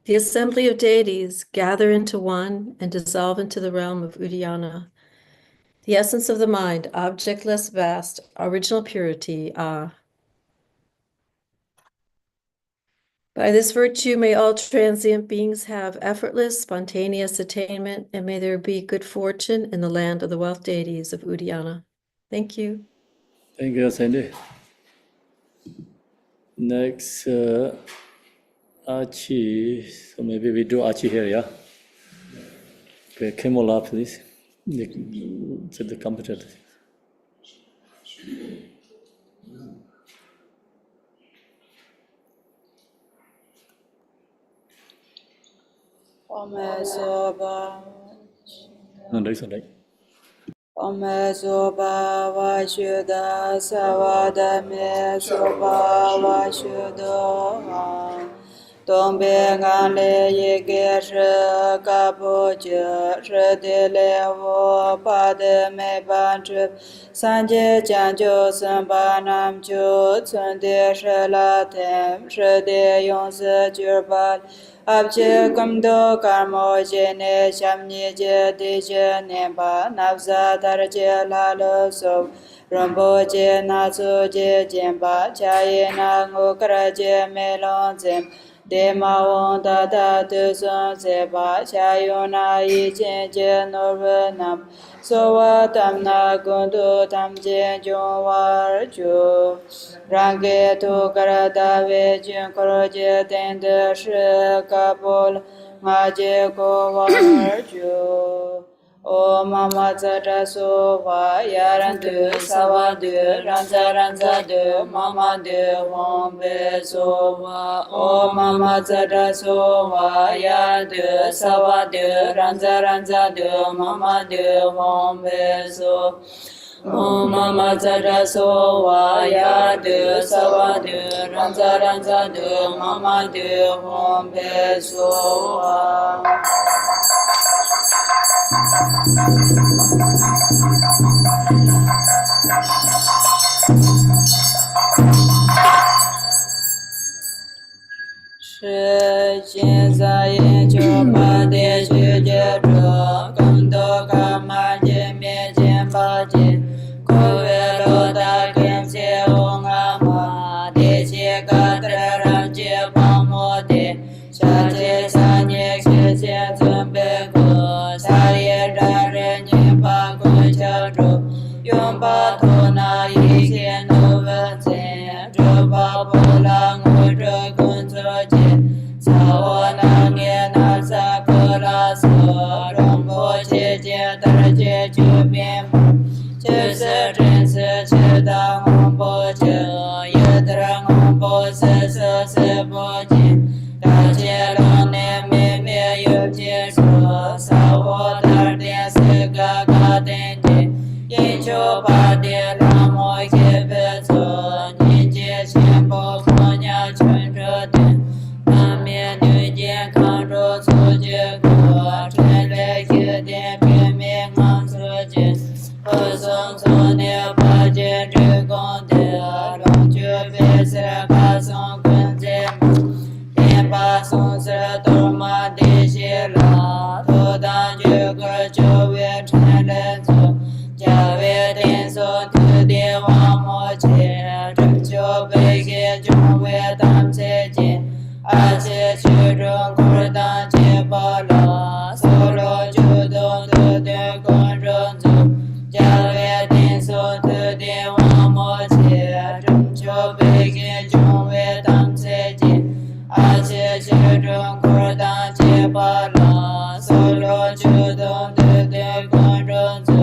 The assembly of deities gather into one and dissolve into the realm of Udiyana. The essence of the mind, objectless, vast, original purity, By this virtue, may all transient beings have effortless, spontaneous attainment, and may there be good fortune in the land of the wealth deities of Udiyana. Thank you. Thank you, Sandy. Next, Archie. So maybe we do Archie here, yeah? Okay, Khenmo, please. To the computer. Ome soba. No, that's all right. Ome soba wa shuda sawada me soba wa shudo. Tombe ngale yege she kapo je she de le wo pa de me ban trip sanje chanjo samba nam chu chun de she la tem she de yong se jurbal abje kamdo karmo je ne shamni je de je ne ba navza dar je la lo so Rinpoche na tsu je jemba chaye na ngukara je melon zem De ma wong da da tu sun se ba cha yu na yi chen je no re nam so wa tam na gun tu tam je jung wa ju rang ge tu kara da we jun koro je ten de shi ka pol ma je ko wa ju O mama zara so wa yarandu savadu ranza ranza du mama du hombe so wa. O mama zara so wa yarandu savadu ranza ranza du mama du hombe so. O mama zara so wa yarandu savadu ranza ranza du mama du hombe so wa. Shi jin za yin jiu pa de xu jie zhe, gong do ka ma jin mi jin pa jin, ku we lo da kin xie wu nga ma, de xie ka tre ran jie pa mo de, sha jie sa nye xie xie zun bei gu, sa ye ra re nye pa gu qiao zhu, yong pa tu na yi xie nu wen zin, zhu pa pu la ngu zhe kun zu jie, sa wo na nye na sa ku la su, rong po qie jie dar jie ju min mu, qi si zhen si qi da ngon po qi, ye dar ngon po si si si po jin, da jie long ne mi mi yu jie su, sa wo dar dian si ga ga dian jin, yin chu pa di la mo qi pe zu, yin jie qian po fu nya chun zhe dian, nam mian nu jian kang zhu cu jie gu, chen le qi dian pi mi ngang su jin, he song cu ne pa jin zhi gong de, long ju pi si ka song kun jie mu, lin pa song si du ma di xi la, tu dan ju ge ju we chen le zu, jia we din song tu di wang mo qi, zhen ju bei ge zhong we dam ce jin, a qi qu zhong ku dan jie pa la, so lo ju dong tu di gong zhong zu, jia we din song tu di wang mo qi, zhen ju bei ge zhong we dam ce jin, a qi qu zhong ku dan jie pa la, so lo ju dong tu di gong zhong zu,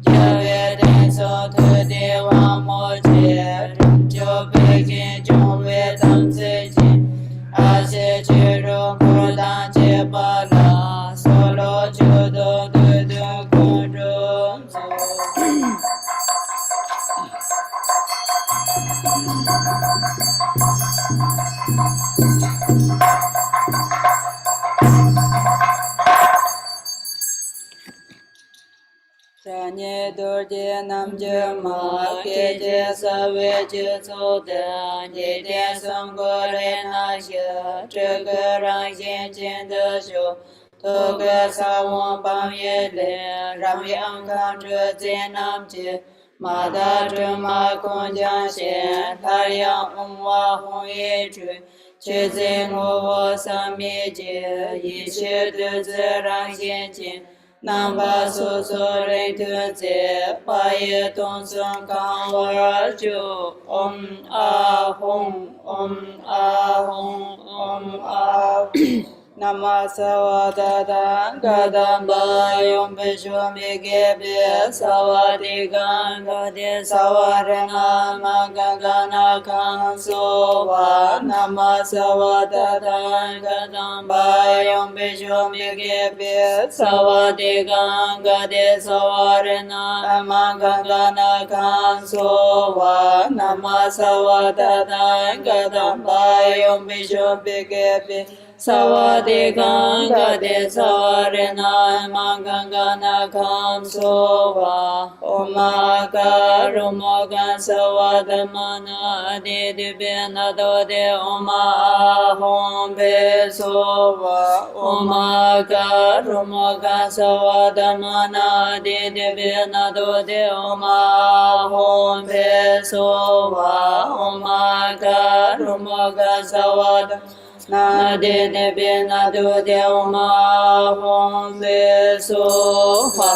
jia we din song tu di wang mo qi, zhen ju bei ge zhong we dam ce jin, a qi qu zhong ku dan jie pa la, so lo ju dong tu di gong zhong zu. Sanye dorje namje ma keje sawe je de, ye dian song go re na xie, zhe ge rang yin jin de xiu, tu ge sa wang bang ye le, ram yang kang zhe jin nam je, ma da zhe ma kong jiang xian, ta yang wa hong ye zhu, qi zi ngu wo san mi jie, yi qi de zi rang yin jin, nam ba su su ren tu zi, pa ye dong sun kang wa ju, a hong, a hong, a Nama sawa da da ga da ba yom pe shu mi ge pe sawa di gan ga de sawa re na ma ga ga na kan so wa nama sawa da da ga da ba yom pe shu mi ge pe sawa di gan ga de sawa re na ma ga ga na kan so wa nama sawa da da ga da ba yom pe shu mi ge pe sawa de ganga de sawa re na ma ganga na kam so wa oma ka rumo gan sawa de mana de de be na do de oma hom be so wa oma ka rumo gan sawa de mana de de be na do de oma hom be so wa oma ka rumo gan sawa de na de ne be na do de ma hong be so ha.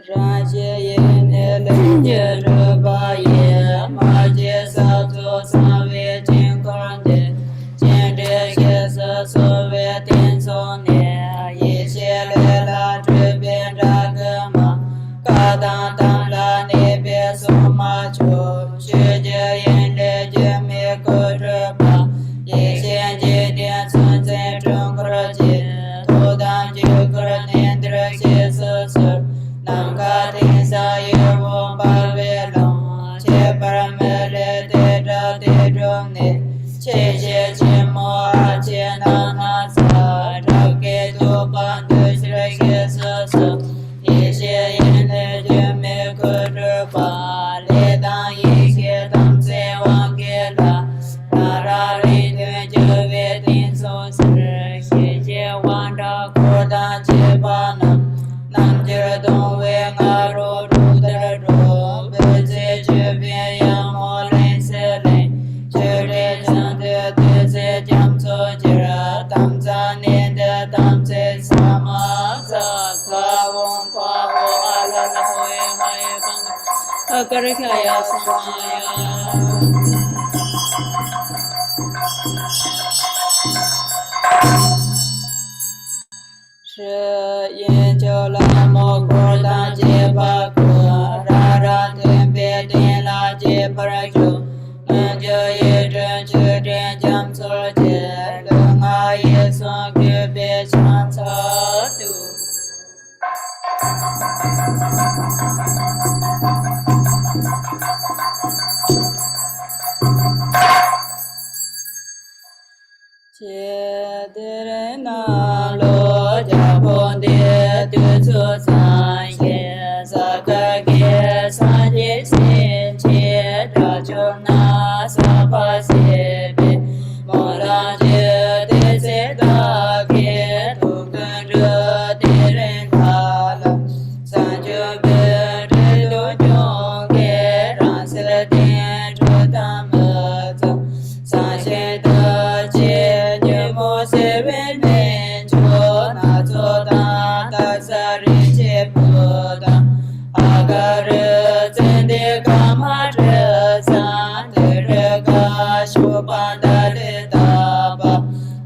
Raje Ele Rubaye Maje Sato Save Jinkorande Jinde Gesa Sove Tinsone Yishele La Tribin Ragama Kadan Tamla Nebe Somacho Shuje Yende Jeme Kodruba Yishen Jidin Sunzen Chunkraji Todam Jukran Indra Shesasur Namkatin Sayurvum Bhavelam Che Paramele Tedra Tedrumni Che Che Che Moa Che Nanasa Rake Tupandu Shrike Sasa Yeshe Yene Jeme Kudrupa Ledan Yike Tamse Wangela Narari Tujuve Tin Sosir Che Wanda Kodan Chepanam Namjir Dongwe Ngaro Rudra Beze Jubin Yamolen Selen Chure Chante Tse Gamtso Jira Tamza Nende Tamse Samasa Kawon Paho Alala Hoye Haye Bang Akarakaya Samaya Yin Chola Mokorda Jepa Rara Tempe Tin La Jepara Ju Manjo Ye Dren Chudren Jam Sorje Lunga Ye Son Kube Chan Sa Tu Che Dere Na Lo Japon De Tu Tsu San Ye Saka Ge San Ye Sin Che Da Chum Na Sa Pa Se Be Mo Lan Je De Se Da Ge Tu Kun Ru De Ren Ka La San Ju Be De Lu Jong Ge Ran Se Le Den Chu Tam Me Tsa San Shen Da Je Nyu Mo Se Ren Men Cho Na Cho Da Da Sa Ri Che Pu Da Aga Re Zen De Ka Ma Re San De Re Ga Shu Pan Da De Da Ba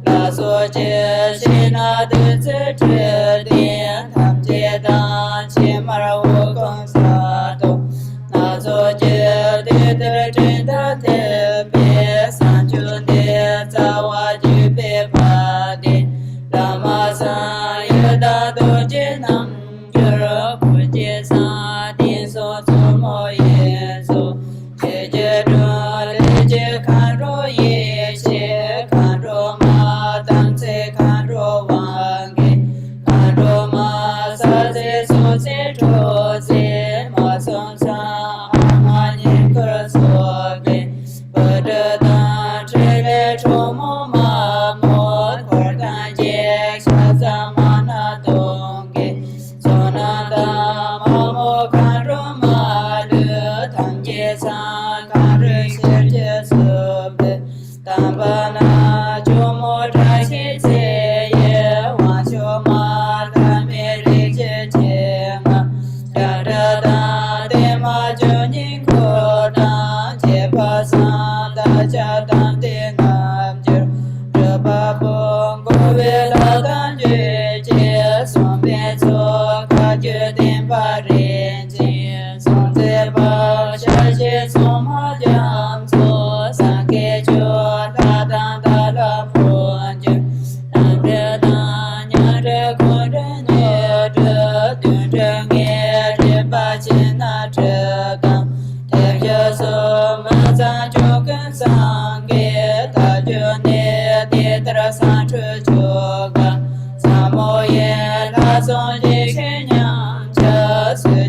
La So Je Shi Na De Tse Tre Dien Tam Je Dan Chi Ma Ra Wu Kong Sa Do Na So Je De De Trin Da Te Pe San Chun De Tsa Wa Ju Pe Pa De Lama San Yu Da Do Je Nam Jur Pu Je Sa Din So Tsu Mo Ye So Je Je Du Le Je Kan Ro Ye She Kan Ro Ma Tam Tse Kan Ro Wang Ge Kan Ro Ma Sa Se So Se Tro Se Ma Song Sa Ma Nyen Kar So Ge Pa De Dan Tre Le Cho Mo Ma Mo Kor Dan Je Sha Sa Ma Na Dong Ge So Na Da Ma Mo Kan Ro Ma Le Tam Je San Kan Re She Je So Be Tam Pa Na Cho Mo Tra Shi Se Ye Wan Cho Ma Kan Me Re Che Che Ma Ya Da Da De Ma Jo Nyin Ko Dan Je Pa San Da Cha Dan De Nam Jir Re Pa Bong Go Ve La Dan Jue Che Son Pe So Ka Ju Din Pa Rin Jin Son Tse Pa Sha She Son Ma Jam So San Ke Cho Da Dan Da La Pon Ju Nam Re Dan Nya Re Kun Re Ne Re Dun Re Nge Re Pa Chin Na Tre Dam Te Pye So Ma Zan Chu Kun Sang Ge Ta Ju Ne De Tra San Chu Chu Ga Sa Mo Ye La Son Ji Shen Yang Che Su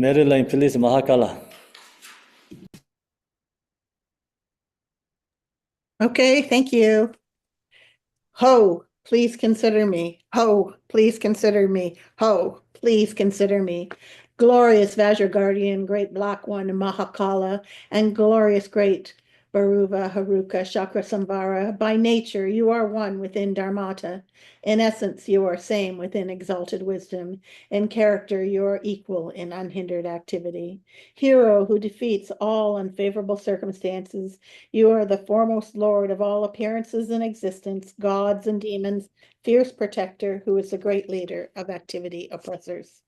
Maryland, please, Mahakala. Okay, thank you. Ho, please consider me. Ho, please consider me. Ho, please consider me. Glorious Vajra Guardian, great Black One, Mahakala, and glorious great Baruva, Haruka, Chakra Samvara. By nature, you are one within Dharmata. In essence, you are same within exalted wisdom. In character, you are equal in unhindered activity. Hero who defeats all unfavorable circumstances, you are the foremost lord of all appearances in existence, gods and demons, fierce protector who is the great leader of activity oppressors.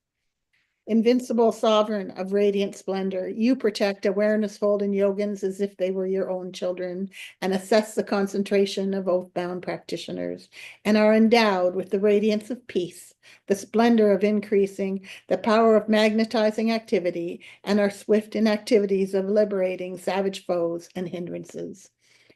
Invincible sovereign of radiant splendor, you protect awareness-holding yogins as if they were your own children and assess the concentration of oath-bound practitioners and are endowed with the radiance of peace, the splendor of increasing, the power of magnetizing activity, and are swift in activities of liberating savage foes and hindrances.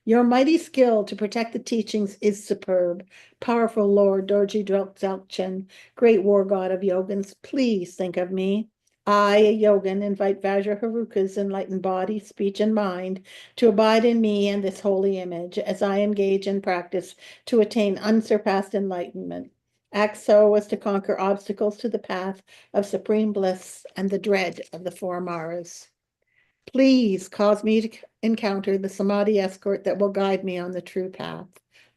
Your mighty skill to protect the teachings is superb. Powerful Lord Dorji Dzogchen, great war god of yogins, please think of me. I, a yogin, invite Vajra Haruka's enlightened body, speech, and mind to abide in me and this holy image as I engage in practice to attain unsurpassed enlightenment. Act so as to conquer obstacles to the path of supreme bliss and the dread of the four Maras. Please cause me to encounter the samadhi escort that will guide me on the true path.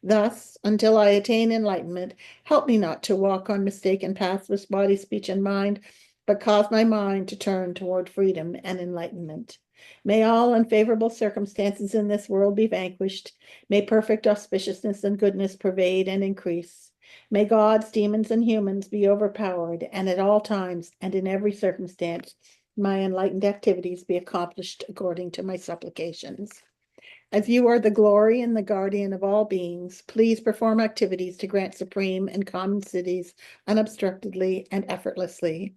Thus, until I attain enlightenment, help me not to walk on mistaken paths with body, speech, and mind, but cause my mind to turn toward freedom and enlightenment. May all unfavorable circumstances in this world be vanquished. May perfect auspiciousness and goodness pervade and increase. May gods, demons, and humans be overpowered, and at all times and in every circumstance, my enlightened activities be accomplished according to my supplications. As you are the glory and the guardian of all beings, please perform activities to grant supreme and common cities unobstructedly and effortlessly.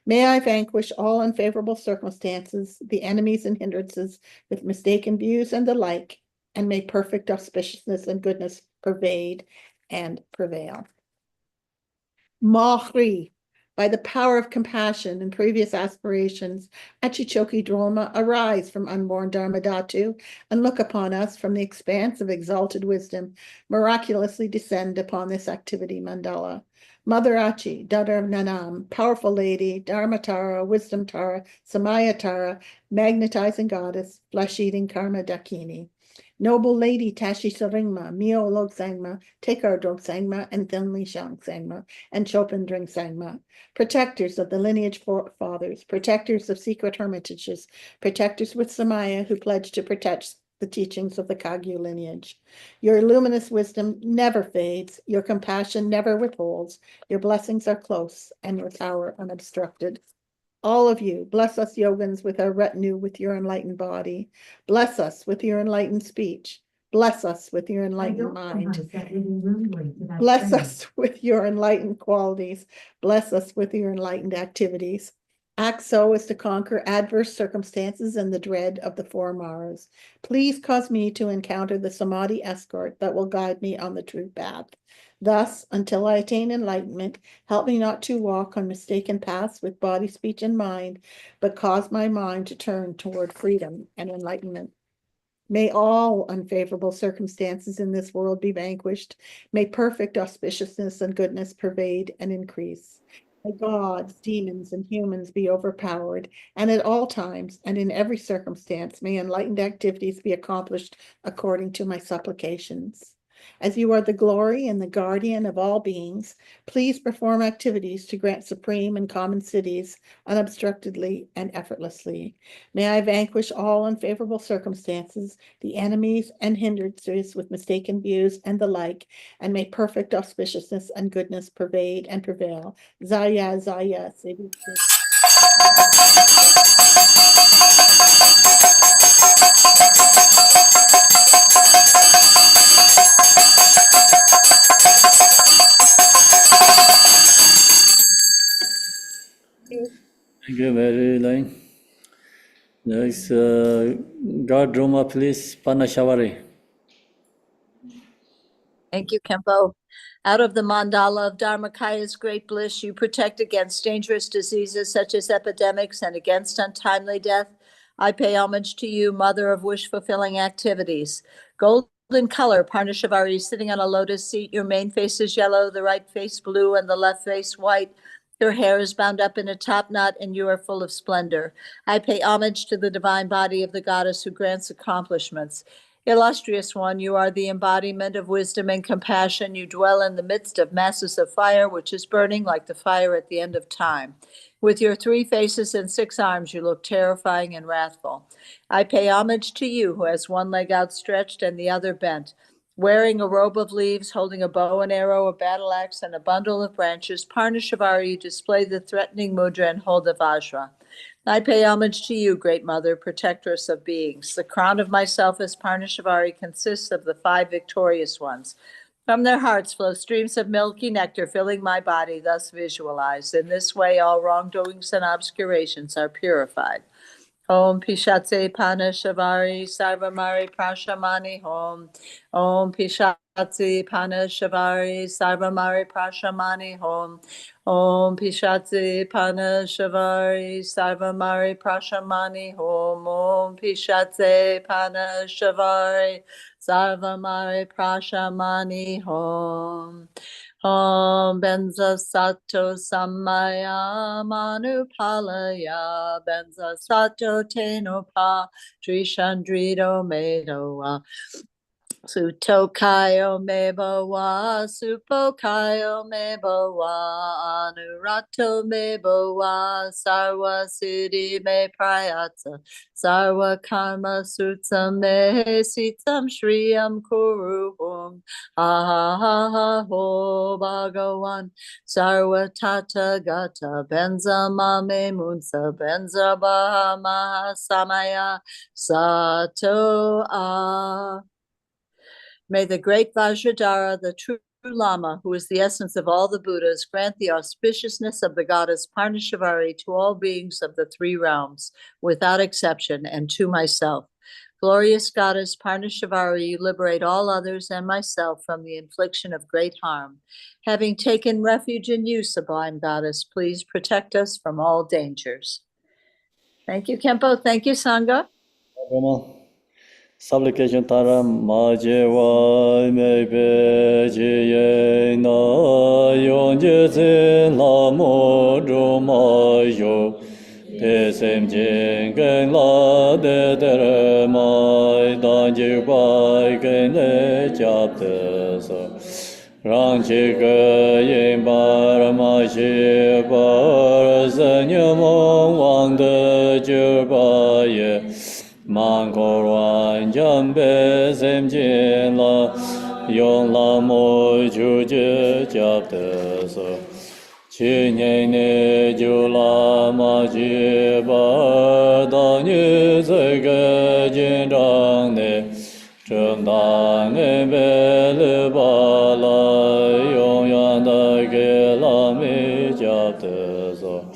May I vanquish all unfavorable circumstances, the enemies and hindrances with mistaken views and the like, and may perfect auspiciousness and goodness pervade and prevail. Mahri, by the power of compassion and previous aspirations, Achichoki Droma, arise from unborn Dharmadhatu and look upon us from the expanse of exalted wisdom, miraculously descend upon this activity mandala. Mother Achi, daughter of Nanam, powerful lady, Dharmatara, wisdom Tara, Samaya Tara, magnetizing goddess, flesh-eating Karma Dakini. Noble lady Tashi Saringma, Mio Log Sangma, Tekar Drog Sangma, and Thinli Shang Sangma, and Chopin Drink Sangma. Protectors of the lineage fathers, protectors of secret hermitages, protectors with Samaya who pledge to protect the teachings of the Kagyu lineage. Your luminous wisdom never fades, your compassion never withholds, your blessings are close, and your power unobstructed. All of you, bless us yogins with our retinue with your enlightened body. Bless us with your enlightened speech. Bless us with your enlightened mind. Bless us with your enlightened qualities. Bless us with your enlightened activities. Act so as to conquer adverse circumstances and the dread of the four Maras. Please cause me to encounter the Samadhi escort that will guide me on the true path. Thus, until I attain enlightenment, help me not to walk on mistaken paths with body, speech, and mind, but cause my mind to turn toward freedom and enlightenment. May all unfavorable circumstances in this world be vanquished. May perfect auspiciousness and goodness pervade and increase. May gods, demons, and humans be overpowered, and at all times and in every circumstance, may enlightened activities be accomplished according to my supplications. As you are the glory and the guardian of all beings, please perform activities to grant supreme and common cities unobstructedly and effortlessly. May I vanquish all unfavorable circumstances, the enemies and hindrances with mistaken views and the like, and may perfect auspiciousness and goodness pervade and prevail. Zaya, Zaya, Sevi. Thank you very much. Next, God Roma, please, Panashavari. Thank you, Khenpo. Out of the mandala of Dharmakaya's great bliss, you protect against dangerous diseases such as epidemics and against untimely death. I pay homage to you, mother of wish-fulfilling activities. Golden color, Parnashavari, sitting on a lotus seat. Your main face is yellow, the right face blue, and the left face white. Your hair is bound up in a top knot, and you are full of splendor. I pay homage to the divine body of the goddess who grants accomplishments. Illustrious one, you are the embodiment of wisdom and compassion. You dwell in the midst of masses of fire, which is burning like the fire at the end of time. With your 3 faces and 6 arms, you look terrifying and wrathful. I pay homage to you, who has 1 leg outstretched and the other bent. Wearing a robe of leaves, holding a bow and arrow, a battle axe, and a bundle of branches, Parnashavari, you display the threatening mudra and hold the vajra. I pay homage to you, Great Mother, protectress of beings. The crown of myself as Parnashavari consists of the 5 victorious ones. From their hearts flow streams of milky nectar, filling my body, thus visualized. In this way, all wrongdoings and obscurations are purified. Om Pishatse Panashavari Sarvamari Prashamani Hom. Om Pishatse Panashavari Sarvamari Prashamani Hom. Om Pishatse Panashavari Sarvamari Prashamani Hom. Om Pishatse Panashavari Sarvamari Prashamani Hom. Om Benza Sato Samaya Manupalaya Benza Sato Tenupa Trishandrido Medoa Sutokayo Mebowa Supokayo Mebowa Anurato Mebowa Sarwa Siddhi Me Prayatsa Sarwa Karma Sutsam Me Sitam Shriyam Kuruhum Ha ha ha ha ho Bhagawan Sarwa Tata Gata Benza Mame Munsa Benza Bahama Samaya Sato A. May the great Vajradhara, the true Lama, who is the essence of all the Buddhas, grant the auspiciousness of the goddess Parnashavari to all beings of the 3 realms, without exception, and to myself. Glorious goddess Parnashavari, you liberate all others and myself from the infliction of great harm. Having taken refuge in you, sublime goddess, please protect us from all dangers. Thank you, Khenpo. Thank you, Sangha. Roma. Supplication Tara Majewa Mebe Jiye Na Yon Jizin La Mo Roma Yo Te Sem Jin Gen La De Tere Mai Dan Ji Bai Gen Ne Chap Te So Rang Chi Ge Yin Bar Ma Shi Bar Sen Ye Mong Wang De Ji Ba Ye Mang Koran Jambe Sem Jin La Yong La Mo Ju Je Jap Te So Chi Nye Ne Ju La Ma Ji Ba Da Nyu Ze Ge Jin Rang Ne Chum Dang E Be Le Ba La Yong Yan Da Ge La Mi Jap Te So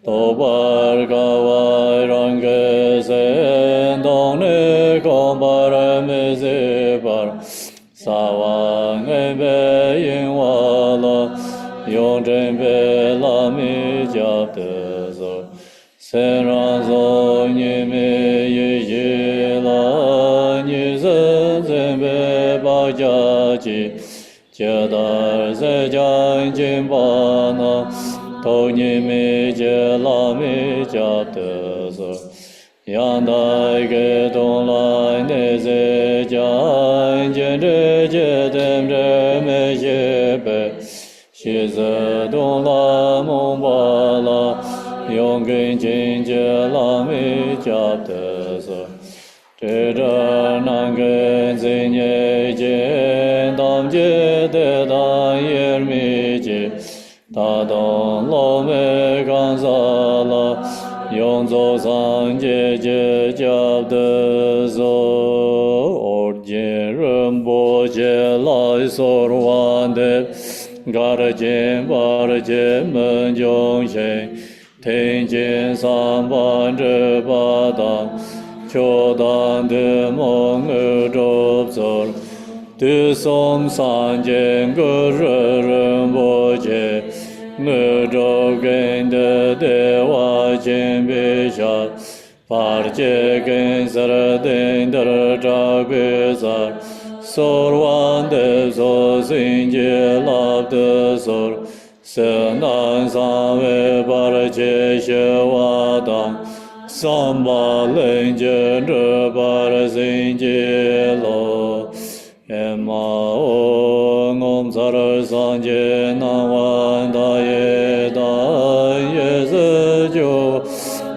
To Bar Ga Wai Rang Ge Sen Dong Ne Gong Bar Me Se Bar Sa Wang E Be Yin Wa La Yong Zhen Be La Mi Jap Te So Sen Rang So Nyi Me Yi Yi La Nyi Sen Sen Be Ba Jia Ji Jia Dar Se Jiang Jin Ba Na Tâu Nhi Mi Jie La Mi Jia Te So Yang Dai Ge Dong Lai Ne Se Jiang Jin Zhe Jie Dem Zhe Me Xie Be Xi Se Dong La Mong Ba La Yong Gen Jin Jie La Mi Jia Te So Zhe Zhe Nan Gen Zin Ye Jin Dam Jie De Dan Yer Mi Jie Ta Dong Lo Me Gan Sa La Yong Zo San Jie Jie Jiao De Zo Or Jin Rinpoche Lai Sor Wan De Gar Jin Bar Jin Men Jong Shen Ten Jin San Ban Zhe Ba Dang Cho Dan De Mong E Zhop Zor Tu Som San Jin Ge Re Rinpoche Nge Zhou Gen De De Wa Jin Bi Sha Par Che Gen Ser Den Der Zha Bi Zar Sor Wan De So Sin Je Lab De Sor Se Nan San We Par Che She Wa Dang Sam Ba Len Je Zhe Par Sin Je Lo Emma Ong Om Sar San Je Nan Wan Da Ye Da Ye Se Jo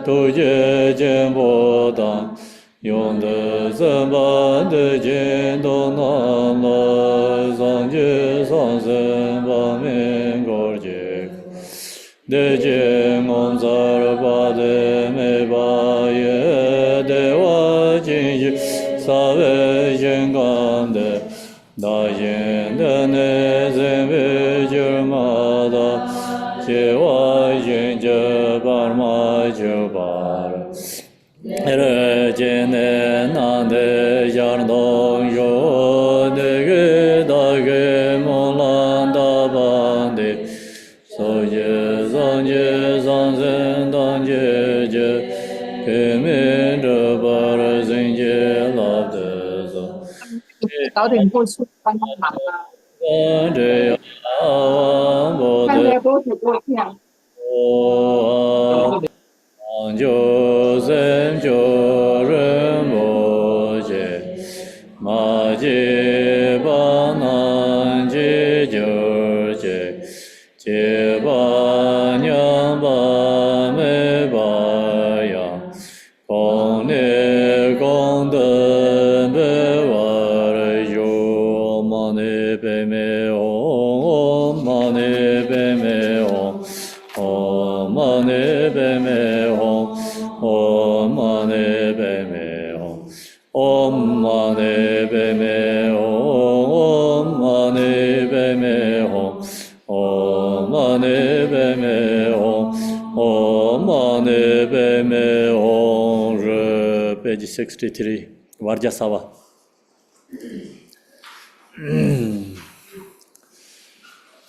Tu Je Jen Bo Dang Yong De Sen Ban De Jin Dong Nan La San Je San Sen Ba Min Gor Je De Jin Om Sar Ba De Me Ba Ye De Wa Jin Ji Sa Ve Jin Gan De Da Yin De Ne Zen Ve Jir Ma Da Je Wa Yin Je Bar Ma Je Bar Re Jin Ne Nan De Jar Dong Yo De Ge Da Ge Mon Lan Da Ban De So Je San Je San Zen Dan Je Je Ke Min De Bar Zin Je Lab De So 三者阿王波的波昂九三九人波切马吉巴南吉九切吉巴娘巴美巴呀公内公德贝瓦尔哟玛内贝美吽玛内贝美吽吽玛内贝美吽吽玛内贝美吽吽玛内贝美吽吽玛内贝美吽吽玛内贝美吽吽玛内贝美吽page 63 Varjasava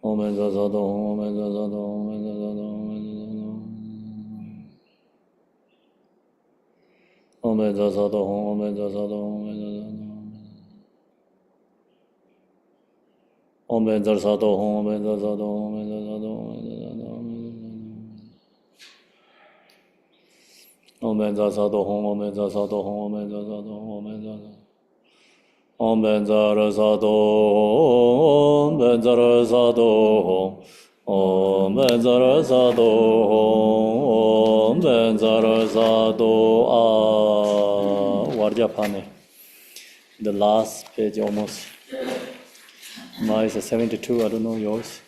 Om Benza Sado, Om Benza Sado, Om Benza Sado, Om Benza Sado, Om Benza Sado, Om Benza Sado, Om Benza Sado, Om Benza Sado, Om Benza Sado, Om Benza Sado, Om Benza Sado, Om Benza Sado. Om Benza Sado, Om Benza Sado, Om Benza Sado, Om Benza Sado. Varjapane. The last page almost. Mine is 72, I don't know yours.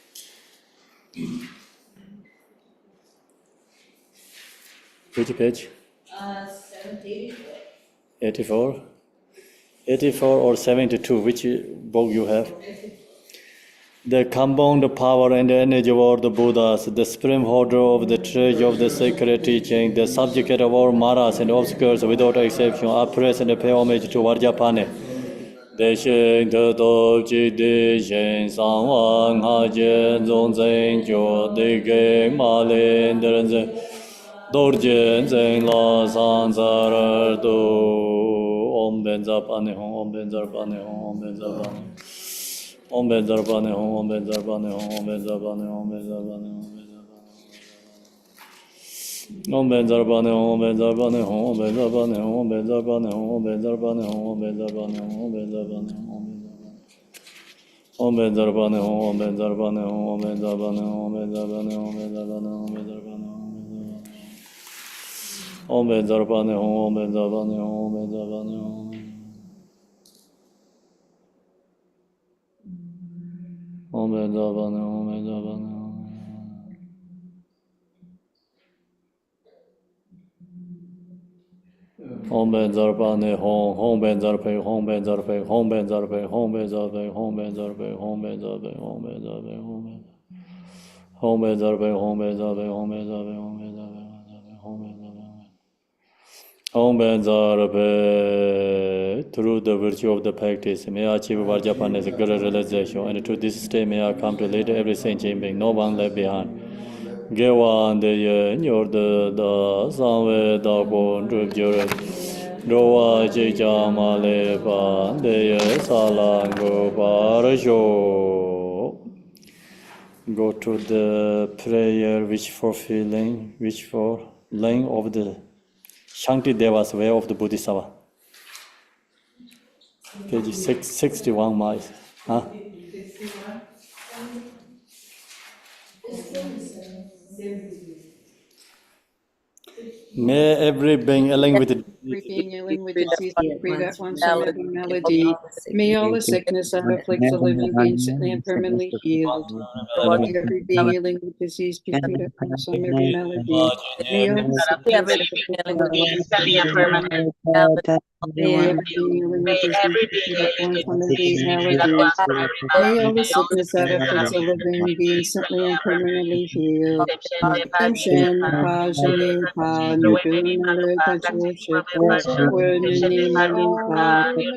Which page? 84. 84 or 72, which book you have? the compound power and energy of all the Buddhas, the supreme holder of the treasure of the sacred teaching, the subject of all maras and obscures without exception, are present and pay homage to Vajrapane. Deshen te topchi deshen sangwang hajen zongzen jo dege malen drenzen dorjen zen la sanzarar do om benzapane hong om benzapane hong om benzapane om benzapane hong om benzapane hong om benzapane hong benzapane hong Om benzarbane om benzarbane om benzarbane om benzarbane om benzarbane om benzarbane om benzarbane om benzarbane om benzarbane om benzarbane om benzarbane om benzarbane om benzarbane om benzarbane om benzarbane om benzarbane om benzarbane om benzarbane Home benzarbane home benzarpe home benzarpe home benzarpe home benzarpe home benzarpe home benzarpe home benzarpe home benzarpe home benzarpe home benzarpe home benzarpe home benzarpe through the virtue of the practice may I achieve Vajrapane as a good realization and to this state may I come to lead every sentient being no one left behind Gewan de ye nyor de da sanwe da bon drip jure Rowa Jija Male Pan Deye Salango Parasho. Go to the prayer which for laying of the Shanti Deva's way of the Bodhisattva. Page 61 miles. Huh? May every being along with it. Every being ailing with disease be freed at once from every malady. May all the sickness that afflicts the living be instantly and permanently healed. May every being ailing with disease be freed at once from every malady. May all the sickness that afflicts the living be instantly and permanently healed. May every being ailing with disease be freed at once from every malady. May all the sickness that afflicts the living be instantly and permanently healed. Samshin pa jini pa nuduna le tajo shiko weni malupa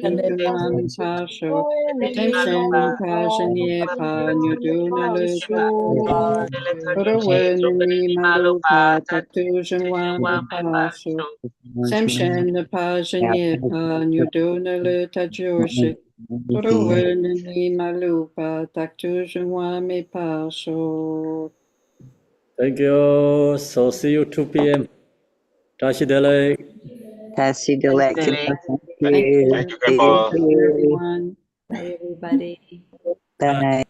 takujuan pa sho. Samshin pa jini pa nuduna le tajo shiko weni malupa takujuan pa sho. Samshin pa jini pa nuduna le tajo shiko weni malupa takujuan me pa sho. Thank you. So see you 2 p.m. Tashi Delek. Thank you, everyone. Bye, everybody. Bye.